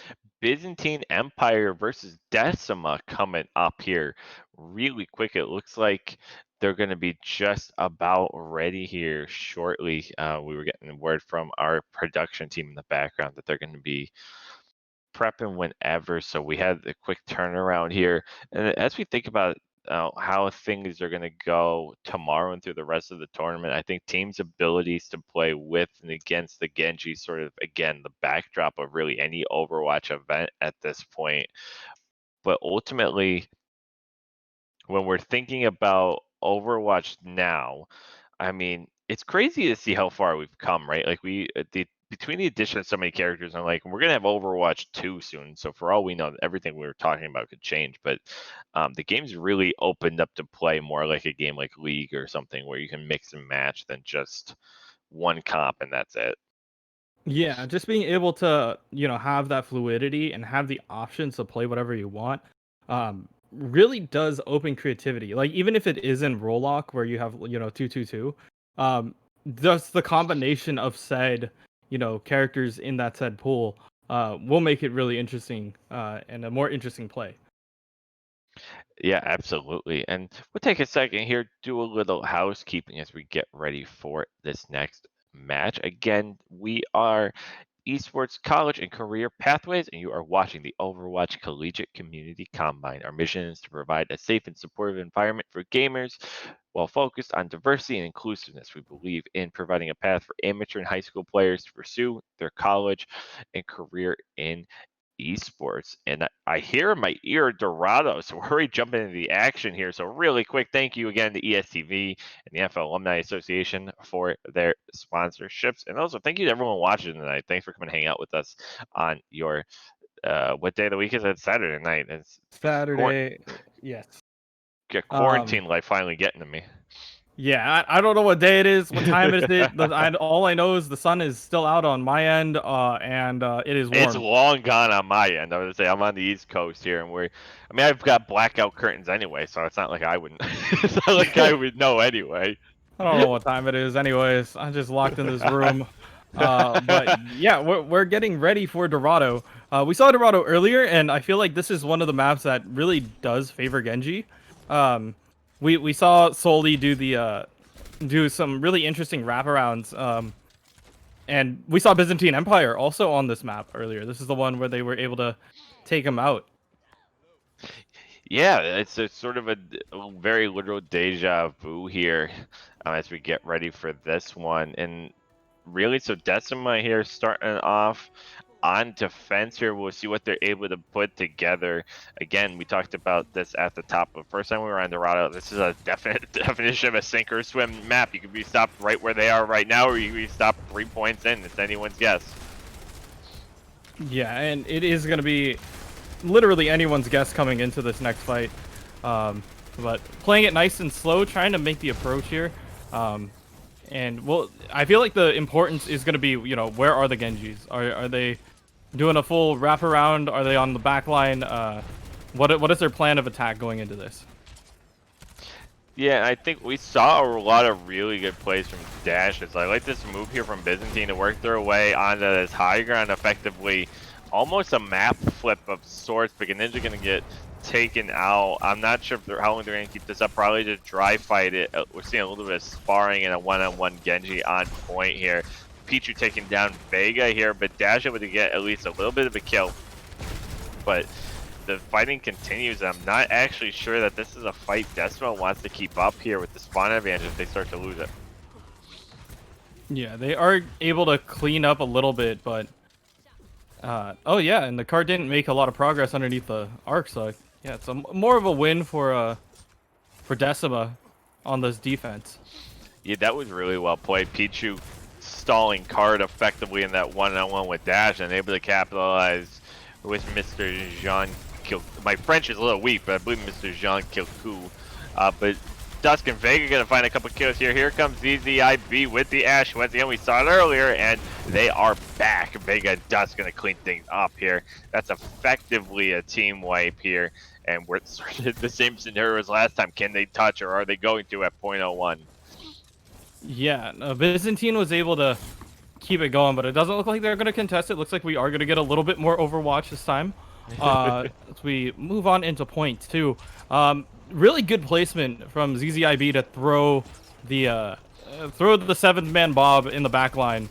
C: Byzantine Empire versus Decima coming up here really quick. It looks like they're going to be just about ready here shortly. We were getting word from our production team in the background that they're going to be prepping whenever. So we had a quick turnaround here. And as we think about how things are going to go tomorrow and through the rest of the tournament, I think teams' abilities to play with and against the Genji sort of, again, the backdrop of really any Overwatch event at this point. But ultimately, when we're thinking about Overwatch now, I mean, it's crazy to see how far we've come, right? Like between the addition of so many characters, I'm like, we're gonna have Overwatch 2 soon. So for all we know, everything we were talking about could change. But the game's really opened up to play more like a game like League or something where you can mix and match than just one comp and that's it.
D: Yeah, just being able to, you know, have that fluidity and have the options to play whatever you want, really does open creativity. Like even if it is in Rollock where you have, you know, 2-2-2, just the combination of said, you know, characters in that said pool, will make it really interesting, and a more interesting play.
C: Yeah, absolutely. And we'll take a second here, do a little housekeeping as we get ready for this next match. Again, we are Esports College and Career Pathways, and you are watching the Overwatch Collegiate Community Combine. Our mission is to provide a safe and supportive environment for gamers while focused on diversity and inclusiveness. We believe in providing a path for amateur and high school players to pursue their college and career in esports. And I hear in my ear Dorado, so we're already jumping into the action here. So really quick, thank you again to ESTV and the NFL Alumni Association for their sponsorships, and also thank you to everyone watching tonight. Thanks for coming and hang out with us on your what day of the week is it? Saturday night. It's
D: Saturday, yes.
C: quarantine life finally getting to me.
D: Yeah, I don't know what day it is, what time is it. All I know is the sun is still out on my end, and it is warm.
C: It's long gone on my end. I would say I'm on the East Coast here, and I mean, I've got blackout curtains anyway, so it's not like I wouldn't. It's not like I would know anyway.
D: I don't know what time it is, anyways. I'm just locked in this room. But yeah, we're getting ready for Dorado. We saw Dorado earlier, and I feel like this is one of the maps that really does favor Genji. We saw Soli do some really interesting wraparounds. And we saw Byzantine Empire also on this map earlier. This is the one where they were able to take him out.
C: Yeah, it's a sort of a very literal deja vu here as we get ready for this one. And really, so Decima here starting off on defense here. We'll see what they're able to put together. Again, we talked about this at the top, but first time we were on Dorado, this is a definite definition of a sink or swim map. You can be stopped right where they are right now, or you can be stopped 3 points in. It's anyone's guess.
D: Yeah, and it is going to be literally anyone's guess coming into this next fight. But playing it nice and slow, trying to make the approach here. And well, I feel like the importance is going to be, where are the Genjis? Are they doing a full wraparound? Are they on the back line? What is their plan of attack going into this?
C: Yeah, I think we saw a lot of really good plays from Dash. I like this move here from Byzantine to work their way onto this high ground effectively. Almost a map flip of sorts, but Ninja going to get taken out. I'm not sure how long they're going to keep this up. Probably just dry fight it. We're seeing a little bit of sparring and a one-on-one Genji on point here. Pichu taking down Vega here, but Dash able to get at least a little bit of a kill. But the fighting continues. I'm not actually sure that this is a fight Decima wants to keep up here with the spawn advantage if they start to lose it.
D: Yeah, they are able to clean up a little bit, but oh yeah, and the card didn't make a lot of progress underneath the arc, so yeah, it's more of a win for Decima on this defense.
C: Yeah, that was really well played. Pichu stalling card effectively in that one-on-one with Dash and able to capitalize with Mr. Jean Kil. My French is a little weak, but I believe Mr. Jean Kilku. But Dusk and Vega gonna find a couple kills here. Here comes ZZIB with the Ash. Once again, we saw it earlier, and they are back. Vega and Dusk gonna clean things up here. That's effectively a team wipe here, and we're sort of the same scenario as last time. Can they touch, or are they going to at .01?
D: Yeah, Byzantine was able to keep it going, but it doesn't look like they're gonna contest it. Looks like we are gonna get a little bit more Overwatch this time. As we move on into point two. Really good placement from ZZIB to throw the seventh man Bob in the back line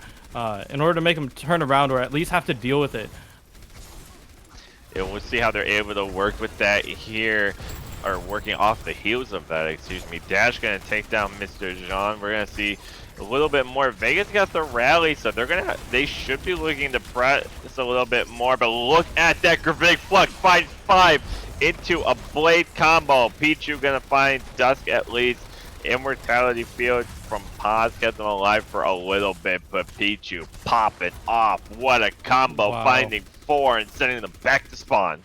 D: in order to make him turn around or at least have to deal with it.
C: Yeah, we'll see how they're able to work with that here, or working off the heels of that, excuse me. Dash gonna take down Mr. Jean. We're gonna see a little bit more. Vegas got the rally, so they should be looking to press a little bit more, but look at that Gravitic Flux, finds 5 into a blade combo. Pichu gonna find Dusk at least. Immortality Field from Paz kept them alive for a little bit, but Pichu popping off. What a combo,
D: Wow.
C: finding 4 and sending them back to spawn.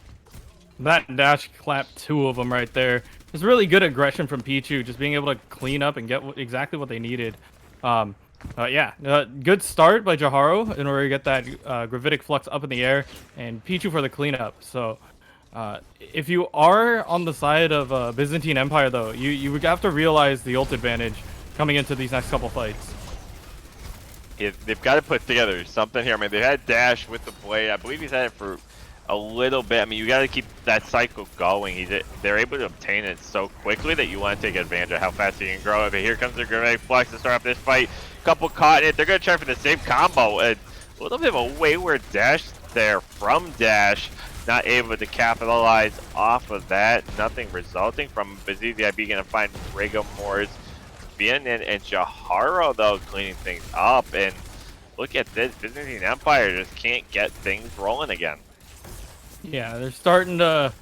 D: That dash clapped 2 of them right there. It's really good aggression from Pichu, just being able to clean up and get exactly what they needed. Good start by Jaharo in order to get that Gravitic Flux up in the air, and Pichu for the cleanup. So if you are on the side of Byzantine Empire, though, you would have to realize the ult advantage coming into these next couple fights.
C: They've got to put together something here. I mean, they had Dash with the blade. I believe he's had it for a little bit. I mean, you got to keep that cycle going. They're able to obtain it so quickly that you want to take advantage of how fast you can grow it. But here comes the Gravitic Flux to start off this fight. Couple caught in it. They're going to try for the same combo. A little bit of a wayward dash there from Dash. Not able to capitalize off of that. Nothing resulting from ZZIB going to find Rigamores, Vietnam, and Jaharo, though, cleaning things up. And look at this. Byzantine Empire just can't get things rolling again.
D: Yeah, they're starting to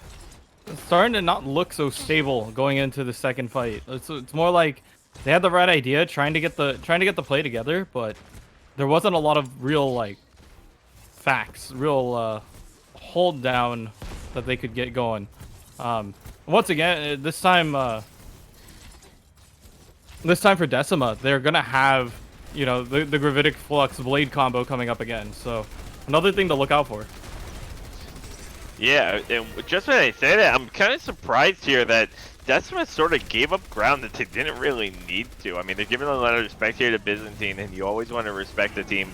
D: not look so stable going into the second fight. It's more like they had the right idea, trying to get the play together, but there wasn't a lot of real facts, real hold down that they could get going. Once again, this time this time for Decima, they're gonna have, you know, the Gravitic Flux Blade combo coming up again. So another thing to look out for.
C: Yeah, and just when I say that, I'm kind of surprised here that Decima sort of gave up ground that they didn't really need to. I mean, they're giving a lot of respect here to Byzantine, and you always want to respect the team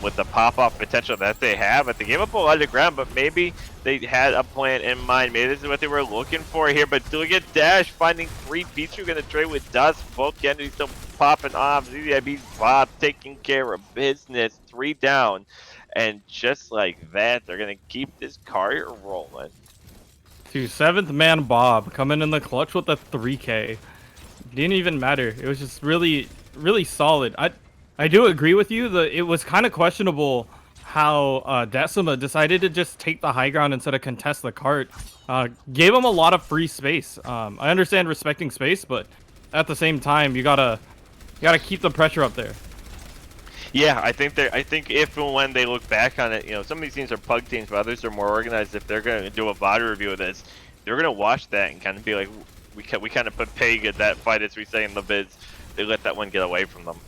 C: with the pop-off potential that they have. But they gave up a lot of ground, but maybe they had a plan in mind. Maybe this is what they were looking for here. But look at Dash finding 3 Pichu, going to trade with Dust. Both Kennedys still popping off. ZZIB's Bob taking care of business. 3 down. And just like that, they're going to keep this cart rolling.
D: To 7th man Bob coming in the clutch with a 3K. Didn't even matter. It was just really, really solid. I do agree with you that it was kind of questionable how Decima decided to just take the high ground instead of contest the cart. Gave him a lot of free space. I understand respecting space, but at the same time, you gotta keep the pressure up there.
C: Yeah, I think if and when they look back on it, you know, some of these teams are pug teams, but others are more organized. If they're going to do a VOD review of this, they're going to watch that and kind of be like, we kind of put peg at that fight, as we say in the vids. They let that one get away from them.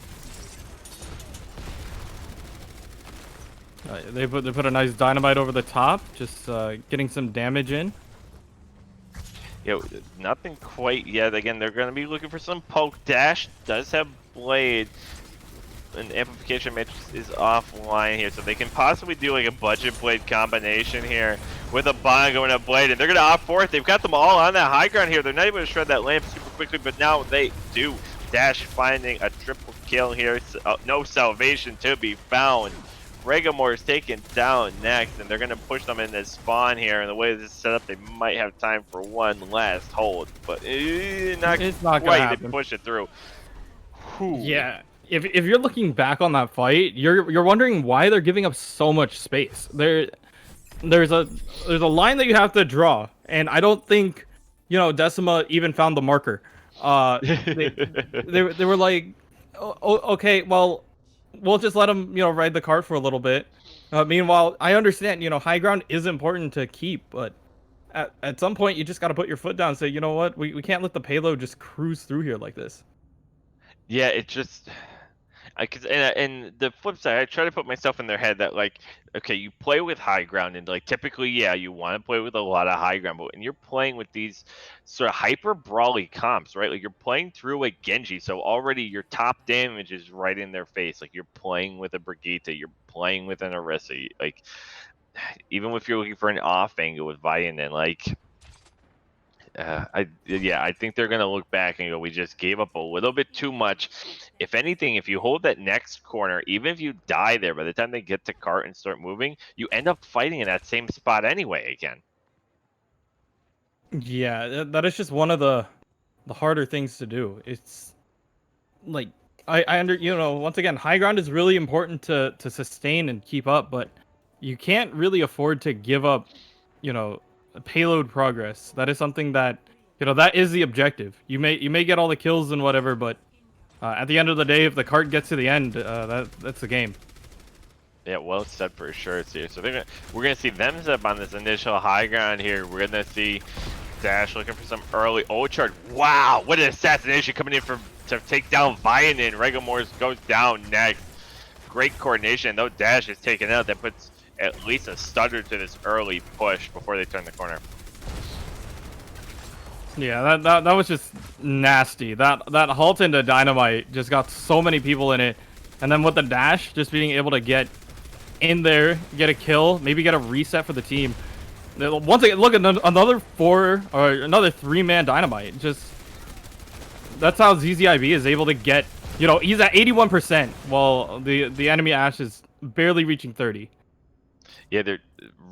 D: They put a nice dynamite over the top, just getting some damage in.
C: You know, nothing quite yet. Again, they're going to be looking for some poke. Dash does have blade. And amplification matrix is offline here, so they can possibly do like a budget blade combination here with a bond going to blade, and they're going to opt for it. They've got them all on that high ground here. They're not able to shred that lamp super quickly, but now they do. Dash finding a triple kill here. No salvation to be found. Regamore is taken down next, and they're going to push them in this spawn here. And the way this is set up, they might have time for one last hold, but it's not quite. They push it through. Whew.
D: Yeah. If you're looking back on that fight, you're wondering why they're giving up so much space. There's a line that you have to draw, and I don't think, you know, Decima even found the marker. They were like, oh, okay, well, we'll just let them, you know, ride the cart for a little bit. Meanwhile, I understand, you know, high ground is important to keep, but at some point you just got to put your foot down and say, you know what, we can't let the payload just cruise through here like this.
C: Yeah, it just, and the flip side, I try to put myself in their head that, like, okay, you play with high ground, and like typically, yeah, you want to play with a lot of high ground, but when you're playing with these sort of hyper brawly comps, right? Like you're playing through a Genji, so already your top damage is right in their face. Like you're playing with a Brigitte, you're playing with an Orisa, like even if you're looking for an off angle with Vianen, like. I think they're gonna look back and go, we just gave up a little bit too much. If anything, if you hold that next corner, even if you die there, by the time they get to cart and start moving, you end up fighting in that same spot anyway again.
D: Yeah, that is just one of the harder things to do. It's like you know, once again, high ground is really important to sustain and keep up, but you can't really afford to give up, you know, payload progress. That is something that, you know, that is the objective. You may get all the kills and whatever, but at the end of the day, if the cart gets to the end, that's the game.
C: Yeah, well said for sure. So we're gonna see them set up on this initial high ground here. We're gonna see Dash looking for some early Ochard. Wow, what an assassination coming in to take down Vianen. Regamore goes down next. Great coordination. Though Dash is taken out, that puts at least a stutter to this early push before they turn the corner.
D: Yeah, that was just nasty. That halt into dynamite just got so many people in it, and then with the dash, just being able to get in there, get a kill, maybe get a reset for the team. Once again, look at another 3-man dynamite. Just that's how ZZIB is able to get. You know, he's at 81%, while the enemy Ashe is barely reaching 30.
C: Yeah, they're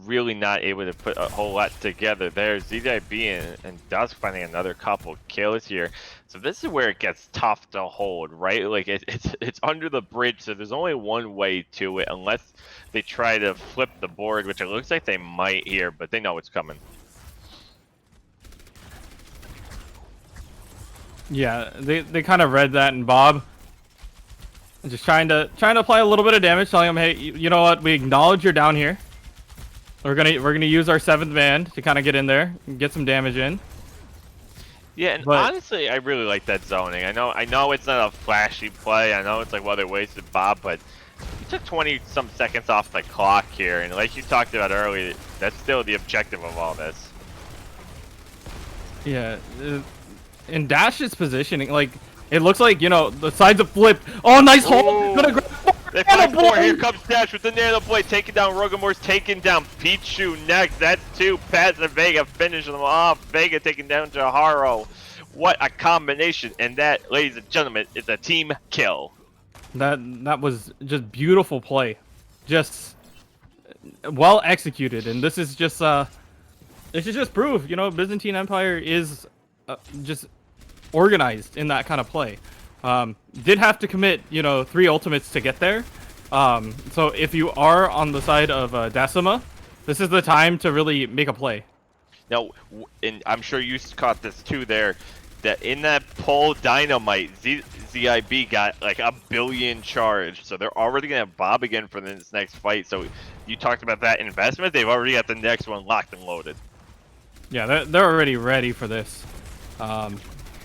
C: really not able to put a whole lot together there. ZZIB and Dusk finding another couple kills here. So this is where it gets tough to hold, right? Like it's under the bridge, so there's only one way to it, unless they try to flip the board, which it looks like they might here, but they know it's coming.
D: Yeah, they kind of read that, and Bob just trying to apply a little bit of damage, telling him, hey, you know what? We acknowledge you're down here. We're gonna use our 7th man to kind of get in there and get some damage in.
C: Yeah, and
D: But
C: honestly, I really like that zoning. I know it's not a flashy play. I know it's like, well, they wasted Bob, but you took 20 some seconds off the clock here, and like you talked about earlier, that's still the objective of all this.
D: yeah, in Dash's positioning, like it looks like the sides have flipped. Oh, nice hold! Gonna grab
C: They find four. Here comes Dash with the Nano Blade, taking down Rogamor's, taking down Pichu next. That's two. Paz and Vega finishing them off. Vega taking down Jaharo. What a combination! And that, ladies and gentlemen, is a team kill.
D: That was just beautiful play, just well executed, and this is just this is just proof. Byzantine Empire is just organized in that kind of play. Did have to commit 3 ultimates to get there. So if you are on the side of Decima, this is the time to really make a play.
C: Now, and I'm sure you caught this too there, that in that pull Dynamite, ZIB got like 1 billion charge. So they're already going to have Bob again for this next fight. So you talked about that investment. They've already got the next one locked and loaded.
D: Yeah, they're already ready for this.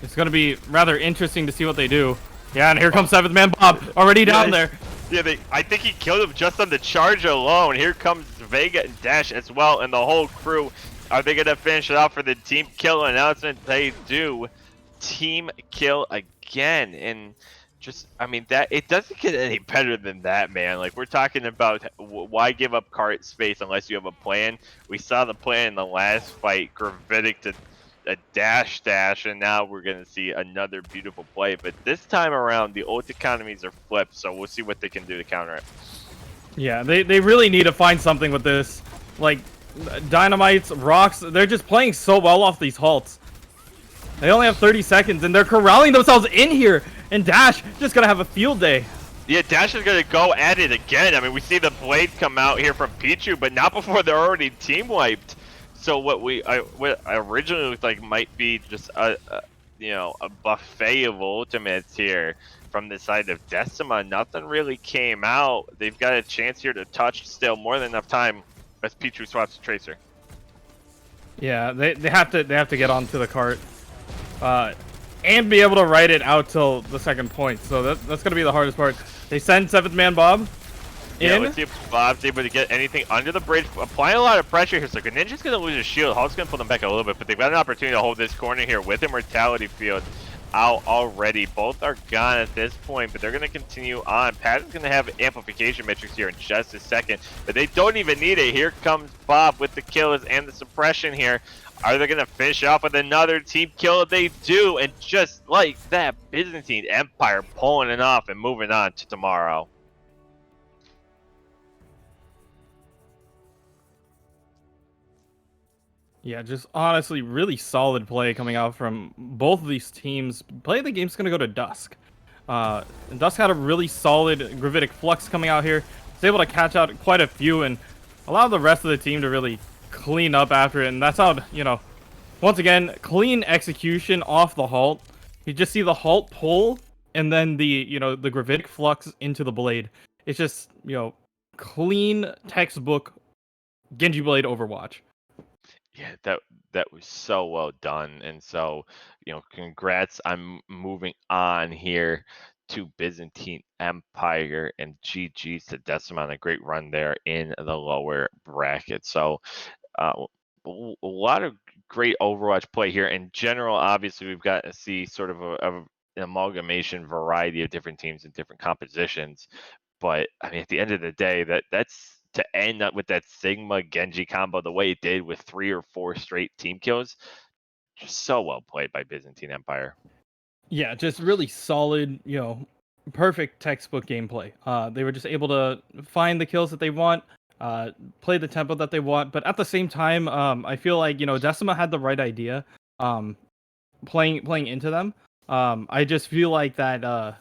D: It's going to be rather interesting to see what they do. Yeah, and here comes 7th Man Bob, already down there.
C: Yeah, I think he killed him just on the charge alone. Here comes Vega and Dash as well, and the whole crew. Are they going to finish it off for the team kill announcement? They do. Team kill again. And just, I mean, it doesn't get any better than that, man. Like, we're talking about why give up cart space unless you have a plan. We saw the plan in the last fight, Gravitic to a dash, and now we're going to see another beautiful play. But this time around, the ult economies are flipped, so we'll see what they can do to counter it.
D: Yeah, they really need to find something with this. Like, Dynamites, Rocks, they're just playing so well off these halts. They only have 30 seconds, and they're corralling themselves in here. And Dash just going to have a field day.
C: Yeah, Dash is going to go at it again. I mean, we see the blade come out here from Pichu, but not before they're already team wiped. So what what originally looked like might be just a buffet of ultimates here from the side of Decima. Nothing really came out. They've got a chance here to touch still, more than enough time as Pichu swaps to Tracer.
D: Yeah, they have to get onto the cart, and be able to ride it out till the second point. So that's gonna be the hardest part. They send 7th Man Bob in.
C: Yeah, let's see if Bob's able to get anything under the bridge. Applying a lot of pressure here. So Ninja's going to lose his shield. Hulk's going to pull them back a little bit, but they've got an opportunity to hold this corner here with Immortality Field out already. Both are gone at this point, but they're going to continue on. Pat is going to have amplification metrics here in just a second, but they don't even need it. Here comes Bob with the kills and the suppression here. Are they going to finish off with another team kill? They do, and just like that, Byzantine Empire pulling it off and moving on to tomorrow.
D: Yeah, just honestly really solid play coming out from both of these teams. Play of the game's going to go to Dusk. Dusk had a really solid Gravitic Flux coming out here. Was able to catch out quite a few and allow the rest of the team to really clean up after it. And that's how, once again, clean execution off the halt. You just see the halt pull and then the Gravitic Flux into the blade. It's just, clean textbook Genji Blade Overwatch.
C: Yeah, that was so well done. And so, congrats on moving on here to Byzantine Empire, and GG's to Decima on a great run there in the lower bracket. So a lot of great Overwatch play here. In general, obviously, we've got to see sort of an amalgamation variety of different teams and different compositions. But I mean, at the end of the day, that's to end up with that Sigma Genji combo the way it did with 3 or 4 straight team kills. Just so well played by Byzantine Empire.
D: Yeah, just really solid, perfect textbook gameplay. They were just able to find the kills that they want, play the tempo that they want, but at the same time, I feel like, Decima had the right idea, playing into them. I just feel like that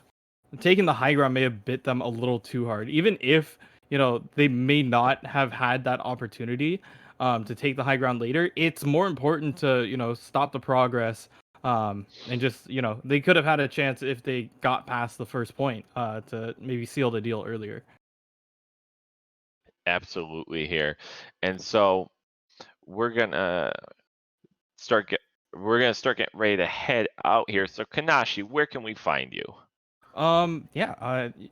D: taking the high ground may have bit them a little too hard, even if they may not have had that opportunity to take the high ground later. It's more important to stop the progress, and just they could have had a chance if they got past the first point to maybe seal the deal earlier.
C: Absolutely here. And so we're gonna we're gonna start getting ready to head out here. So Kanashi, where can we find you?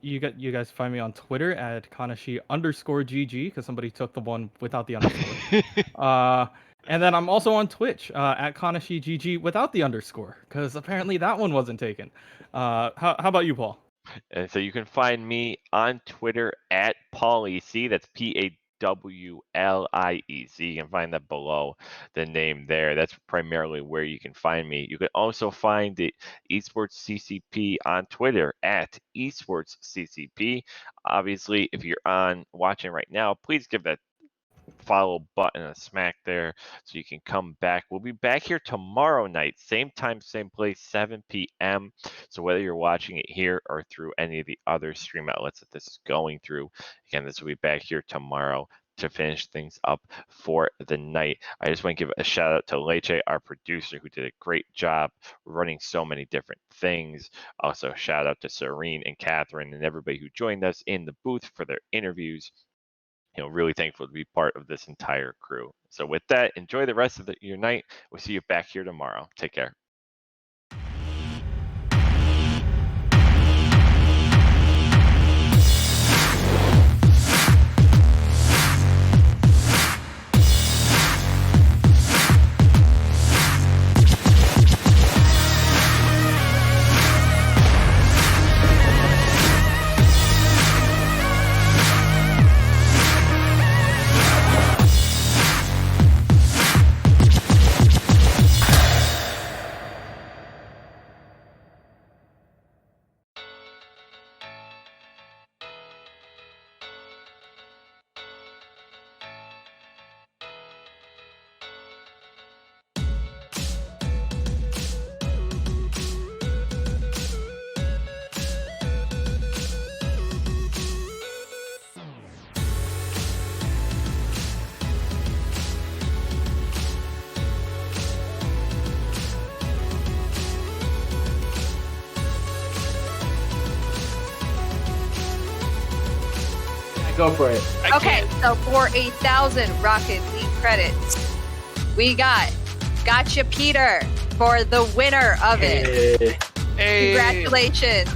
D: You guys find me on Twitter at Kanashi_GG because somebody took the one without the underscore. And then I'm also on Twitch at KanashiGG without the underscore because apparently that one wasn't taken. How about you, Paul?
C: And so you can find me on Twitter at PaulEC. That's PAWLIEC. You can find that below the name there. That's primarily where you can find me. You can also find the Esports CCP on Twitter at Esports CCP. Obviously, if you're watching right now, please give that follow button a smack there so you can come back. We'll be back here tomorrow night, same time, same place, 7 p.m. So whether you're watching it here or through any of the other stream outlets that this is going through, again, this will be back here tomorrow to finish things up for the night. I just want to give a shout out to Leche, our producer, who did a great job running so many different things. Also, shout out to Serene and Catherine and everybody who joined us in the booth for their interviews. Really thankful to be part of this entire crew. So with that, enjoy the rest of your night. We'll see you back here tomorrow. Take care.
F: Go for it.
U: Okay, so for 1,000 Rocket League credits, we got Gotcha Peter for the winner of it.
F: Hey.
U: Congratulations.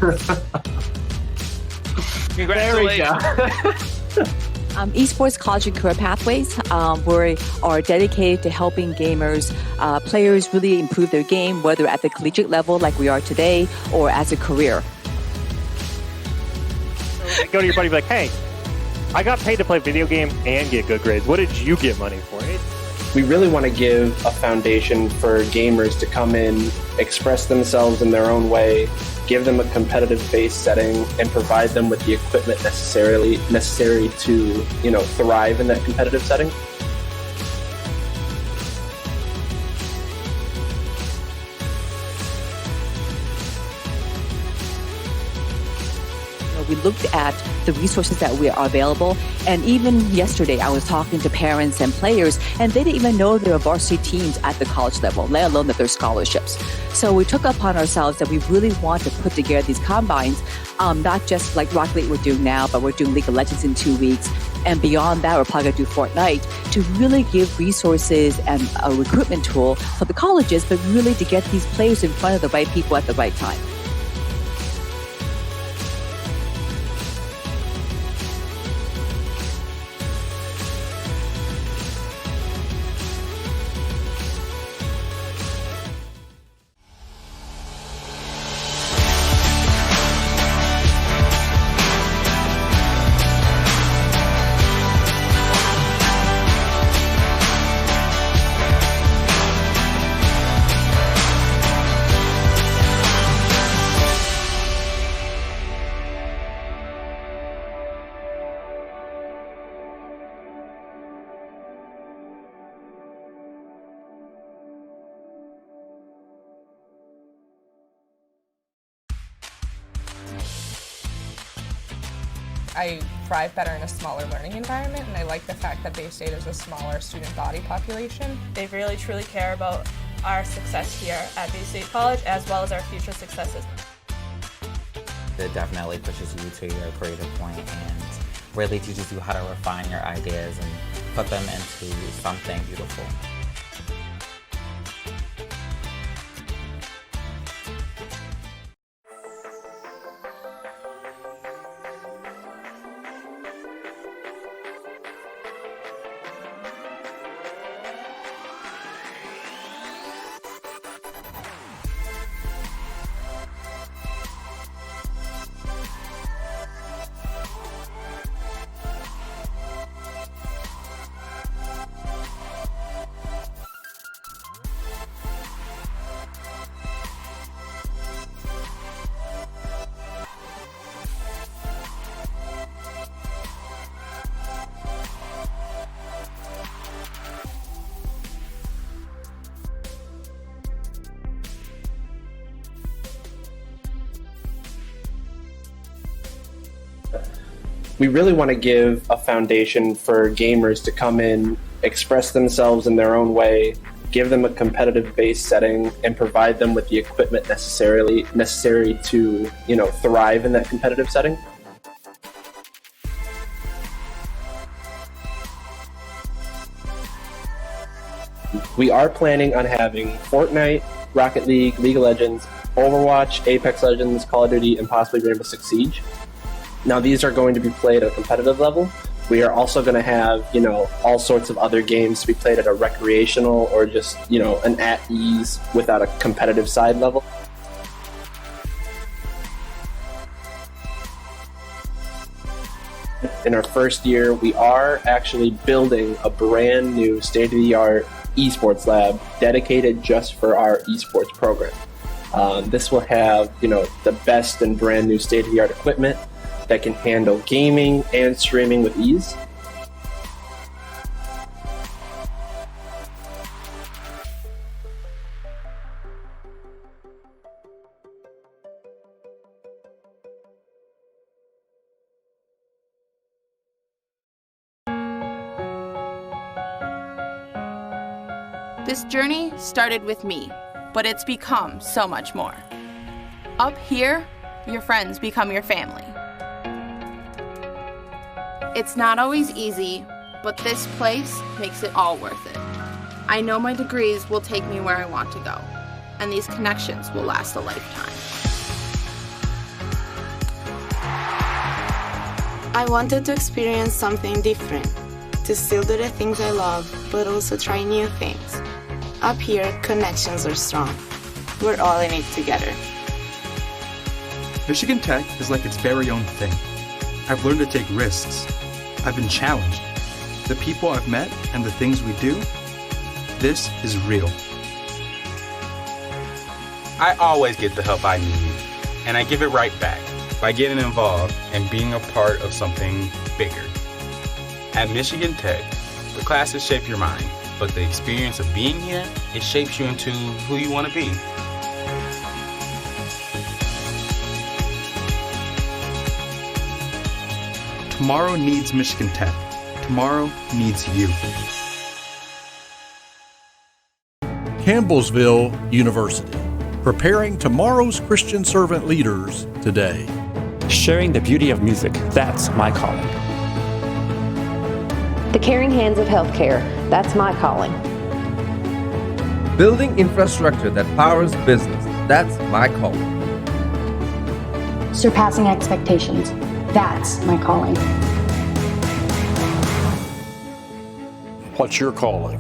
V: Esports College and Career Pathways we are dedicated to helping gamers, players really improve their game, whether at the collegiate level like we are today or as a career.
A: So go to your buddy and be like, hey, I got paid to play video games and get good grades. What did you get money for?
F: We really want to give a foundation for gamers to come in, express themselves in their own way, give them a competitive base setting, and provide them with the equipment necessary to, thrive in that competitive setting.
V: We looked at the resources that are available, and even yesterday I was talking to parents and players, and they didn't even know there were varsity teams at the college level, let alone that there's scholarships. So we took upon ourselves that we really want to put together these combines, not just like Rocket League we're doing now, but we're doing League of Legends in 2 weeks, and beyond that we're probably going to do Fortnite, to really give resources and a recruitment tool for the colleges, but really to get these players in front of the right people at the right time.
M: I thrive better in a smaller learning environment, and I like the fact that Bay State is a smaller student body population.
N: They really truly care about our success here at Bay State College as well as our future successes.
O: It definitely pushes you to your creative point and really teaches you how to refine your ideas and put them into something beautiful.
F: We really want to give a foundation for gamers to come in, express themselves in their own way, give them a competitive base setting, and provide them with the equipment necessary to, thrive in that competitive setting. We are planning on having Fortnite, Rocket League, League of Legends, Overwatch, Apex Legends, Call of Duty, and possibly Rainbow Six Siege. Now, these are going to be played at a competitive level. We are also going to have, all sorts of other games to be played at a recreational or just, an at ease without a competitive side level. In our first year, we are actually building a brand new state-of-the-art esports lab dedicated just for our esports program. This will have, the best and brand new state-of-the-art equipment that can handle gaming and streaming with ease.
P: This journey started with me, but it's become so much more. Up here, your friends become your family. It's not always easy, but this place makes it all worth it. I know my degrees will take me where I want to go, and these connections will last a lifetime.
Q: I wanted to experience something different, to still do the things I love, but also try new things. Up here, connections are strong. We're all in it together.
R: Michigan Tech is like its very own thing. I've learned to take risks. I've been challenged. The people I've met and the things we do, this is real.
S: I always get the help I need, and I give it right back by getting involved and being a part of something bigger. At Michigan Tech, the classes shape your mind, but the experience of being here, it shapes you into who you want to be.
R: Tomorrow needs Michigan Tech. Tomorrow needs you.
G: Campbellsville University, preparing tomorrow's Christian servant leaders today.
H: Sharing the beauty of music, that's my calling.
K: The caring hands of healthcare, that's my calling.
J: Building infrastructure that powers business, that's my calling.
K: Surpassing expectations, that's my calling.
G: What's your calling?